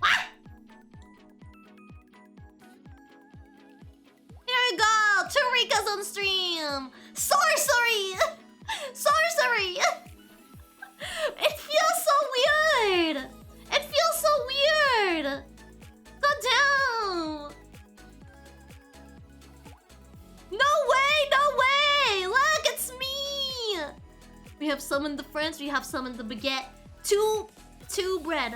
Ah! Here we go! 2 Rikas on stream! Sorcery! It feels so weird! Go down! No way! Look, it's me! We have summoned the friends, we have summoned the baguette. Two bread.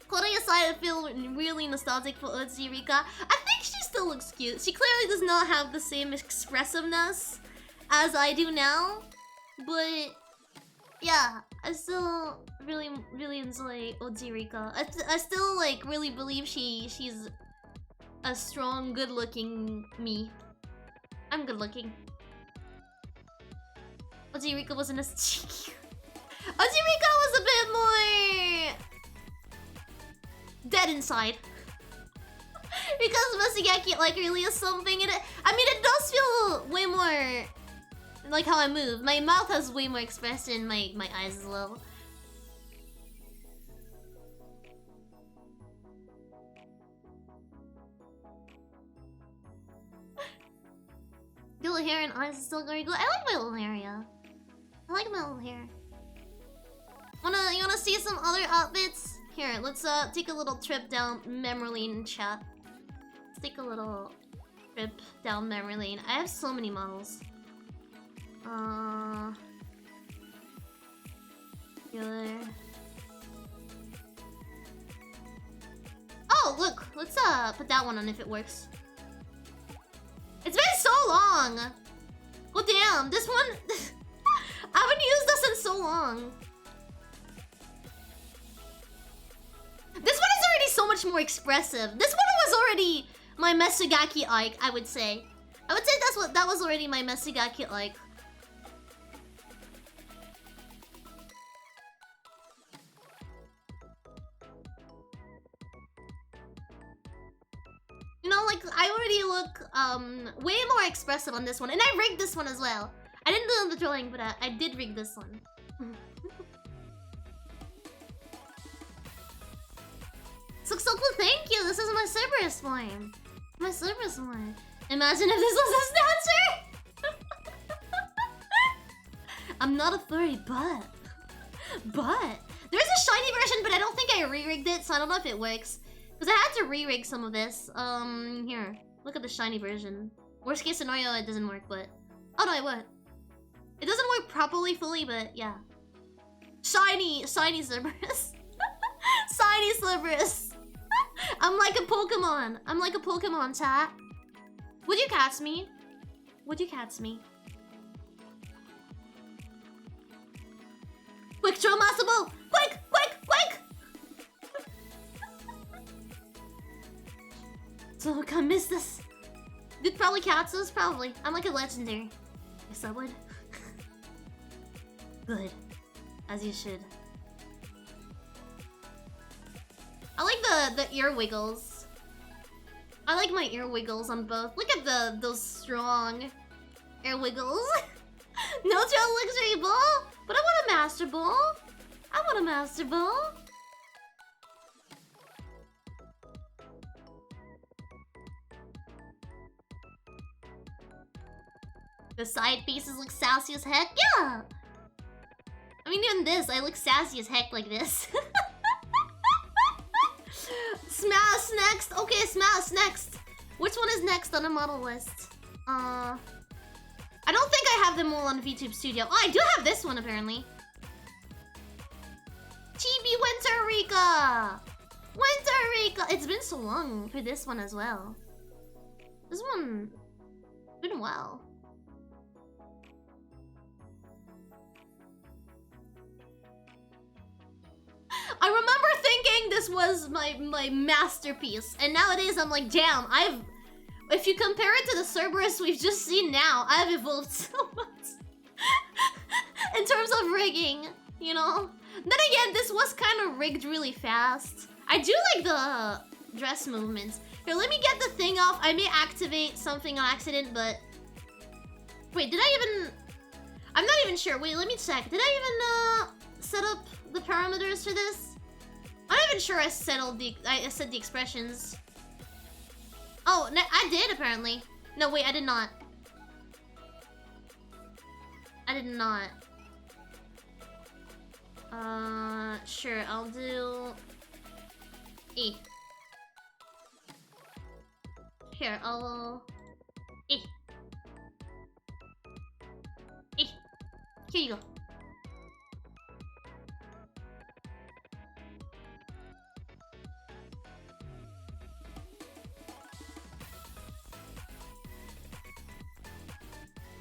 Quoting aside, I feel really nostalgic for Uzi Rika. I think she still looks cute. She clearly does not have the same expressiveness as I do now. But yeah, I still really enjoy Uzi Rika. I still like really believe she's a strong, good-looking me. I'm good-looking. Uzi Rika wasn't as cheeky. Uzi Rika was a bit more dead inside. Because Masagaki like really is something in it. I mean, it does feel way more like how I move. My mouth has way more expression, my eyes as well. little hair and eyes is still very good. I like my little hair, yeah. I like my little hair. You wanna see some other outfits? Here, let's take a little trip down memory lane, chat. Let's take a little trip down memory lane. I have so many models. Here. Oh, look! Let's put that one on if it works. It's been so long! Oh damn, this one... I haven't used this in so long. This one is already so much more expressive. This one was already my Mesugaki Ike, I would say. I would say that was already my Mesugaki Ike. You know, like, I already look way more expressive on this one. And I rigged this one as well. I didn't do the drawing, but I did rig this one. So cool, thank you! This is my Cerberus form. My Cerberus form. Imagine if this was a Snatcher! I'm not a furry, but... There's a shiny version, but I don't think I re-rigged it, so I don't know if it works. Because I had to re-rig some of this. Here. Look at the shiny version. Worst case scenario, it doesn't work, but... Oh no, it would. It doesn't work properly, fully, but yeah. Shiny Cerberus. Shiny Cerberus. I'm like a Pokemon. I'm like a Pokemon, chat. Would you catch me? Would you catch me? Quick, draw Master Ball! Quick! So I miss this. Did probably catch this? Probably. I'm like a legendary. Yes, I would. Good. As you should. I like the ear wiggles. I like my ear wiggles on both. Look at those strong ear wiggles. No trail luxury ball, but I want a master ball. I want a master ball. The side pieces look sassy as heck. Yeah. I mean, even this, I look sassy as heck like this. Smash next. Okay, Smash next. Which one is next on the model list? I don't think I have them all on VTube Studio. Oh, I do have this one apparently. Chibi Winter Rika. Winter Rika. It's been so long for this one as well. This one been well. I remember thinking this was my masterpiece, and nowadays I'm like, damn, if you compare it to the Cerberus we've just seen now, I've evolved so much. In terms of rigging, you know? Then again, this was kind of rigged really fast. I do like the dress movements. Here, let me get the thing off. I may activate something on accident, but... Wait, did I even... I'm not even sure. Wait, let me check. Did I even set up the parameters for this? I'm not even sure I said the expressions. Oh, no, I did apparently. No, wait, I did not. I did not. Sure, I'll do... E. Here, I'll... E. E. Here you go.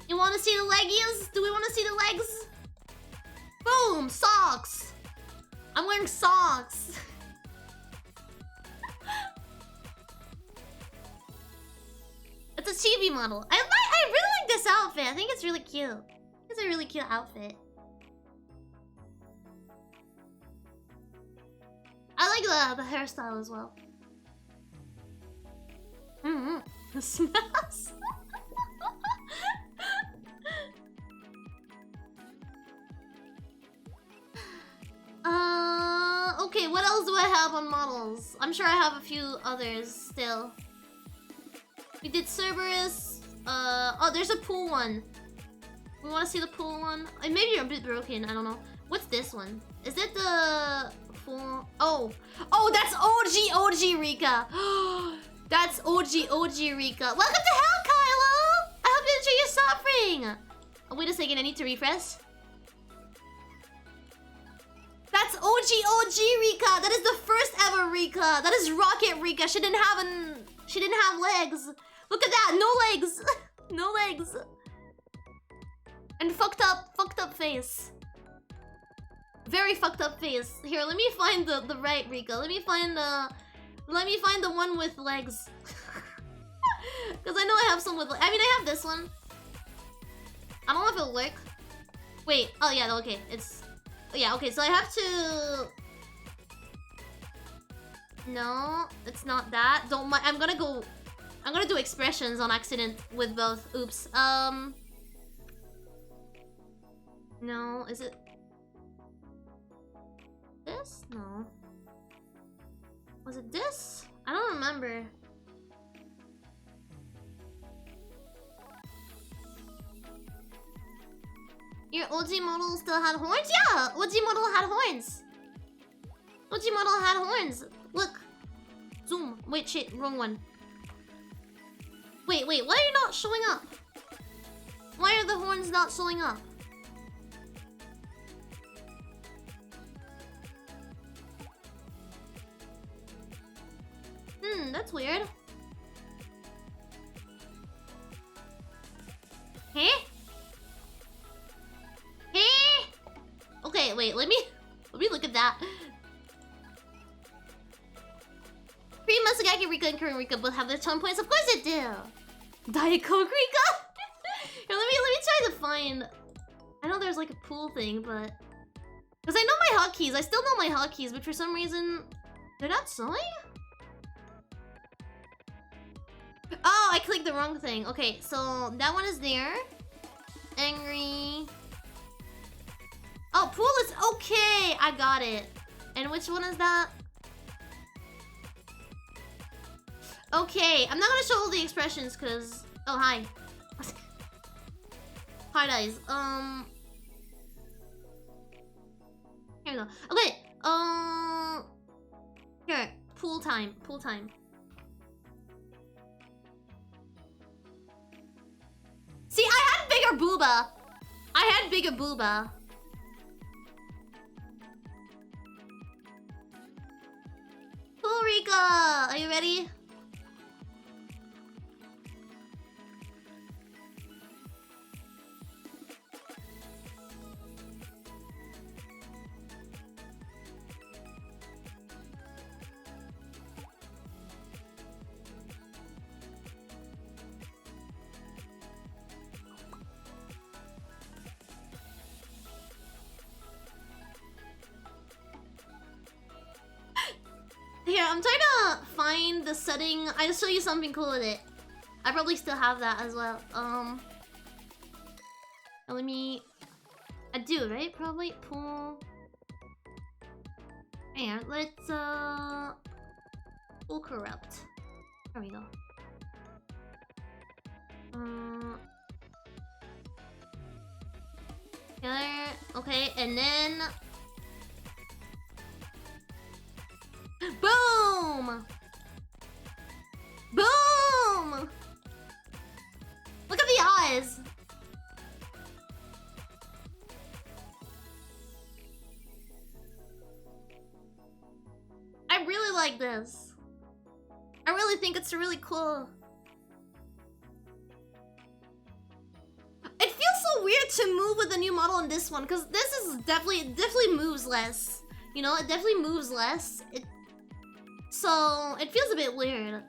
You want to see the leggies? Do we want to see the legs? Boom! Socks! I'm wearing socks! It's a chibi model. I really like this outfit. I think it's really cute. It's a really cute outfit. I like the hairstyle as well. Smash! Okay, what else do I have on models? I'm sure I have a few others still. We did Cerberus. Oh, there's a pool one. We want to see the pool one. Maybe you're a bit broken. I don't know. What's this one? Is it the full? Oh, that's OG Rika. That's OG Rika. Welcome to hell, Kylo. I hope you enjoy your suffering. Oh, wait a second. I need to refresh. That's OG Rika. That is the first ever Rika. That is Rocket Rika. She didn't have legs. Look at that. No legs. No legs. And fucked up face. Very fucked up face. Here, let me find the right Rika. Let me find the one with legs. Cause I know I have some with I mean I have this one. I don't know if it'll work. Wait, oh yeah, okay. Yeah, okay, so I have to... No, it's not that. Don't mind. I'm gonna do expressions on accident with both. Oops. No, is it this? No. Was it this? I don't remember. Your OG model still had horns? Yeah! OG model had horns! OG model had horns! Look! Zoom. Wait, shit, wrong one. Wait, why are you not showing up? Why are the horns not showing up? That's weird. Hey? Hey? Okay, wait, let me look at that. Free Masagaki Rika and Korean Rika both have their charm points. Of course it do. Diet Coke Rika? Here, let me try to find. I know there's like a pool thing, but because I know my hotkeys. I still know my hotkeys, but for some reason they're not showing? Oh, I clicked the wrong thing. Okay, so that one is there. Angry. Oh, pool is okay. I got it. And which one is that? Okay, I'm not gonna show all the expressions because... Oh, hi. Hard eyes. Here we go. Okay. Here. Pool time. Pool time. See, I had bigger booba. I had bigger booba. Cool, Rika. Are you ready? Here, I'm trying to find the setting. I'll show you something cool with it. I probably still have that as well. Let me... I do, right? Probably. Pool. Here, let's, Pool corrupt. There we go. Here, okay, and then... Boom! Boom! Look at the eyes! I really like this. I really think it's really cool. It feels so weird to move with the new model in this one, because this is definitely moves less. You know, it definitely moves less. So, it feels a bit weird.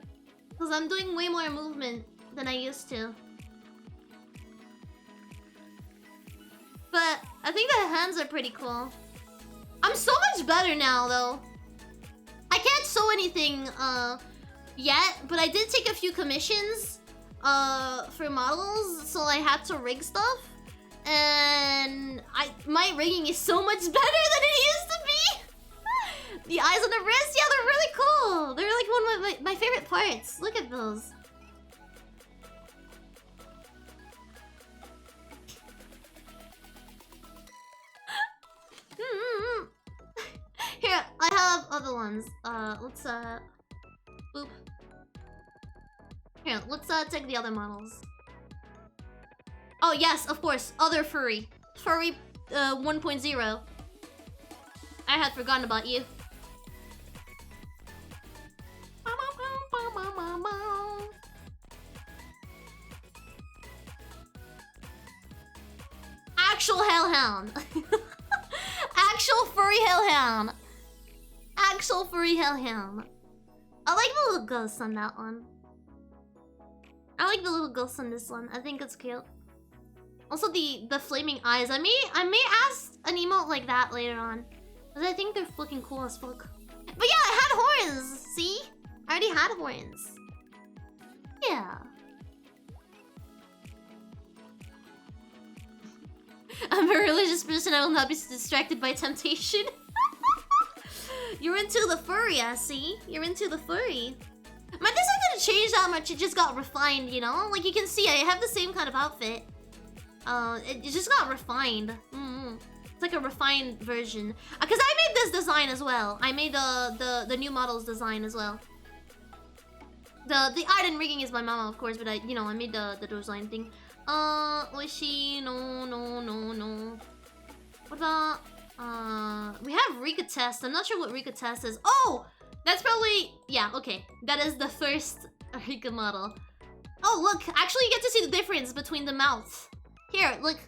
Because I'm doing way more movement than I used to. But, I think the hands are pretty cool. I'm so much better now, though. I can't show anything, yet. But I did take a few commissions, for models. So I had to rig stuff. And my rigging is so much better than it used to be. The eyes on the wrist, yeah, they're really cool. They're like one of my favorite parts. Look at those. I have other ones. Let's boop. Here, let's take the other models. Oh yes, of course, other furry. Furry 1.0. I had forgotten about you. Actual hellhound. Actual furry hellhound. Actual furry hellhound. I like the little ghosts on that one. I like the little ghosts on this one. I think it's cute. Also the flaming eyes. I may ask an emote like that later on. Because I think they're fucking cool as fuck. But yeah, I had horns! See? I already had horns. Yeah. I'm a religious person, I will not be distracted by temptation. You're into the furry, I see. You're into the furry. My design didn't change that much, it just got refined, you know? Like you can see, I have the same kind of outfit. It just got refined. It's like a refined version. Cause I made this design as well. I made the new models design as well. The item rigging is by Mama, of course, but I made the design thing. Oishi, no. What about we have Rika test. I'm not sure what Rika test is. Oh! That's probably yeah, okay. That is the first Rika model. Oh look, actually you get to see the difference between the mouth. Here, look.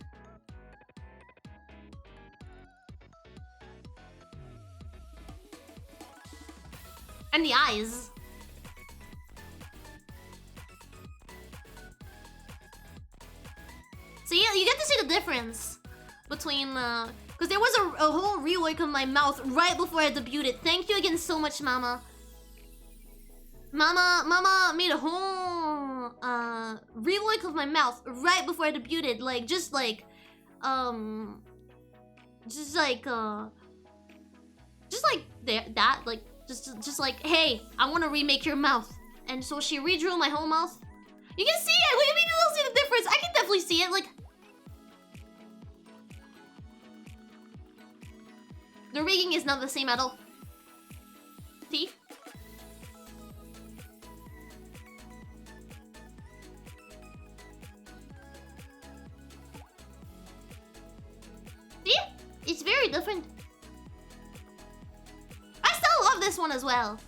And the eyes. So yeah, you get to see the difference between because there was a whole rework of my mouth right before I debuted. Thank you again so much, Mama. Mama made a whole rework of my mouth right before I debuted. Like just like like hey, I want to remake your mouth. And so she redrew my whole mouth. You can see it. What do you mean you don't see the difference? I can definitely see it. Like the rigging is not the same at all. See? See? It's very different. I still love this one as well.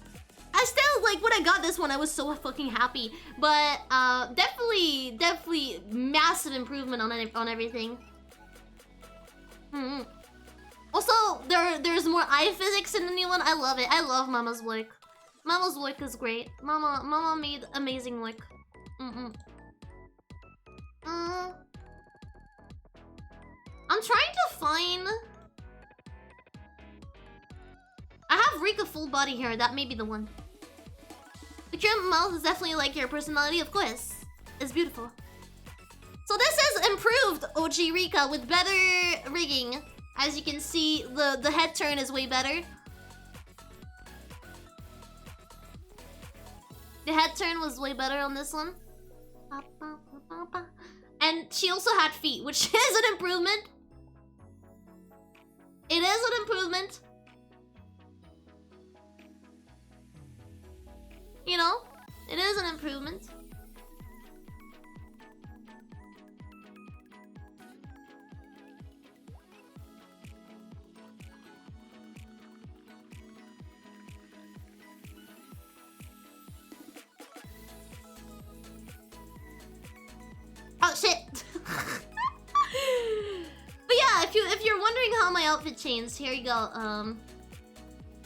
I still, like, when I got this one, I was so fucking happy. But, definitely massive improvement on everything. Also, there's more eye physics in the new one. I love it. I love Mama's work. Mama's work is great. Mama made amazing work. I'm trying to find... I have Rika full body hair. That may be the one. The current mouth is definitely like your personality, of course. It's beautiful. So this is improved OG Rika with better rigging. As you can see, the head turn is way better. The head turn was way better on this one. And she also had feet, which is an improvement. It is an improvement. You know, it is an improvement. Oh shit! But yeah, if you're wondering how my outfit changed, here you go.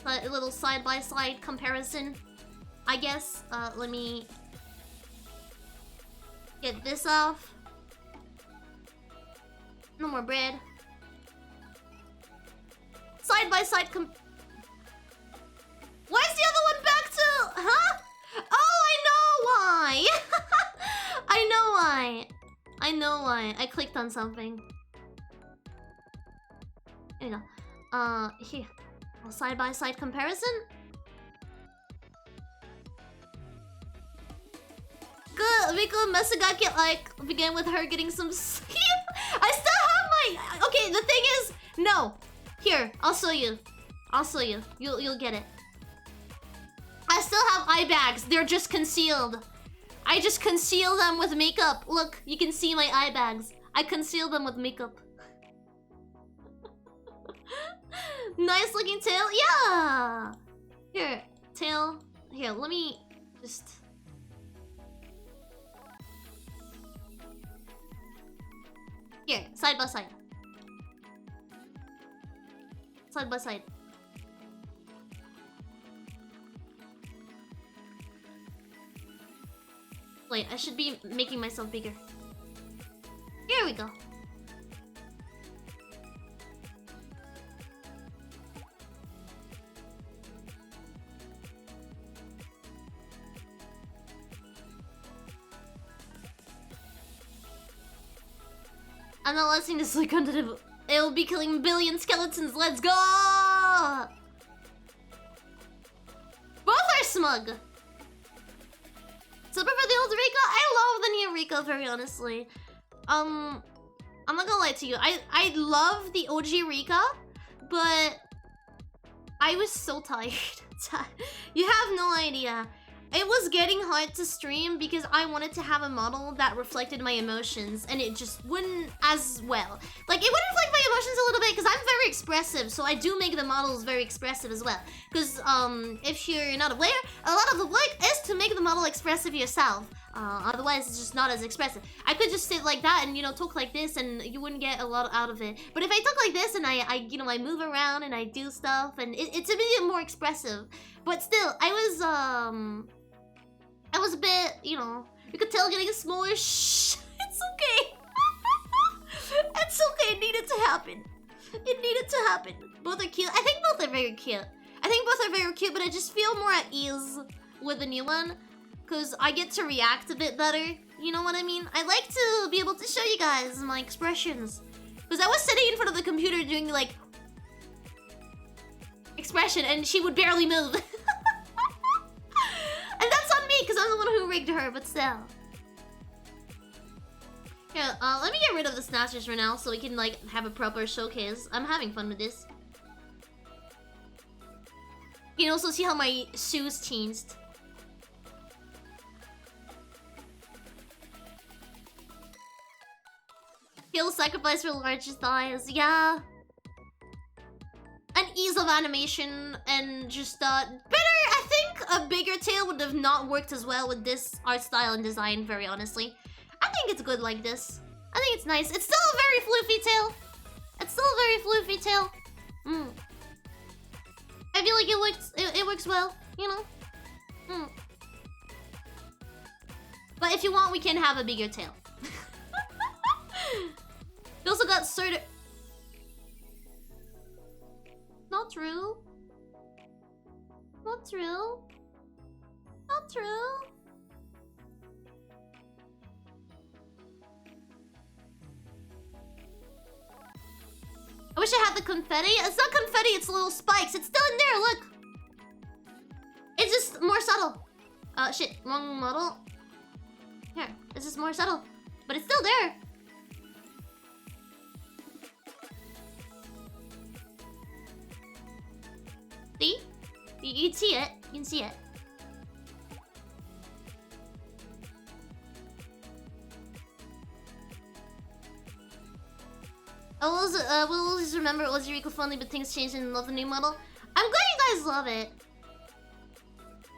A little side-by-side comparison. I guess, let me get this off. No more bread. Side by side Why is the other one back to... Huh? Oh, I know why! I know why. I clicked on something. There you go. Here. Side by side comparison? Good, Rika Mesagaki like began with her getting some sleep. I still have my... Okay, the thing is... No. Here, I'll show you. I'll show you. You'll get it. I still have eye bags. They're just concealed. I just conceal them with makeup. Look, you can see my eye bags. I conceal them with makeup. Nice looking tail. Yeah. Here, tail. Here, let me just. Here, side by side. Side by side. Wait, I should be making myself bigger. Here we go. I'm not listening to Sleek under the... It'll be killing billion skeletons. Let's go! Both are smug. So prefer the old Rika? I love the new Rika, very honestly. I'm not gonna lie to you. I love the OG Rika, but I was so tired. You have no idea. It was getting hard to stream because I wanted to have a model that reflected my emotions, and it just wouldn't as well. Like, it would reflect my emotions a little bit because I'm very expressive, so I do make the models very expressive as well. Because, if you're not aware, a lot of the work is to make the model expressive yourself. Otherwise, it's just not as expressive. I could just sit like that and, you know, talk like this, and you wouldn't get a lot out of it. But if I talk like this and I you know, I move around and I do stuff, and it's a bit more expressive. But still, I was a bit, you know, you could tell getting smaller. Shh, it's okay. It's okay, it needed to happen. It needed to happen. Both are cute. I think both are very cute. But I just feel more at ease with the new one. Because I get to react a bit better. You know what I mean? I like to be able to show you guys my expressions. Because I was sitting in front of the computer doing, like, expression, and she would barely move. And that's on me, because I'm the one who rigged her, but still. Yeah, let me get rid of the snatchers for now, so we can, like, have a proper showcase. I'm having fun with this. You can also see how my shoes changed. Kill sacrifice for larger thighs, yeah. An ease of animation and just better. I think a bigger tail would have not worked as well with this art style and design, very honestly. I think it's good like this. I think it's nice. It's still a very floofy tail. I feel like it works well, you know. But if you want, we can have a bigger tail. We also got sort. Not true. Not true. Not true. I wish I had the confetti. It's not confetti, it's little spikes. It's still in there, look. It's just more subtle. Shit, wrong model. Here, it's just more subtle. But it's still there. See? You can see it. You can see it. We'll always remember it was Rika friendly, but things changed and love the new model. I'm glad you guys love it.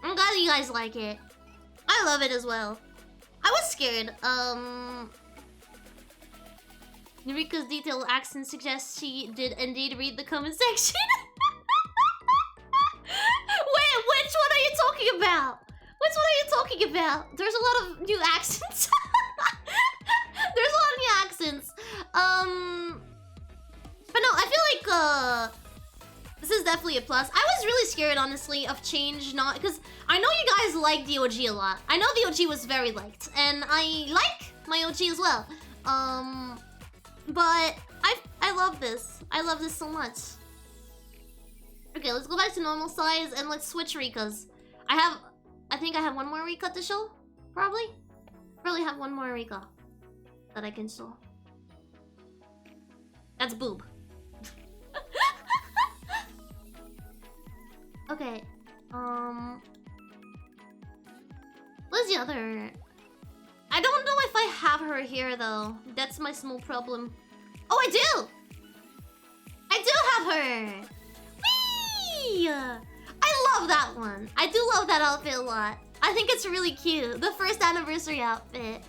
I'm glad you guys like it. I love it as well. I was scared. Rika's detailed accent suggests she did indeed read the comment section. Wait, which one are you talking about? Which one are you talking about? There's a lot of new accents. There's a lot of new accents. But no, I feel like this is definitely a plus. I was really scared, honestly, of change, not because I know you guys like the OG a lot. I know the OG was very liked, and I like my OG as well. But I love this. I love this so much. Okay, let's go back to normal size and let's switch Rikas. I think I have one more Rika to show. Probably have one more Rika that I can show. That's boob. Okay. What's the other? I don't know if I have her here though. That's my small problem. Oh, I do! I do have her! Whee! I love that one. I do love that outfit a lot. I think it's really cute. The first anniversary outfit.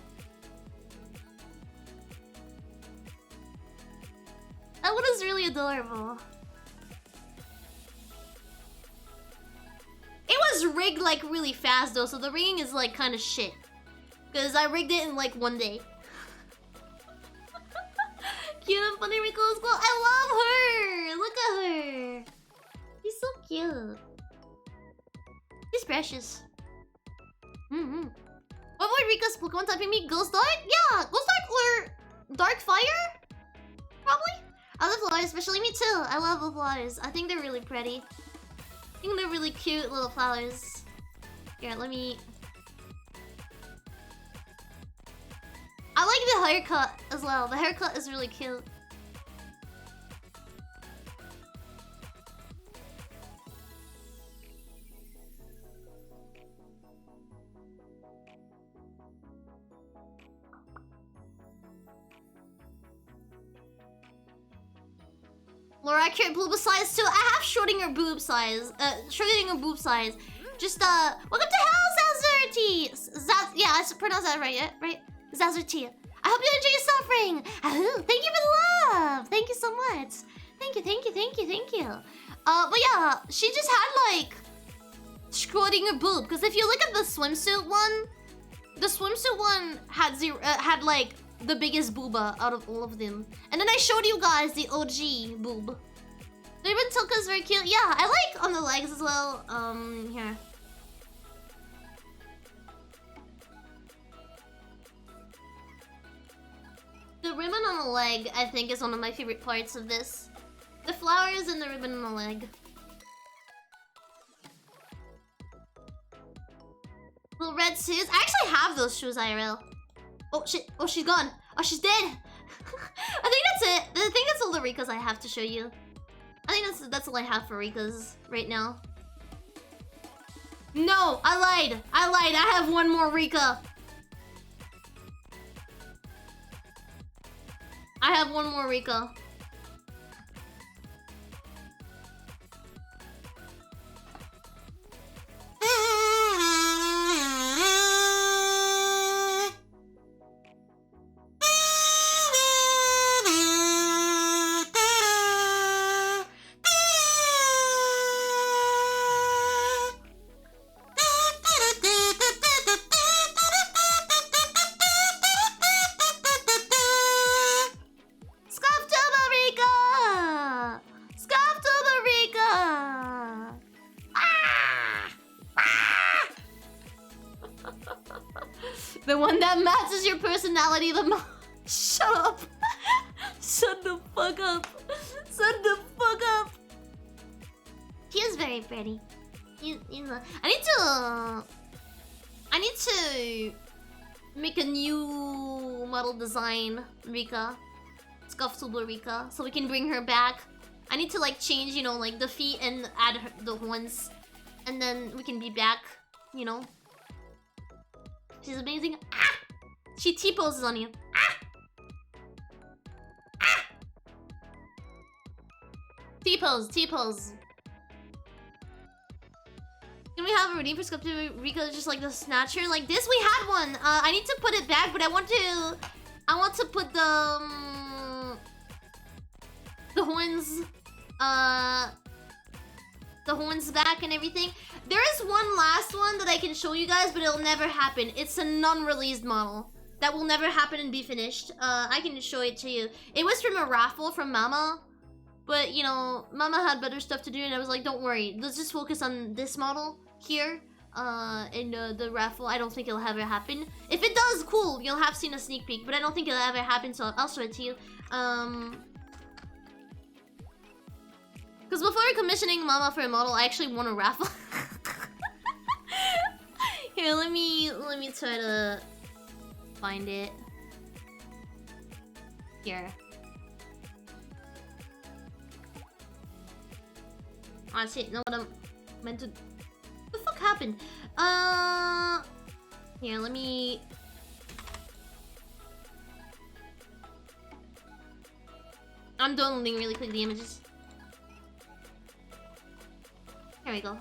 That one is really adorable. It was rigged like really fast though, so the rigging is like kind of shit. Because I rigged it in like one day. Cute and funny Rika is cool. I love her! Look at her! She's so cute. She's precious. What about Rika's Pokemon typing me? Ghost Dark? Yeah! Ghost Dark or Dark Fire? Probably? I love flowers, especially me too. I love the flowers. I think they're really pretty. I think they're really cute little flowers. Here, let me... I like the haircut as well. The haircut is really cute. More accurate boob size too. I have Schrodinger boob size. Schrodinger boob size. Just welcome to hell, Zazerty. Yeah, I pronounced that right, yeah? Right? Zazerty. I hope you enjoy your suffering. Oh, thank you for the love. Thank you so much. Thank you, thank you, thank you, thank you. But yeah, she just had like Schrodinger boob. Because if you look at the swimsuit one had like the biggest booba out of all of them. And then I showed you guys the OG boob. The ribbon tilka is very cute. Yeah, I like on the legs as well. Here. The ribbon on the leg, I think, is one of my favorite parts of this. The flowers and the ribbon on the leg. Little red shoes. I actually have those shoes, IRL. Oh shit. Oh, she's gone. Oh, she's dead. I think that's it. I think that's all the Rikas I have to show you. I think that's all I have for Rikas right now. No, I lied. I have one more Rika. I have one more Rika. The one that matches your personality the most. Shut up. Shut the fuck up. Shut the fuck up. He is very pretty. I need to make a new model design Rika. Scufftuber Rika. So we can bring her back. I need to like change, you know, like the feet and add the horns. And then we can be back, you know. She's amazing. Ah! She T-poses on you. Ah! Ah! T-pose, T-pose. Can we have a redeem for Sculptor Rika just like the Snatcher? Like this? We had one. I need to put it back, but I want to put the horns back and everything. There is one last one that I can show you guys, but it'll never happen. It's a non-released model that will never happen and be finished. I can show it to you. It was from a raffle from Mama, but you know, Mama had better stuff to do, and I was like, don't worry, let's just focus on this model here in the raffle. I don't think it'll ever happen. If it does, cool, you'll have seen a sneak peek, but I don't think it'll ever happen, so I'll show it to you. Because before commissioning Mama for a model, I actually won a raffle. Here, let me try to find it. Here. Oh shit, no, meant to... What the fuck happened? Here, let me... I'm downloading really quick the images. Here we go.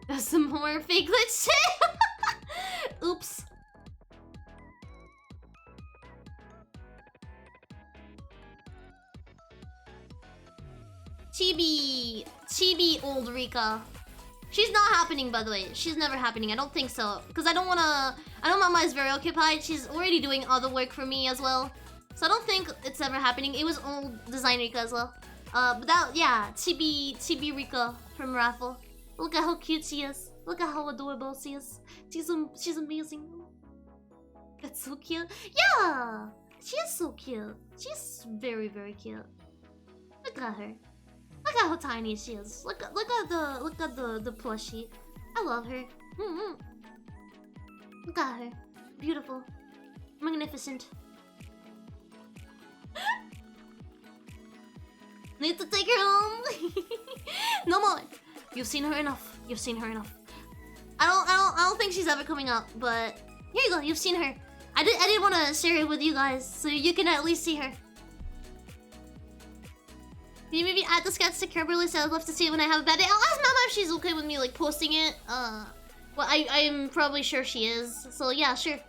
There's some more fake glitch shit. Oops. Chibi old Rika. She's not happening, by the way. She's never happening. I don't think so. Because I know Mama is very occupied. She's already doing other work for me as well. So I don't think it's ever happening. It was old design Rika as well. But that, yeah, Chibi Rika from Raffle. Look at how cute she is. Look at how adorable she is. She's amazing. That's so cute. Yeah! She is so cute. She's very, very cute. Look at her. Look at how tiny she is. Look at the plushie. I love her. Look at her. Beautiful. Magnificent. Need to take her home. No more. You've seen her enough. You've seen her enough. I don't think she's ever coming up, but here you go. You've seen her. I did want to share it with you guys so you can at least see her. Can you maybe add the sketch to Kerber list? I'd love to see it when I have a bad day. I'll ask Mama if she's okay with me like posting it. Well, I'm probably sure she is. So yeah, sure.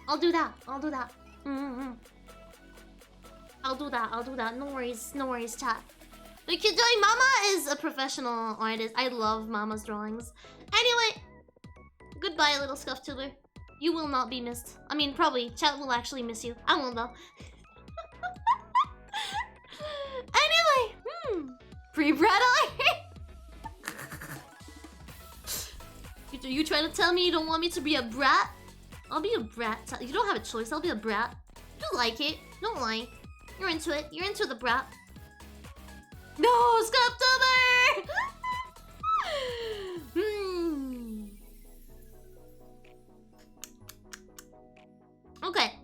I'll do that. I'll do that. I'll do that. No worries, chat. Like you're doing, Mama is a professional artist. I love Mama's drawings. Anyway, goodbye, little scuff tuber. You will not be missed. I mean, probably chat will actually miss you. I won't though. Anyway, pre-brat eye. You trying to tell me you don't want me to be a brat? I'll be a brat. You don't have a choice. I'll be a brat. You like it. Don't lie. You're into it. You're into the brat. No, Scufftuber! Okay.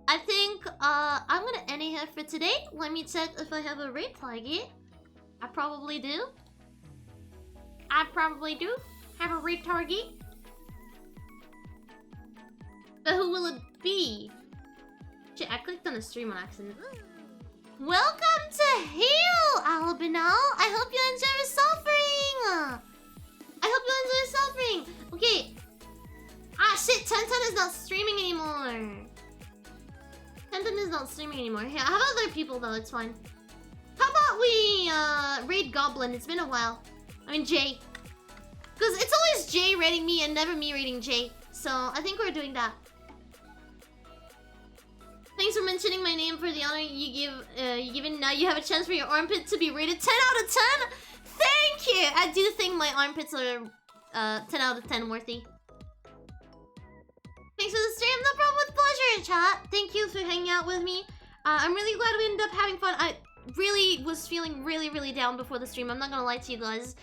I think I'm gonna end it here for today. Let me check if I have a raid target. I probably do. Have a raid target. But who will it be? Shit, I clicked on the stream on accident. Welcome to Heal, Albino. I hope you enjoy suffering. Okay. Ah, shit. Tenten is not streaming anymore. Yeah, I have other people though. It's fine. How about we raid Goblin? It's been a while. I mean Jay. Because it's always Jay raiding me and never me raiding Jay. So I think we're doing that. Thanks for mentioning my name for the honor you given. Now you have a chance for your armpit to be rated 10 out of 10. Thank you. I do think my armpits are 10 out of 10 worthy. Thanks for the stream. No problem, with pleasure, chat. Thank you for hanging out with me. I'm really glad we ended up having fun. I really was feeling really down before the stream. I'm not gonna lie to you guys.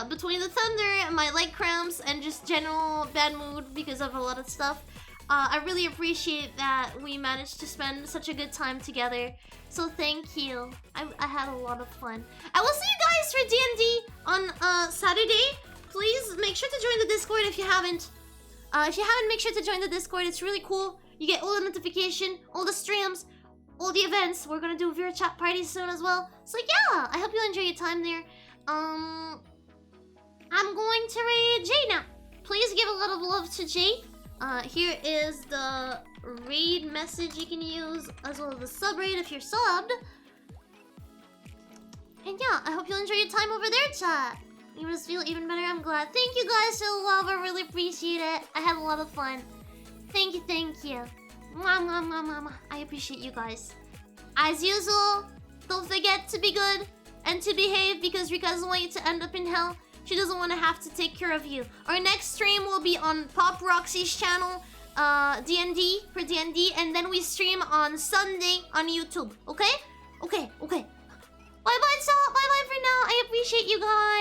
Between the thunder, my leg cramps, and just general bad mood because of a lot of stuff. I really appreciate that we managed to spend such a good time together. So thank you. I had a lot of fun. I will see you guys for D&D on Saturday. Please make sure to join the Discord if you haven't. Make sure to join the Discord. It's really cool. You get all the notification, all the streams, all the events. We're gonna do a VR chat party soon as well. So yeah, I hope you enjoy your time there. I'm going to raid Jay now. Please give a lot of love to Jay. Here is the raid message you can use, as well as the sub raid if you're subbed. And yeah, I hope you enjoy your time over there, chat. You must feel even better. I'm glad. Thank you guys for the love. I really appreciate it. I had a lot of fun. Thank you. Mwah, mwah, mwah, mwah, mwah. I appreciate you guys. As usual, don't forget to be good and to behave because Rika doesn't want you to end up in hell. She doesn't want to have to take care of you. Our next stream will be on Pop Roxy's channel, D&D, for D&D, and then we stream on Sunday on YouTube, okay? Okay. Bye-bye, chat. Bye-bye for now. I appreciate you guys.